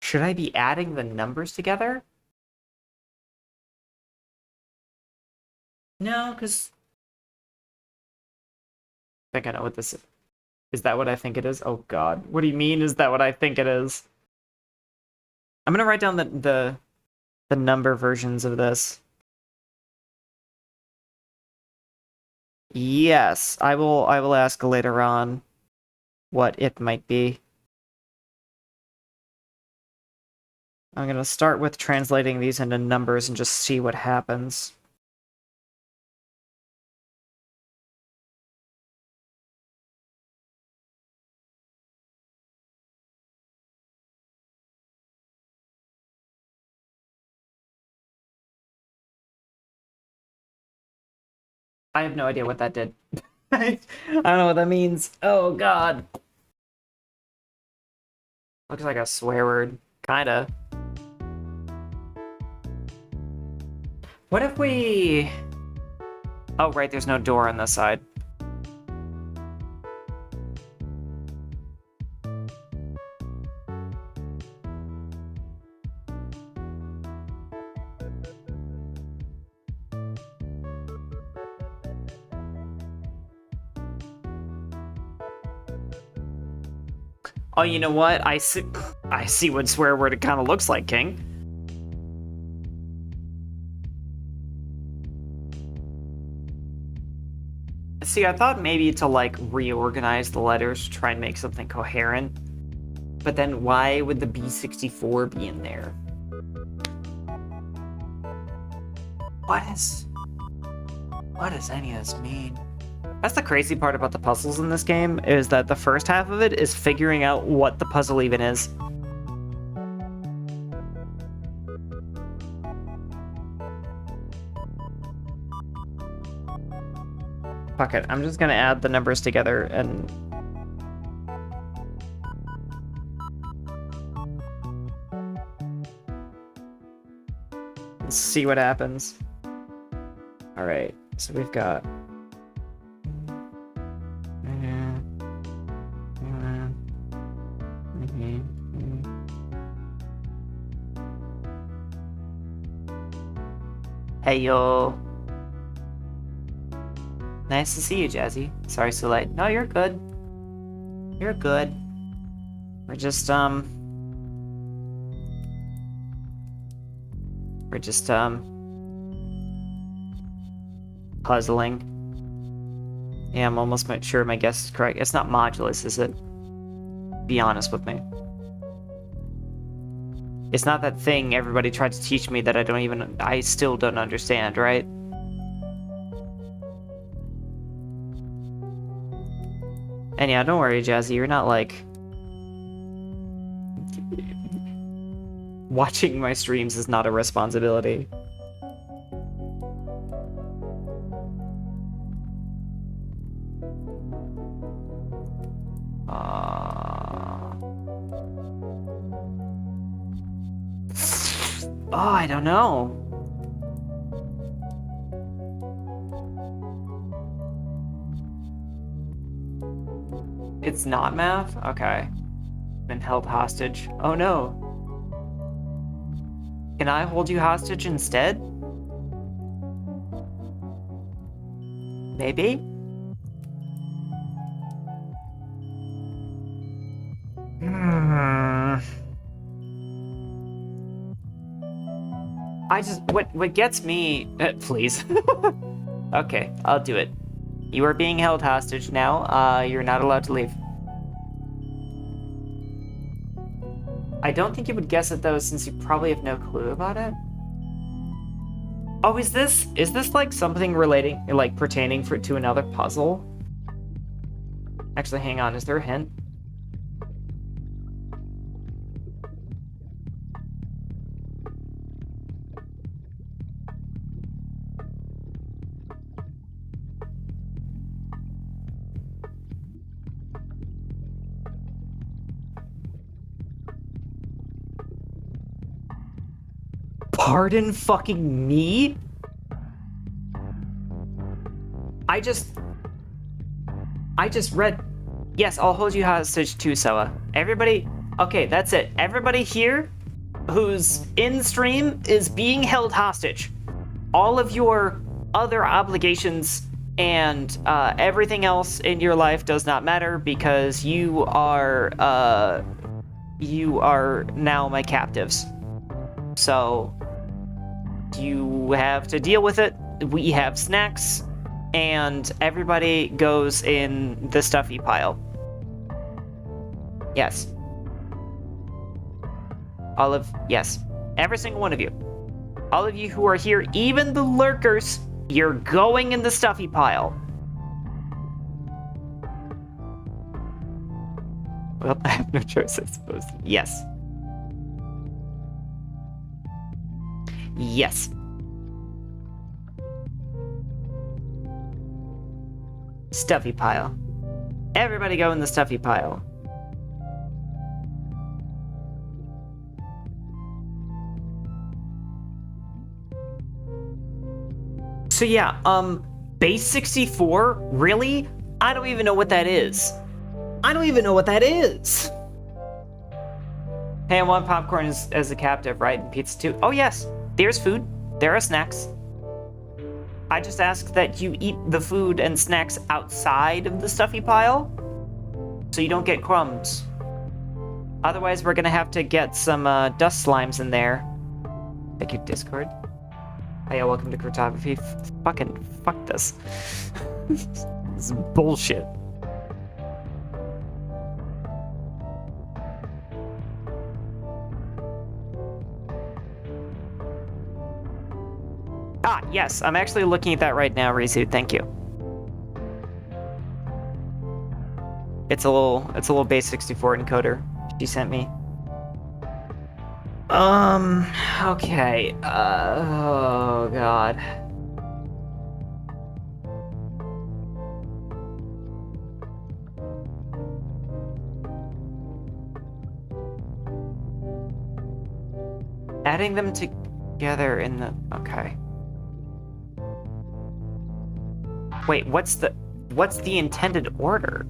Should I be adding the numbers together? No, because I think I know what this is. Is that what I think it is? Oh god. What do you mean, is that what I think it is? I'm gonna write down the number versions of this. Yes, I will ask later on what it might be. I'm gonna start with translating these into numbers and just see what happens. I have no idea what that did. I don't know what that means. Oh god. Looks like a swear word. Kinda. What if we... Oh, right, there's no door on this side. Oh, you know what? I see what swear word it kind of looks like, King. See, I thought maybe to like reorganize the letters, try and make something coherent. But then why would the B64 be in there? What does any of this mean? That's the crazy part about the puzzles in this game, is that the first half of it is figuring out what the puzzle even is. Fuck it, I'm just gonna add the numbers together and... see what happens. Alright, so we've got... Hey yo. Nice to see you, Jazzy. Sorry so late. No, you're good. You're good. We're just puzzling. Yeah, I'm almost sure my guess is correct. It's not modulus, is it? Be honest with me. It's not that thing everybody tried to teach me that I still don't understand, right? And yeah, don't worry, Jazzy, you're not like... watching my streams is not a responsibility. Oh, I don't know. It's not math? Okay. Been held hostage. Oh no. Can I hold you hostage instead? Maybe? What gets me... please. Okay, I'll do it. You are being held hostage now. You're not allowed to leave. I don't think you would guess it though, since you probably have no clue about it. Oh, is this like something relating, like pertaining to another puzzle? Actually, hang on, is there a hint? Pardon fucking me? I just read... Yes, I'll hold you hostage too, Soa. Everybody... Okay, that's it. Everybody here who's in stream is being held hostage. All of your other obligations and everything else in your life does not matter because you are now my captives. So... you have to deal with it. We have snacks, and everybody goes in the stuffy pile. Yes. Yes. Every single one of you. All of you who are here, even the lurkers, you're going in the stuffy pile. Well, I have no choice, I suppose. Yes. Yes. Stuffy pile. Everybody go in the stuffy pile. So yeah, base 64? Really? I don't even know what that is. I don't even know what that is. Hey, I want popcorn as a captive, right? And pizza too. Oh yes. There's food. There are snacks. I just ask that you eat the food and snacks outside of the stuffy pile, so you don't get crumbs. Otherwise, we're gonna have to get some dust slimes in there. Thank you, Discord. Oh yeah, welcome to cartography. Fucking fuck this. This is bullshit. Ah, yes, I'm actually looking at that right now, Rizu. Thank you. It's a little base 64 encoder she sent me. Okay. Oh god. Adding them together in the... Okay. Wait, what's the intended order?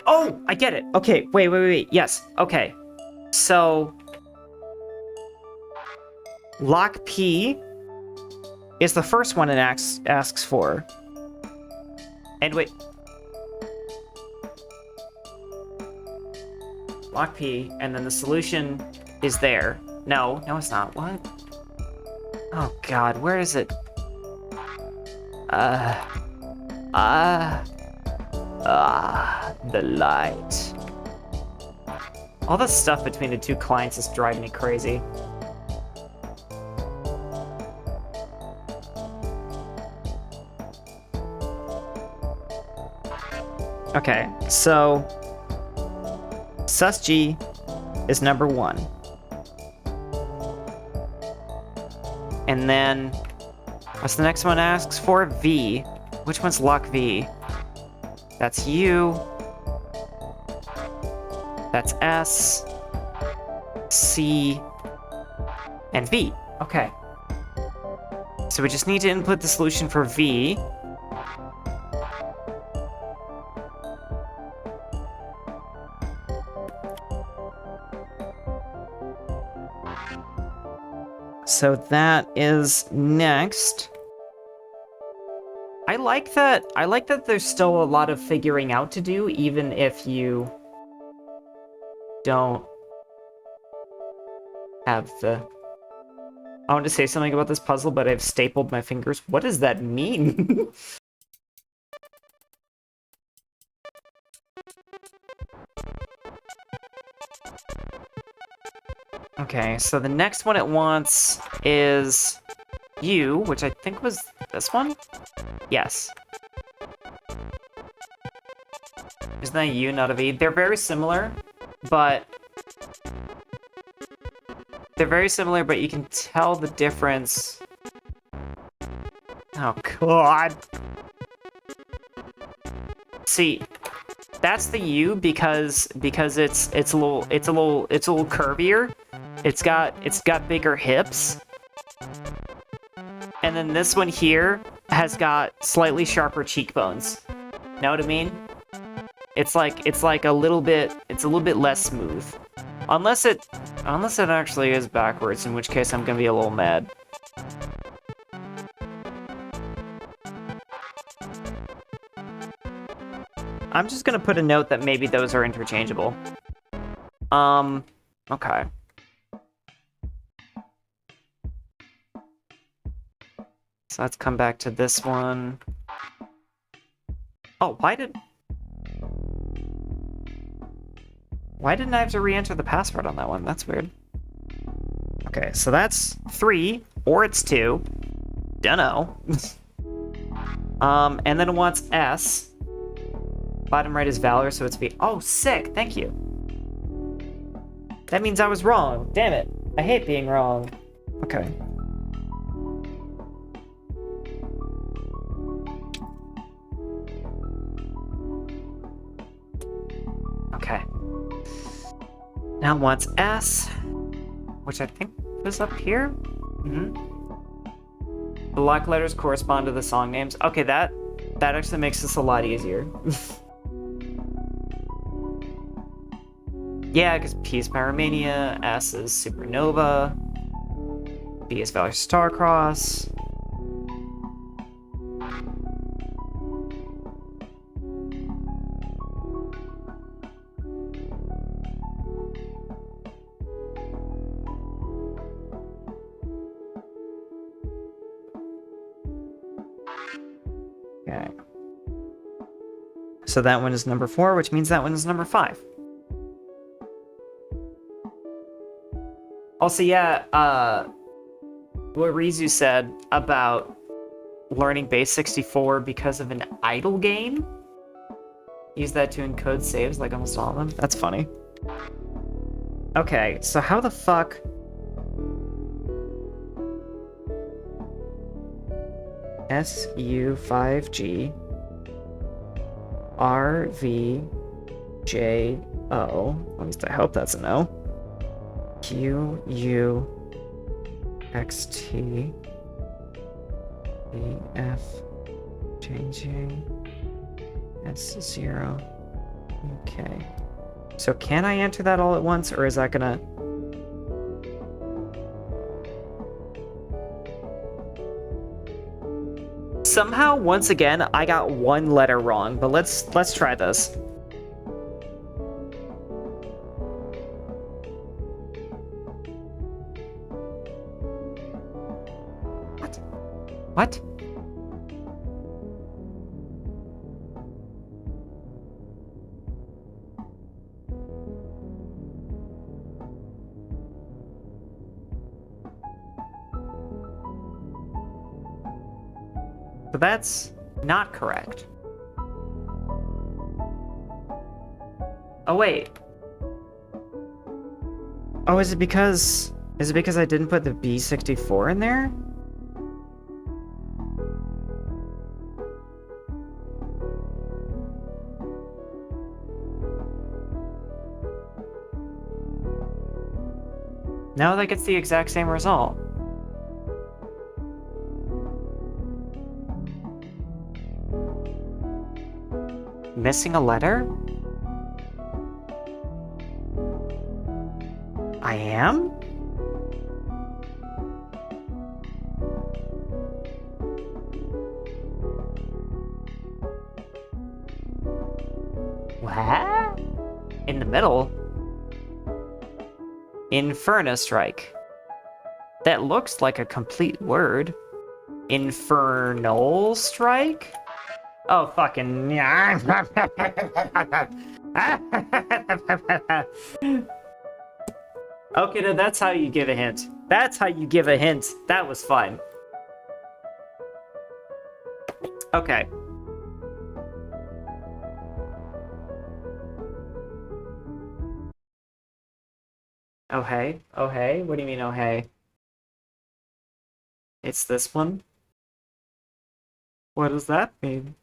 Oh, I get it. Okay, wait. Yes, okay. So, lock P is the first one it asks for. And wait. Lock P, and then the solution is there. No, it's not. What? Oh god, where is it? The light. All the stuff between the two clients is driving me crazy. Okay, so sus_g is number 1. And then what's the next one asks for? V. Which one's lock V? That's U. That's S, C, and V. Okay. So we just need to input the solution for V. So that is next. I like that there's still a lot of figuring out to do, even if you don't have the... I want to say something about this puzzle, but I've stapled my fingers. What does that mean? Okay, so the next one it wants is U, which I think was this one? Yes. Isn't that U, not a V? They're very similar, but... you can tell the difference. Oh god. See, that's the U because it's a little curvier. It's got bigger hips. And then this one here has got slightly sharper cheekbones. Know what I mean? It's like a little bit less smooth. Unless it actually is backwards, in which case I'm gonna be a little mad. I'm just gonna put a note that maybe those are interchangeable. Okay. So let's come back to this one. Oh, why didn't I have to re-enter the password on that one? That's weird. Okay, so that's 3, or it's 2. Dunno. And then it wants S. Bottom right is Valor, so it's V. Oh, sick! Thank you. That means I was wrong. Damn it. I hate being wrong. Okay. Okay. Now it wants S, which I think was up here. The lock letters correspond to the song names. Okay, that actually makes this a lot easier. Yeah, because P is Pyromania, S is Supernova, B is Valor Starcross. Okay. So that one is number 4, which means that one is number 5. Also, yeah, what Rizu said about learning base 64 because of an idle game. Use that to encode saves like almost all of them. That's funny. Okay, so how the fuck... SU5G RVJO. At least I hope that's an O. QUXT AF changing S0. Okay. So can I enter that all at once, or is that gonna... Somehow, once again, I got one letter wrong, but let's try this. What? So that's not correct. Oh, wait. Oh, is it because I didn't put the B64 in there? No, that gets the exact same result. Missing a letter? I am? What? In the middle? Inferno Strike. That looks like a complete word. Infernal Strike? Oh, fucking... Okay, no, that's how you give a hint. That's how you give a hint. That was fun. Okay. Oh, hey? Oh, hey? What do you mean, oh, hey? It's this one? What does that mean?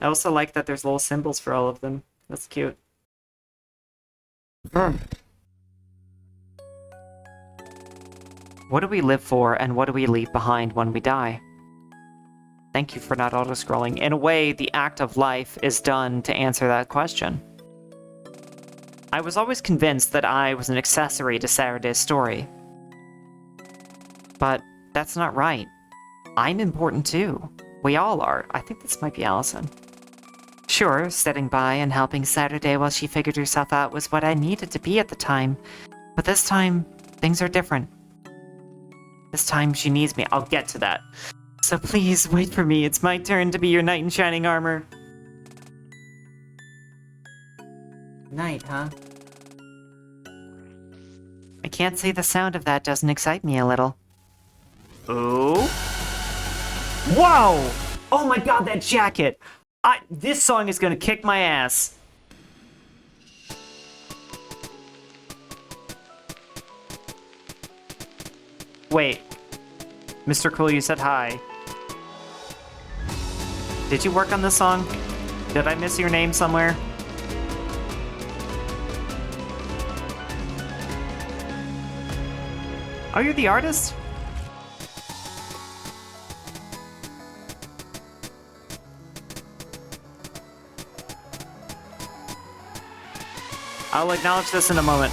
I also like that there's little symbols for all of them. That's cute. What do we live for, and what do we leave behind when we die? Thank you for not auto-scrolling. In a way, the act of life is done to answer that question. I was always convinced that I was an accessory to Saturday's story. But that's not right. I'm important too. We all are. I think this might be Allison. Sure, sitting by and helping Saturday while she figured herself out was what I needed to be at the time. But this time, things are different. This time she needs me. I'll get to that. So please, wait for me. It's my turn to be your knight in shining armor. Knight, huh? I can't say the sound of that doesn't excite me a little. Oh? Whoa! Oh my god, that jacket! This song is gonna kick my ass. Wait. Mr. Cool, you said hi. Did you work on this song? Did I miss your name somewhere? Are you the artist? I'll acknowledge this in a moment.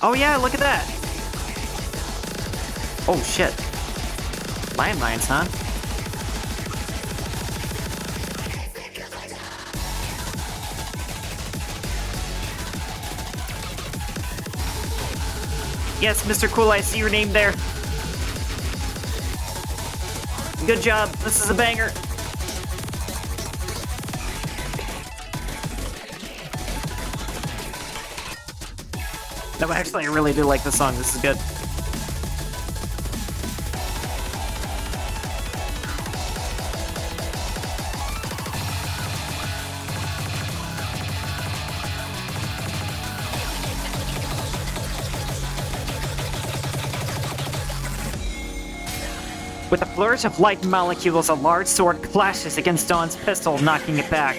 Oh yeah, look at that! Oh shit. Landmines, huh? Yes, Mr. Cool, I see your name there. Good job. This is a banger. No, actually, I really do like this song. This is good. With a flourish of light molecules, a large sword clashes against Dawn's pistol, knocking it back.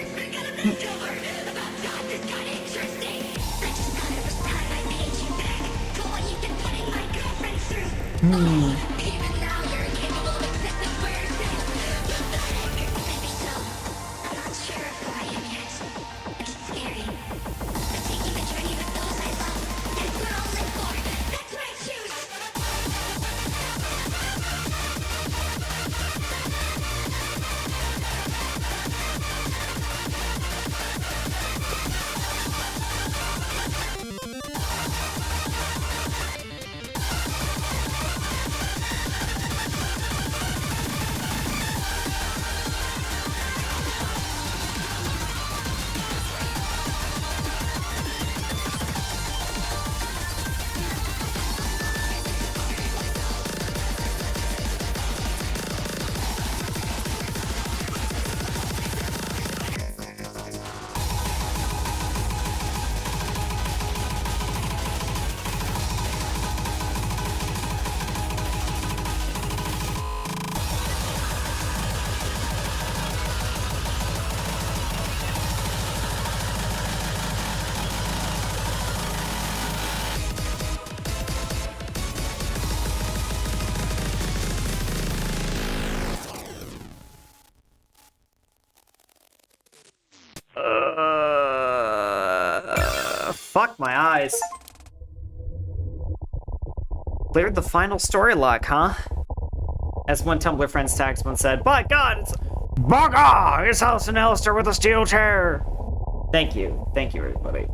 Fuck my eyes. Cleared the final story lock, huh? As one Tumblr friend's tags once said, by God, it's... Bugger! It's Alison Elster with a steel chair! Thank you, everybody.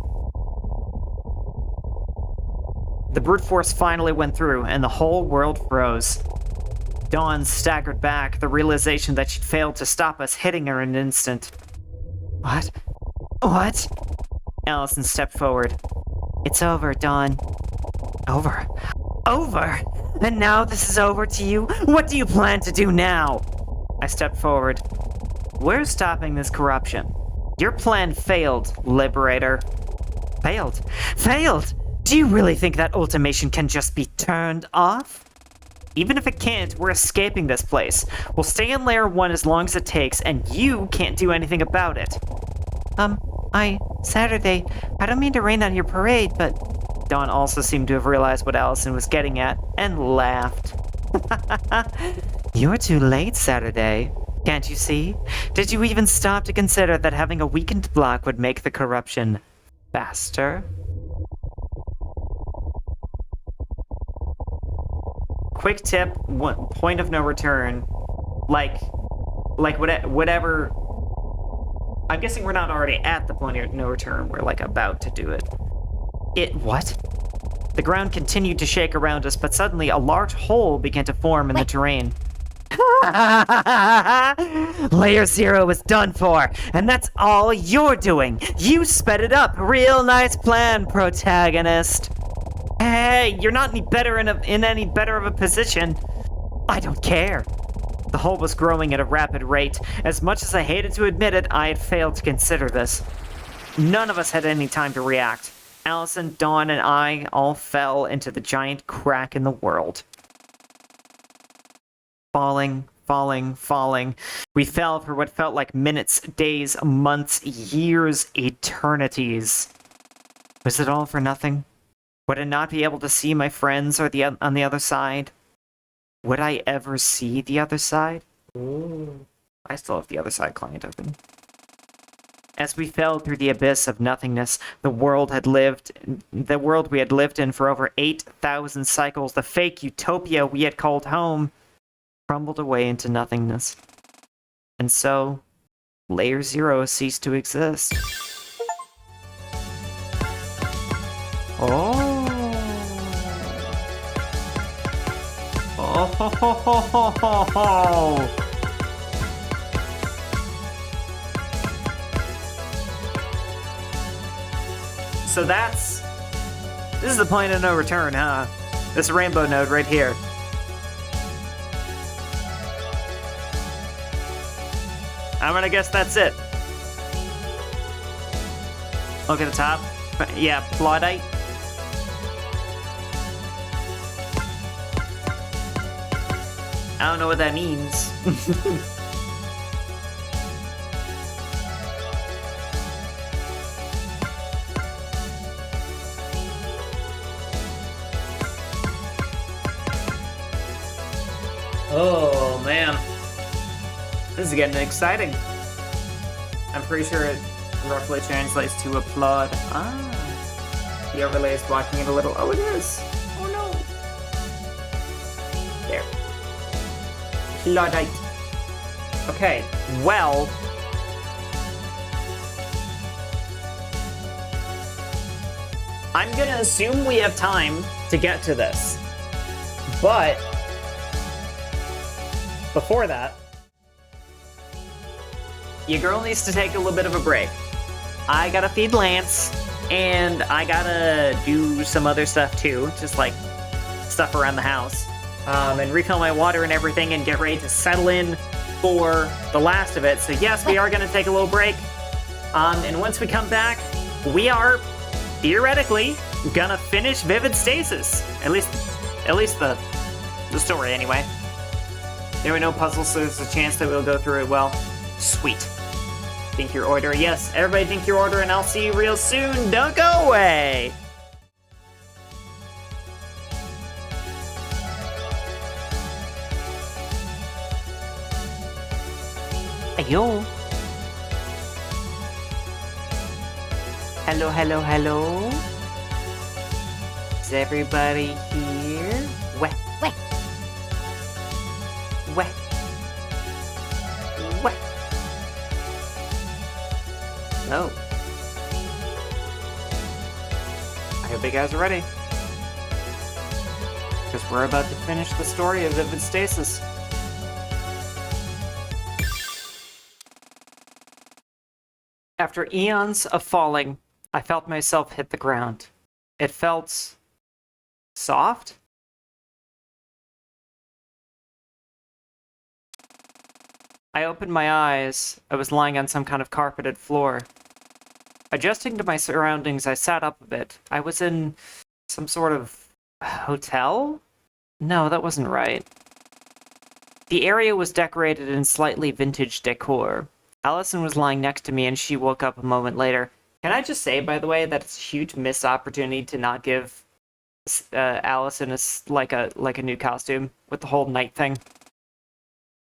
The brute force finally went through, and the whole world froze. Dawn staggered back, the realization that she'd failed to stop us hitting her in an instant. What? What? Allison stepped forward. It's over, Dawn. Over? Over? And now this is over to you? What do you plan to do now? I stepped forward. We're stopping this corruption. Your plan failed, Liberator. Failed? Failed? Do you really think that ultimation can just be turned off? Even if it can't, we're escaping this place. We'll stay in Layer 1 as long as it takes, and you can't do anything about it. Saturday, I don't mean to rain on your parade, but... Dawn also seemed to have realized what Allison was getting at, and laughed. You're too late, Saturday. Can't you see? Did you even stop to consider that having a weakened block would make the corruption faster? Quick tip, point of no return. Like whatever... I'm guessing we're not already at the point of no return. We're, about to do it. What? The ground continued to shake around us, but suddenly a large hole began to form in the terrain. Layer 0 is done for, and that's all you're doing. You sped it up. Real nice plan, protagonist. Hey, you're not any better in any better of a position. I don't care. The hole was growing at a rapid rate. As much as I hated to admit it, I had failed to consider this. None of us had any time to react. Allison, Dawn, and I all fell into the giant crack in the world. Falling, falling, falling. We fell for what felt like minutes, days, months, years, eternities. Was it all for nothing? Would I not be able to see my friends on the other side? Would I ever see the other side? Ooh. I still have the other side client open. As we fell through the abyss of nothingness, the world we had lived in for over 8,000 cycles, the fake utopia we had called home, crumbled away into nothingness. And so, Layer 0 ceased to exist. Oh. So this is the point of no return, huh? This rainbow node right here. I'm gonna guess that's it. Look at the top. Yeah, Bloodite. I don't know what that means. Oh, man. This is getting exciting. I'm pretty sure it roughly translates to applaud. Ah. The overlay is blocking it a little. Oh, it is. Oh, no. There. Bloodite. Okay, well... I'm gonna assume we have time to get to this. But... before that... your girl needs to take a little bit of a break. I gotta feed Lance, and I gotta do some other stuff too, just like stuff around the house. And refill my water and everything and get ready to settle in for the last of it. So yes, we are gonna take a little break. And once we come back, we are theoretically gonna finish Vivid Stasis. At least the story anyway. There were no puzzles, so there's a chance that we'll go through it well. Sweet. Think your order. Yes, everybody think your order, and I'll see you real soon. Don't go away! Ayo. Hello, hello, hello. Is everybody here? Weh, weh. Weh. Weh. No. I hope you guys are ready. Because we're about to finish the story of Vivid Stasis. After eons of falling, I felt myself hit the ground. It felt... soft? I opened my eyes. I was lying on some kind of carpeted floor. Adjusting to my surroundings, I sat up a bit. I was in some sort of hotel? No, that wasn't right. The area was decorated in slightly vintage decor. Allison was lying next to me and she woke up a moment later. Can I just say, by the way, that it's a huge missed opportunity to not give Allison like a new costume with the whole night thing?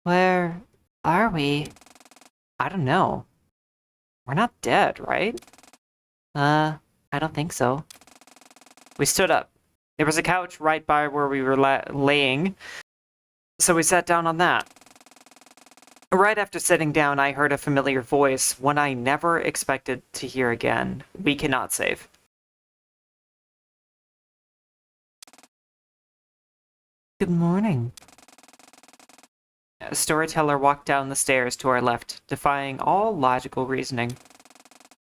Where are we? I don't know. We're not dead, right? I don't think so. We stood up. There was a couch right by where we were laying, so we sat down on that. Right after sitting down, I heard a familiar voice, one I never expected to hear again. We cannot save. Good morning. A storyteller walked down the stairs to our left, defying all logical reasoning.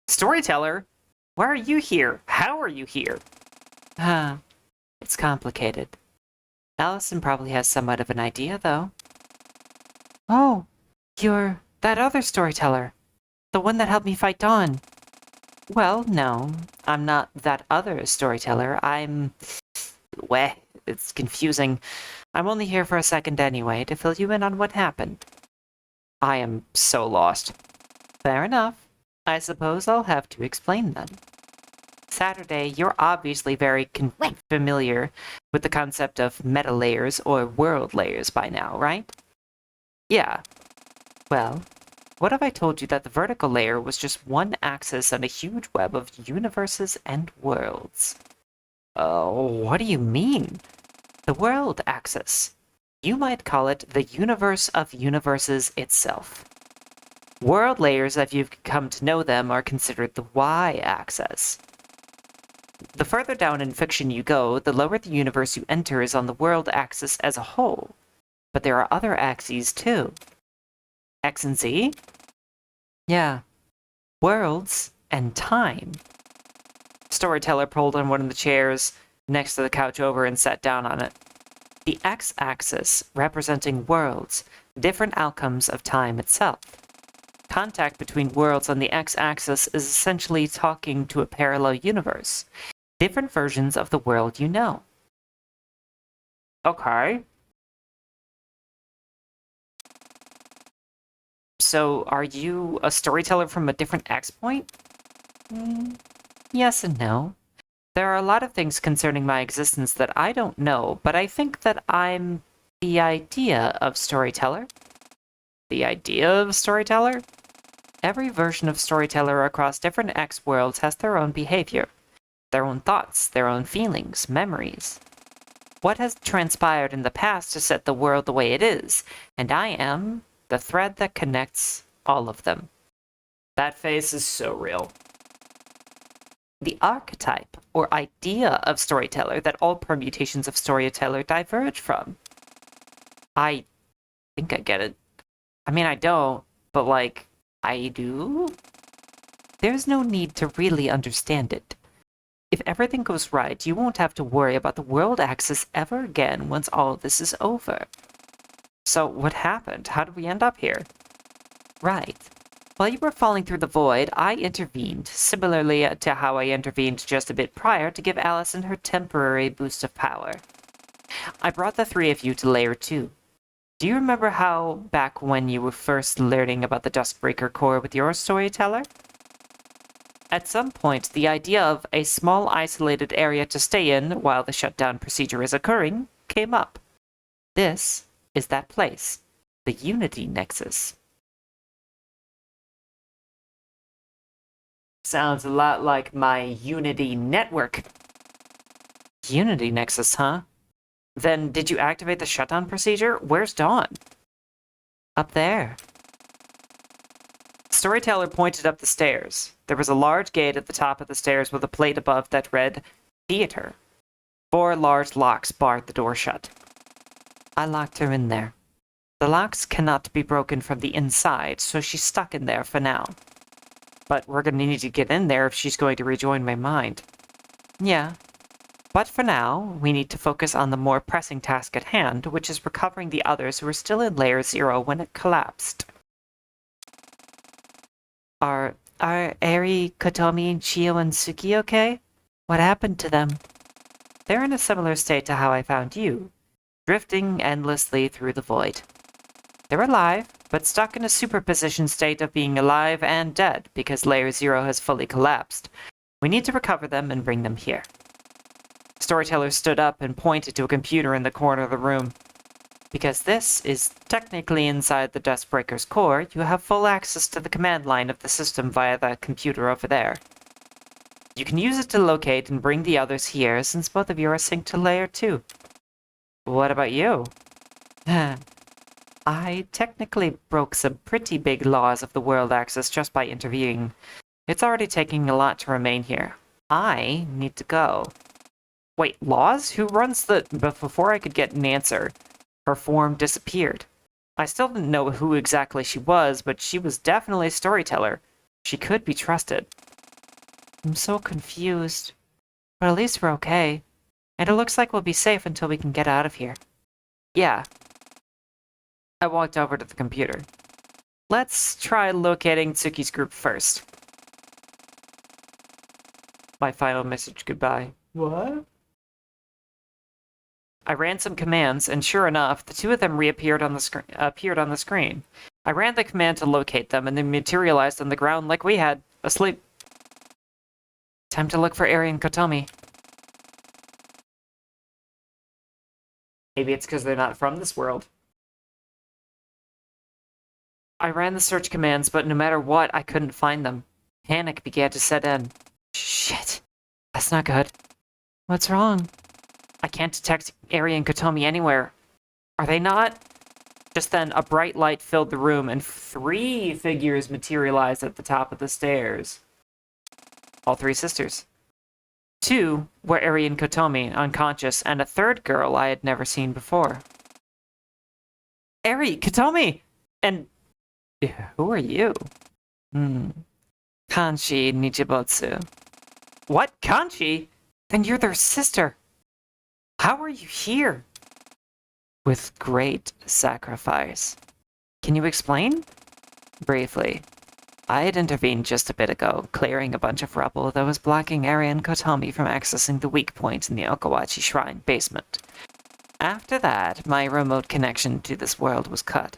Storyteller? Why are you here? How are you here? It's complicated. Allison probably has somewhat of an idea, though. Oh, you're that other storyteller. The one that helped me fight Dawn. Well, no, I'm not that other storyteller. It's confusing. I'm only here for a second anyway, to fill you in on what happened. I am so lost. Fair enough. I suppose I'll have to explain then. Saturday, you're obviously very familiar with the concept of meta layers or world layers by now, right? Yeah. Well, what if I told you that the vertical layer was just one axis on a huge web of universes and worlds? What do you mean? The world axis. You might call it the universe of universes itself. World layers, as you've come to know them, are considered the y-axis. The further down in fiction you go, the lower the universe you enter is on the world axis as a whole. But there are other axes too. X and Z? Yeah. Worlds and time. Storyteller pulled on one of the chairs next to the couch over and sat down on it. The x-axis representing worlds, different outcomes of time itself. Contact between worlds on the x-axis is essentially talking to a parallel universe, different versions of the world you know. Okay. So, are you a storyteller from a different X point? Yes and no. There are a lot of things concerning my existence that I don't know, but I think that I'm the idea of storyteller. The idea of storyteller? Every version of storyteller across different X worlds has their own behavior, their own thoughts, their own feelings, memories. What has transpired in the past to set the world the way it is, and I am the thread that connects all of them. That face is so real. The archetype, or idea of storyteller that all permutations of storyteller diverge from. I think I get it. I mean, I don't, but like, I do? There's no need to really understand it. If everything goes right, you won't have to worry about the world axis ever again once all this is over. So what happened? How did we end up here? Right. While you were falling through the void, I intervened, similarly to how I intervened just a bit prior to give Allison her temporary boost of power. I brought the three of you to Layer 2. Do you remember how, back when you were first learning about the Duskbreaker core with your storyteller? At some point, the idea of a small isolated area to stay in while the shutdown procedure is occurring came up. This is that place, the Unity Nexus. Sounds a lot like my Unity network. Unity Nexus, huh? Then did you activate the shutdown procedure? Where's Dawn? Up there. Storyteller pointed up the stairs. There was a large gate at the top of the stairs with a plate above that read, Theater. 4 large locks barred the door shut. I locked her in there. The locks cannot be broken from the inside, so she's stuck in there for now. But we're gonna need to get in there if she's going to rejoin my mind. Yeah. But for now, we need to focus on the more pressing task at hand, which is recovering the others who were still in Layer 0 when it collapsed. Are Eri, Kotomi, Chio, and Suki okay? What happened to them? They're in a similar state to how I found you, drifting endlessly through the void. They're alive, but stuck in a superposition state of being alive and dead because Layer 0 has fully collapsed. We need to recover them and bring them here. Storyteller stood up and pointed to a computer in the corner of the room. Because this is technically inside the Duskbreaker's core, you have full access to the command line of the system via that computer over there. You can use it to locate and bring the others here, since both of you are synced to Layer 2. What about you? I technically broke some pretty big laws of the world axis just by intervening. It's already taking a lot to remain here. I need to go. Wait, laws? Who runs the... Before I could get an answer, her form disappeared. I still didn't know who exactly she was, but she was definitely a storyteller. She could be trusted. I'm so confused. But at least we're okay. And it looks like we'll be safe until we can get out of here. Yeah. I walked over to the computer. Let's try locating Tsuki's group first. My final message goodbye. What? I ran some commands, and sure enough, the two of them appeared on the screen. I ran the command to locate them, and they materialized on the ground like we had, asleep. Time to look for Eri and Kotomi. Maybe it's because they're not from this world. I ran the search commands, but no matter what, I couldn't find them. Panic began to set in. Shit. That's not good. What's wrong? I can't detect Eri and Kotomi anywhere. Are they not? Just then, a bright light filled the room, and 3 figures materialized at the top of the stairs. All 3 sisters. 2 were Eri and Kotomi, unconscious, and a third girl I had never seen before. Eri, Katomi! And who are you? Hmm. Kanchi Nichibotsu. What? Kanchi? Then you're their sister. How are you here? With great sacrifice. Can you explain? Briefly. I had intervened just a bit ago, clearing a bunch of rubble that was blocking Eri and Kotomi from accessing the weak point in the Okawachi Shrine basement. After that, my remote connection to this world was cut,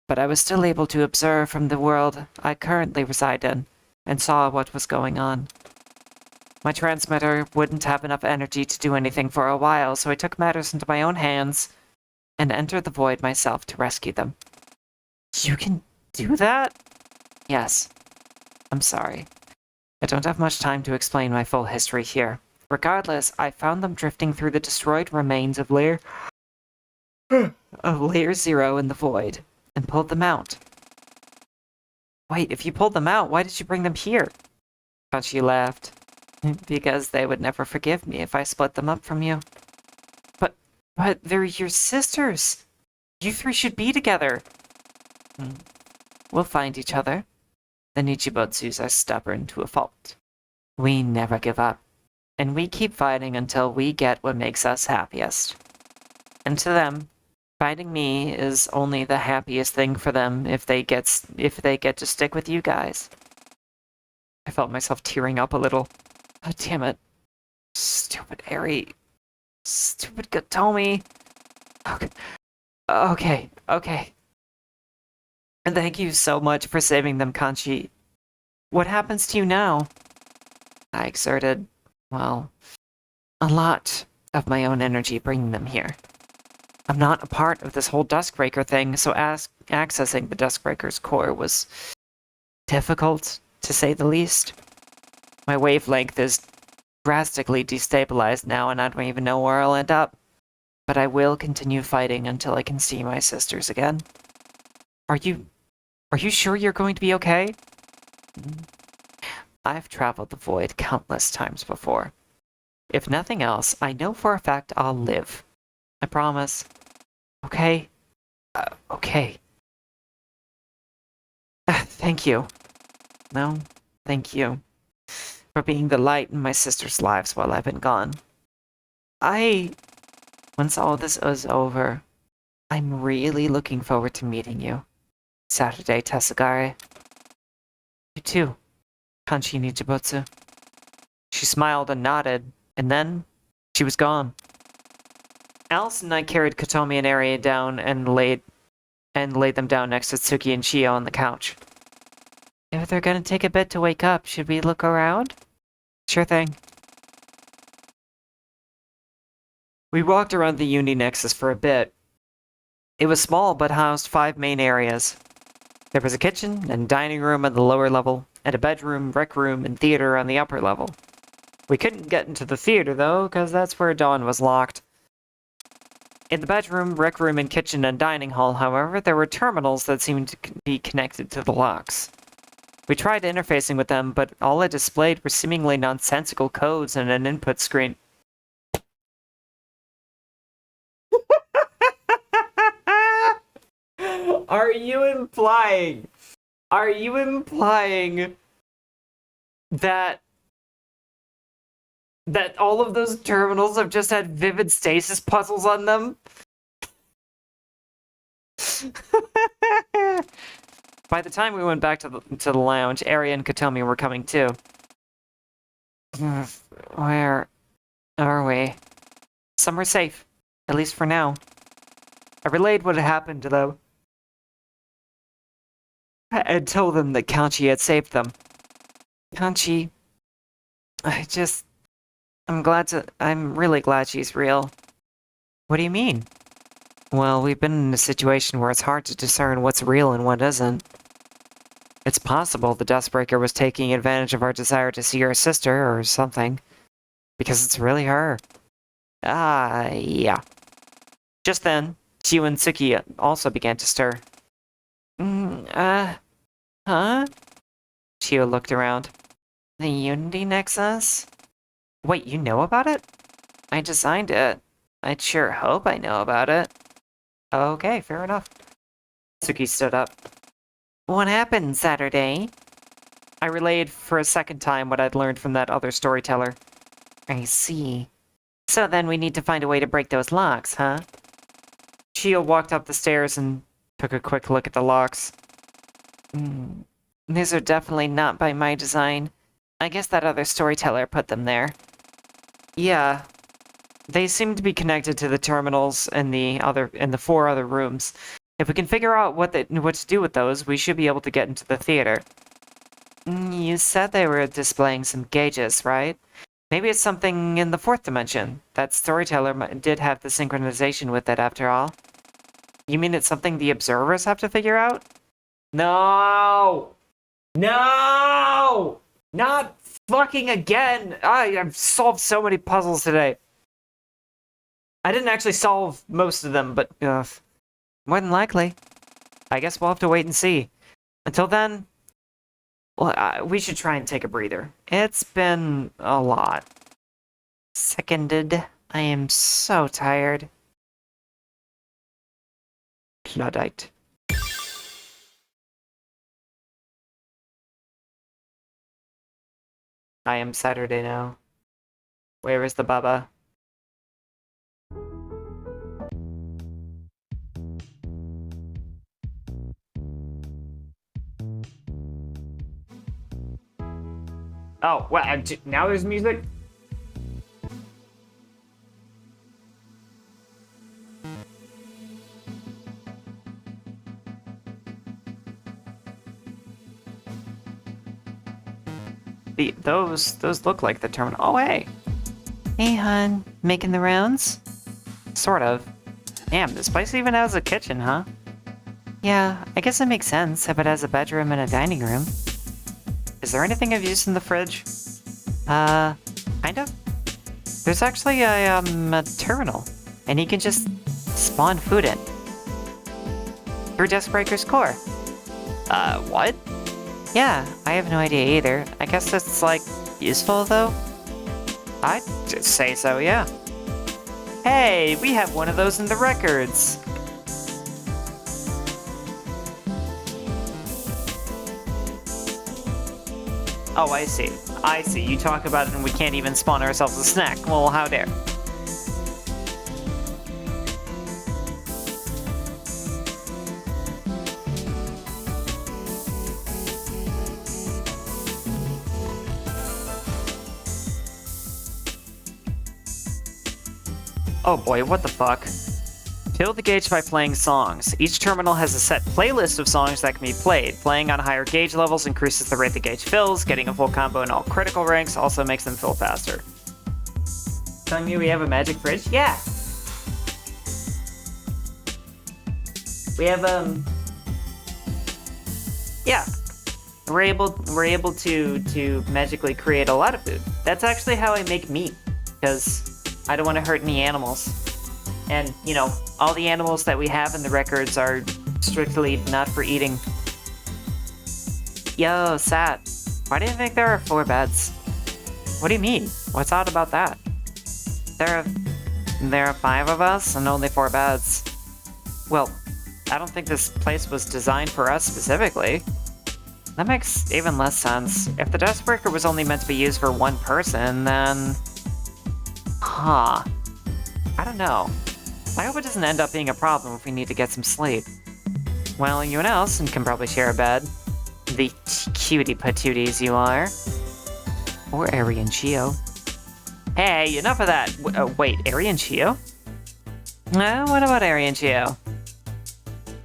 but I was still able to observe from the world I currently reside in, and saw what was going on. My transmitter wouldn't have enough energy to do anything for a while, so I took matters into my own hands and entered the void myself to rescue them. You can do that? Yes. I'm sorry. I don't have much time to explain my full history here. Regardless, I found them drifting through the destroyed remains of Layer 0 in the void, and pulled them out. Wait, if you pulled them out, why did you bring them here? Kanchi laughed. Because they would never forgive me if I split them up from you. But they're your sisters! You three should be together! We'll find each other. The Nichibotsus are stubborn to a fault. We never give up, and we keep fighting until we get what makes us happiest. And to them, fighting me is only the happiest thing for them if they get to stick with you guys. I felt myself tearing up a little. Oh, damn it. Stupid Eri. Stupid Gatomi. Okay. And thank you so much for saving them, Kanchi. What happens to you now? I exerted, well, a lot of my own energy bringing them here. I'm not a part of this whole Duskbreaker thing, so accessing the Duskbreaker's core was difficult, to say the least. My wavelength is drastically destabilized now, and I don't even know where I'll end up. But I will continue fighting until I can see my sisters again. Are you sure you're going to be okay? I've traveled the void countless times before. If nothing else, I know for a fact I'll live. I promise. Okay? Okay. Thank you. No, thank you. For being the light in my sisters' lives while I've been gone. Once all this is over, I'm really looking forward to meeting you. Saturday, Tasagare. You too, Kanchi Nichibotsu. She smiled and nodded, and then she was gone. Alice and I carried Kotomi and Eri down and laid them down next to Tsuki and Chio on the couch. If they're gonna take a bit to wake up, should we look around? Sure thing. We walked around the Uni Nexus for a bit. It was small, but housed 5 main areas. There was a kitchen and dining room on the lower level, and a bedroom, rec room, and theater on the upper level. We couldn't get into the theater, though, because that's where Dawn was locked. In the bedroom, rec room, and kitchen and dining hall, however, there were terminals that seemed to be connected to the locks. We tried interfacing with them, but all it displayed were seemingly nonsensical codes and an input screen. Are you implying that all of those terminals have just had vivid stasis puzzles on them? By the time we went back to the lounge, Eri and Kotomi were coming too. Where are we? Somewhere safe, at least for now. I relayed what had happened to them and told them that Kanchi had saved them. Kanchi, I'm really glad she's real. What do you mean? Well, we've been in a situation where it's hard to discern what's real and what isn't. It's possible the Duskbreaker was taking advantage of our desire to see our sister or something. Because it's really her. Yeah. Just then, Chio and Tsuki also began to stir. Huh? Chio looked around. The Unity Nexus? Wait, you know about it? I designed it. I'd sure hope I know about it. Okay, fair enough. Suki stood up. What happened Saturday? I relayed for a second time what I'd learned from that other storyteller. I see. So then we need to find a way to break those locks, huh? Chio walked up the stairs and took a quick look at the locks. These are definitely not by my design. I guess that other storyteller put them there. Yeah. They seem to be connected to the terminals in the 4 other rooms. If we can figure out what to do with those, we should be able to get into the theater. You said they were displaying some gauges, right? Maybe it's something in the 4th dimension. That storyteller did have the synchronization with it, after all. You mean it's something the observers have to figure out? No! No! Not fucking again! I've solved so many puzzles today. I didn't actually solve most of them, but more than likely. I guess we'll have to wait and see. Until then, well, we should try and take a breather. It's been a lot. Seconded. I am so tired. Luddite. I am Saturday now. Where is the Baba? Oh, what? Now there's music? Those look like the terminal. Oh, hey! Hey, hon. Making the rounds? Sort of. Damn, this place even has a kitchen, huh? Yeah, I guess it makes sense if it has a bedroom and a dining room. Is there anything of use in the fridge? Kind of. There's actually a terminal, and you can just spawn food in. Through Deathbreaker's core. What? Yeah, I have no idea either. I guess it's, like, useful, though? I'd just say so, yeah. Hey, we have one of those in the records! Oh, I see. I see. You talk about it and we can't even spawn ourselves a snack. Well, how dare. Oh boy, what the fuck? Fill the gauge by playing songs. Each terminal has a set playlist of songs that can be played. Playing on higher gauge levels increases the rate the gauge fills. Getting a full combo in all critical ranks also makes them fill faster. Telling me we have a magic fridge? Yeah! We have, yeah. We're able to magically create a lot of food. That's actually how I make meat, because I don't want to hurt any animals. And, you know, all the animals that we have in the records are strictly not for eating. Yo, Sat. Why do you think there are 4 beds? What do you mean? What's odd about that? There are 5 of us and only 4 beds. Well, I don't think this place was designed for us specifically. That makes even less sense. If the Deathbreaker was only meant to be used for 1 person, then... Huh. I don't know. I hope it doesn't end up being a problem if we need to get some sleep. Well, you and Allison can probably share a bed. The cutie patooties you are. Or Ari and Chio. Hey, enough of that! Wait, Ari and Chio? What about Ari and Chio?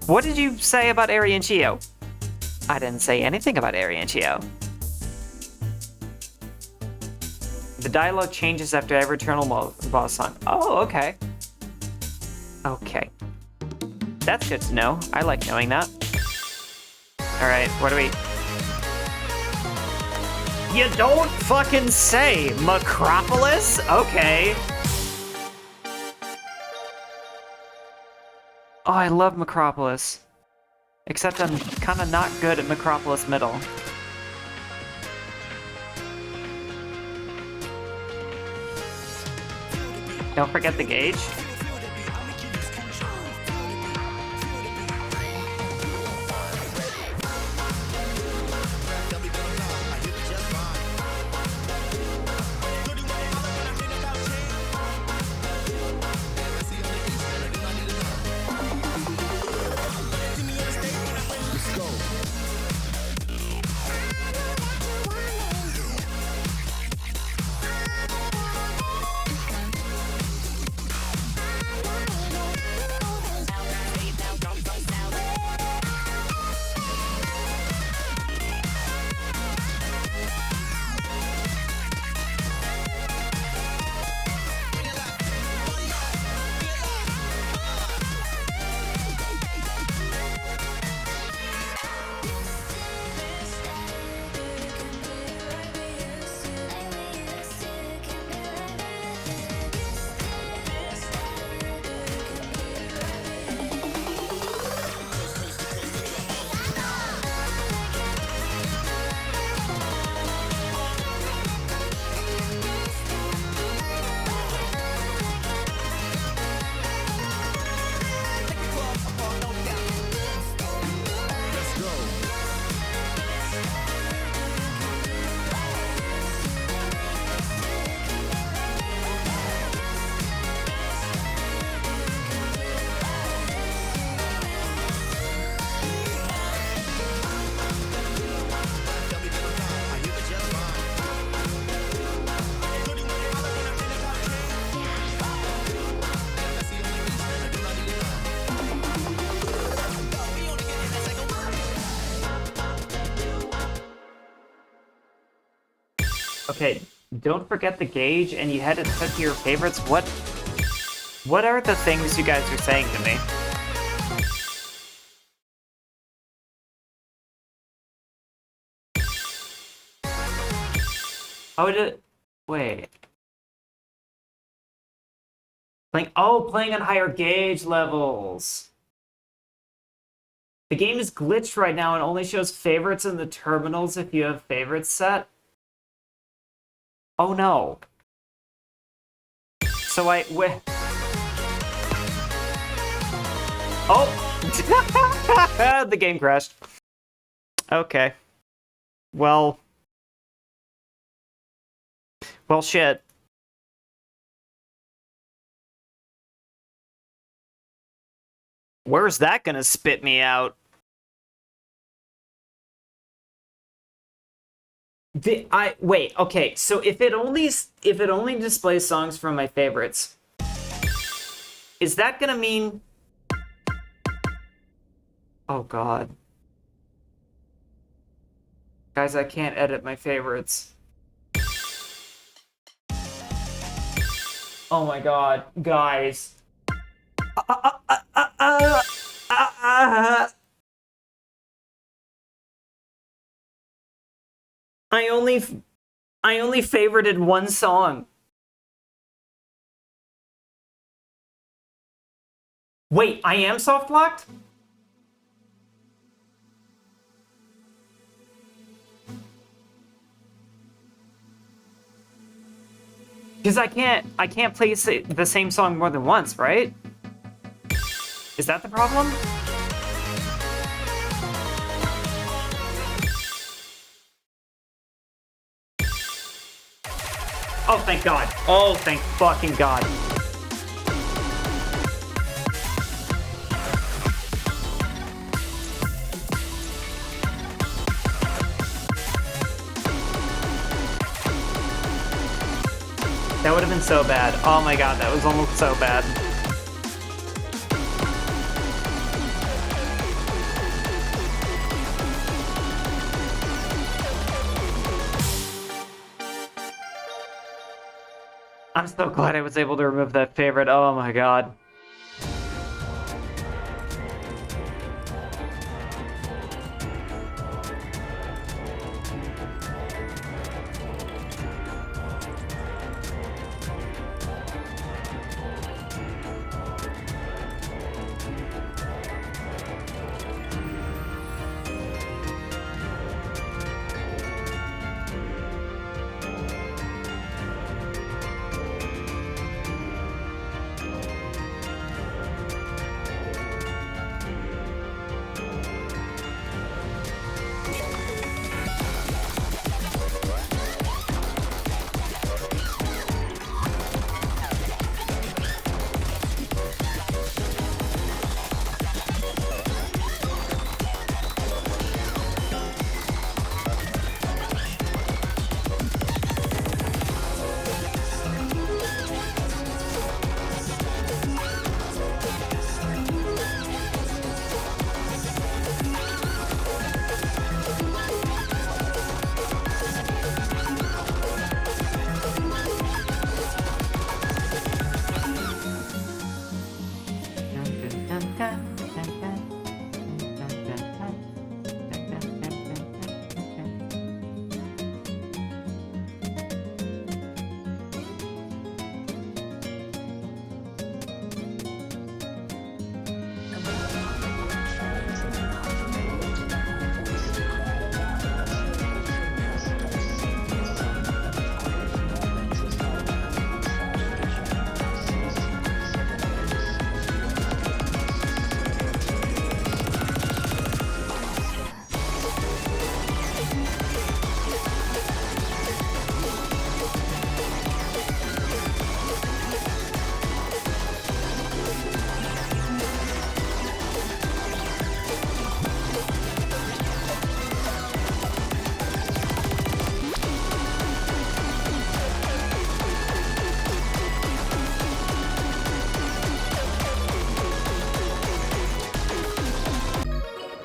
What did you say about Ari and Chio? I didn't say anything about Ari and Chio. The dialogue changes after every Eternal Boss song. Oh, okay. Okay. That's good to know. I like knowing that. Alright, what do we... You don't fucking say! Macropolis? Okay. Oh, I love Macropolis. Except I'm kinda not good at Macropolis Middle. Don't forget the gauge. Okay, don't forget the gauge, and you had it set to your favorites. What are the things you guys are saying to me? Oh, wait. Playing on higher gauge levels. The game is glitched right now and only shows favorites in the terminals if you have favorites set. Oh no. So wait. Oh! The game crashed. Okay. Well, shit. Where's that gonna spit me out? Wait, okay, so if it only displays songs from my favorites, is that gonna mean... Oh god. Guys, I can't edit my favorites. Oh my god, guys. I only favorited one song. Wait, I am soft locked? Because I can't play the same song more than once, right? Is that the problem? Oh, thank God. Oh, thank fucking God. That would have been so bad. Oh my god, that was almost so bad. I'm so glad I was able to remove that favorite. Oh my god.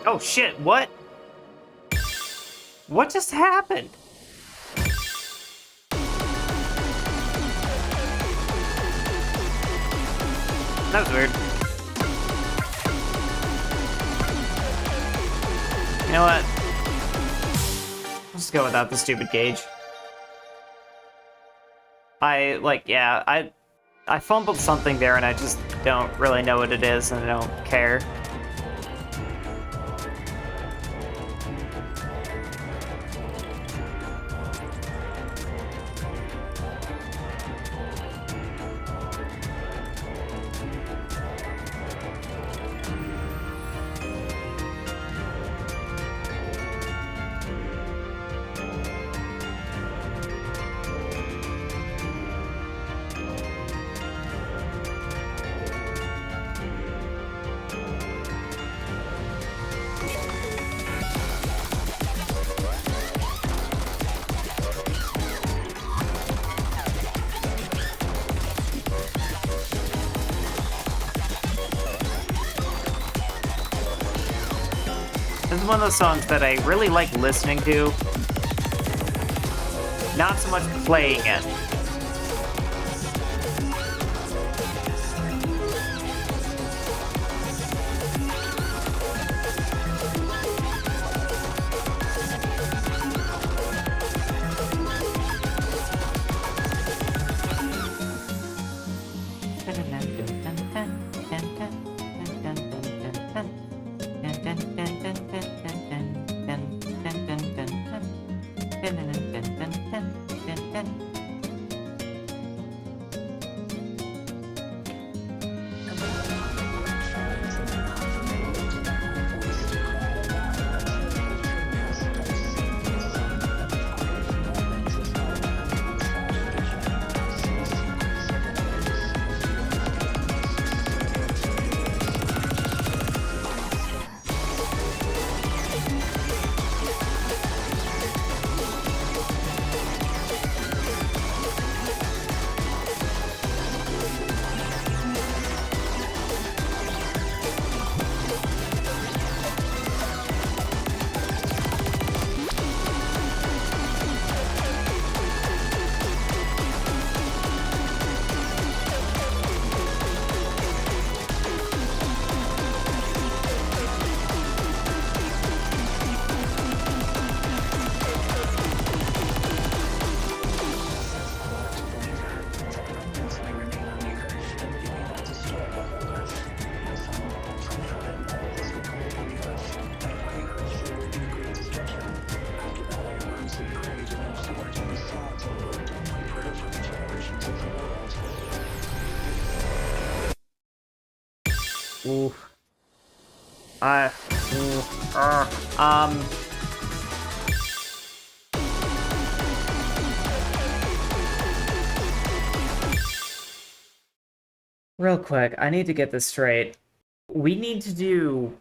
Oh shit, what? What just happened? That was weird. You know what? Let's go without the stupid gauge. I fumbled something there and I just don't really know what it is and I don't care. This is one of those songs that I really like listening to, not so much playing it. Ooh. Real quick, I need to get this straight. We need to do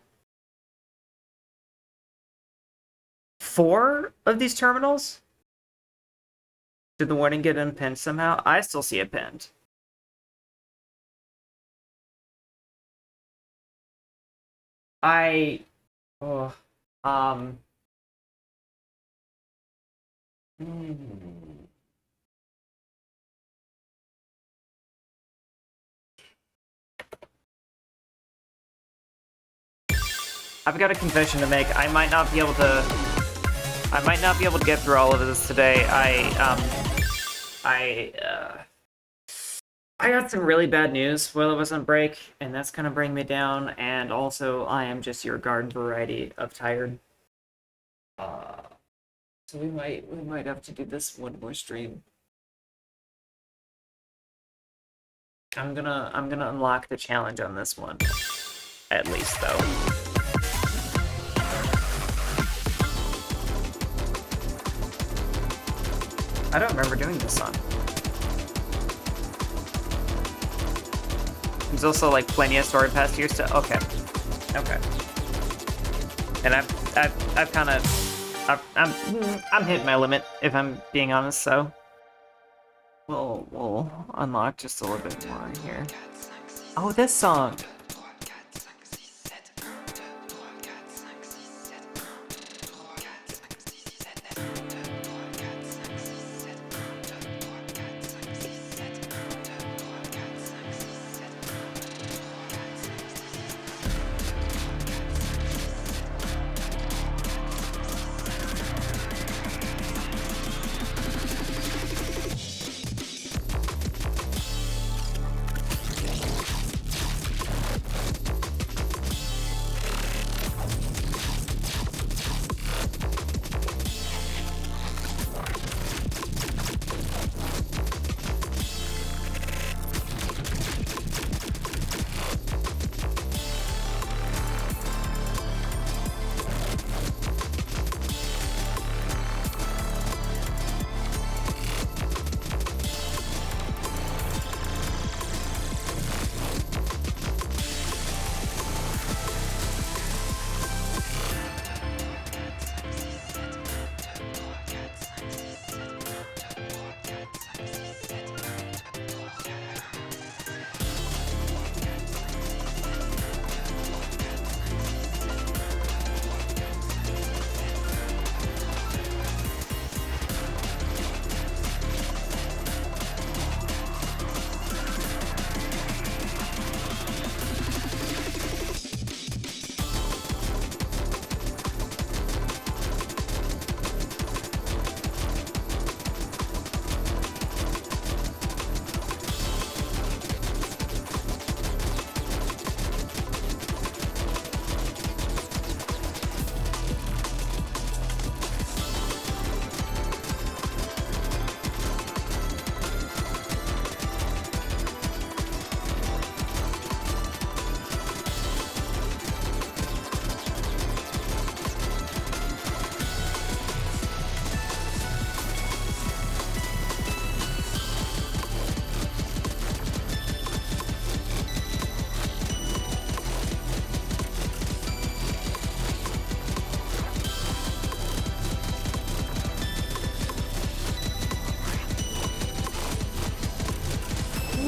4 of these terminals? Did the warning get unpinned somehow? I still see it pinned. I've got a confession to make. I might not be able to get through all of this today. I got some really bad news while I was on break, and that's gonna bring me down, and also I am just your garden variety of tired. So we might have to do this one more stream. I'm gonna unlock the challenge on this one. At least though. I don't remember doing this song. There's also like plenty of story past here stuff. Okay. And I've kind of I'm hitting my limit if I'm being honest. So we'll unlock just a little bit more here. Oh, this song.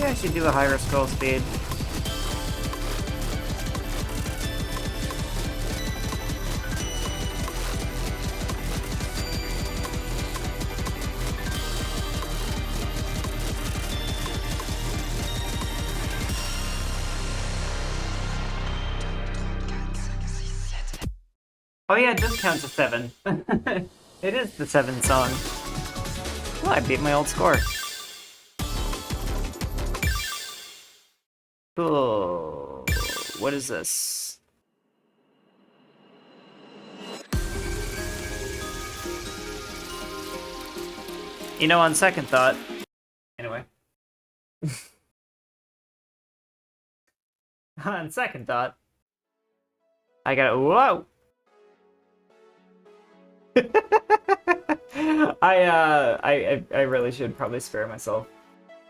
Maybe I should do a higher scroll speed. Oh yeah, it does count to 7. It is the 7 song. Oh, I beat my old score. Cool. What is this? You know, on second thought... Anyway. On second thought... I gotta... Whoa! I really should probably spare myself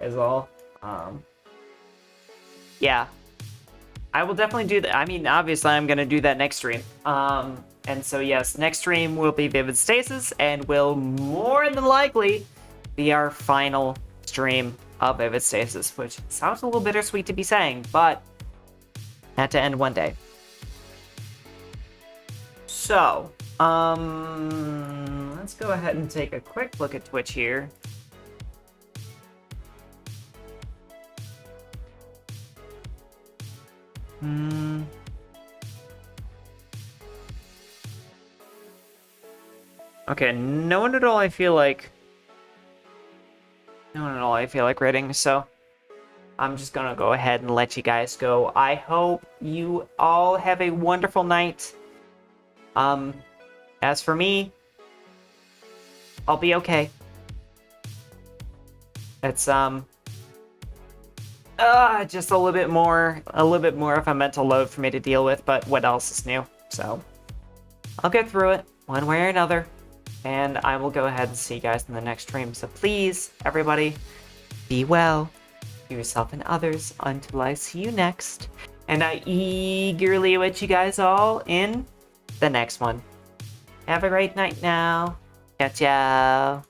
as all. Yeah. I will definitely do that. I mean, obviously I'm gonna do that next stream. And so yes, next stream will be Vivid Stasis and will more than likely be our final stream of Vivid Stasis, which sounds a little bittersweet to be saying, but had to end one day. So, let's go ahead and take a quick look at Twitch here. Okay, no one at all I feel like rating, so I'm just gonna go ahead and let you guys go. I hope you all have a wonderful night. As for me, I'll be okay. It's just a little bit more of a mental load for me to deal with, but what else is new? So I'll get through it one way or another, and I will go ahead and see you guys in the next stream. So please, everybody, be well, to yourself and others, until I see you next. And I eagerly await you guys all in the next one. Have a great night now. Ciao, ciao.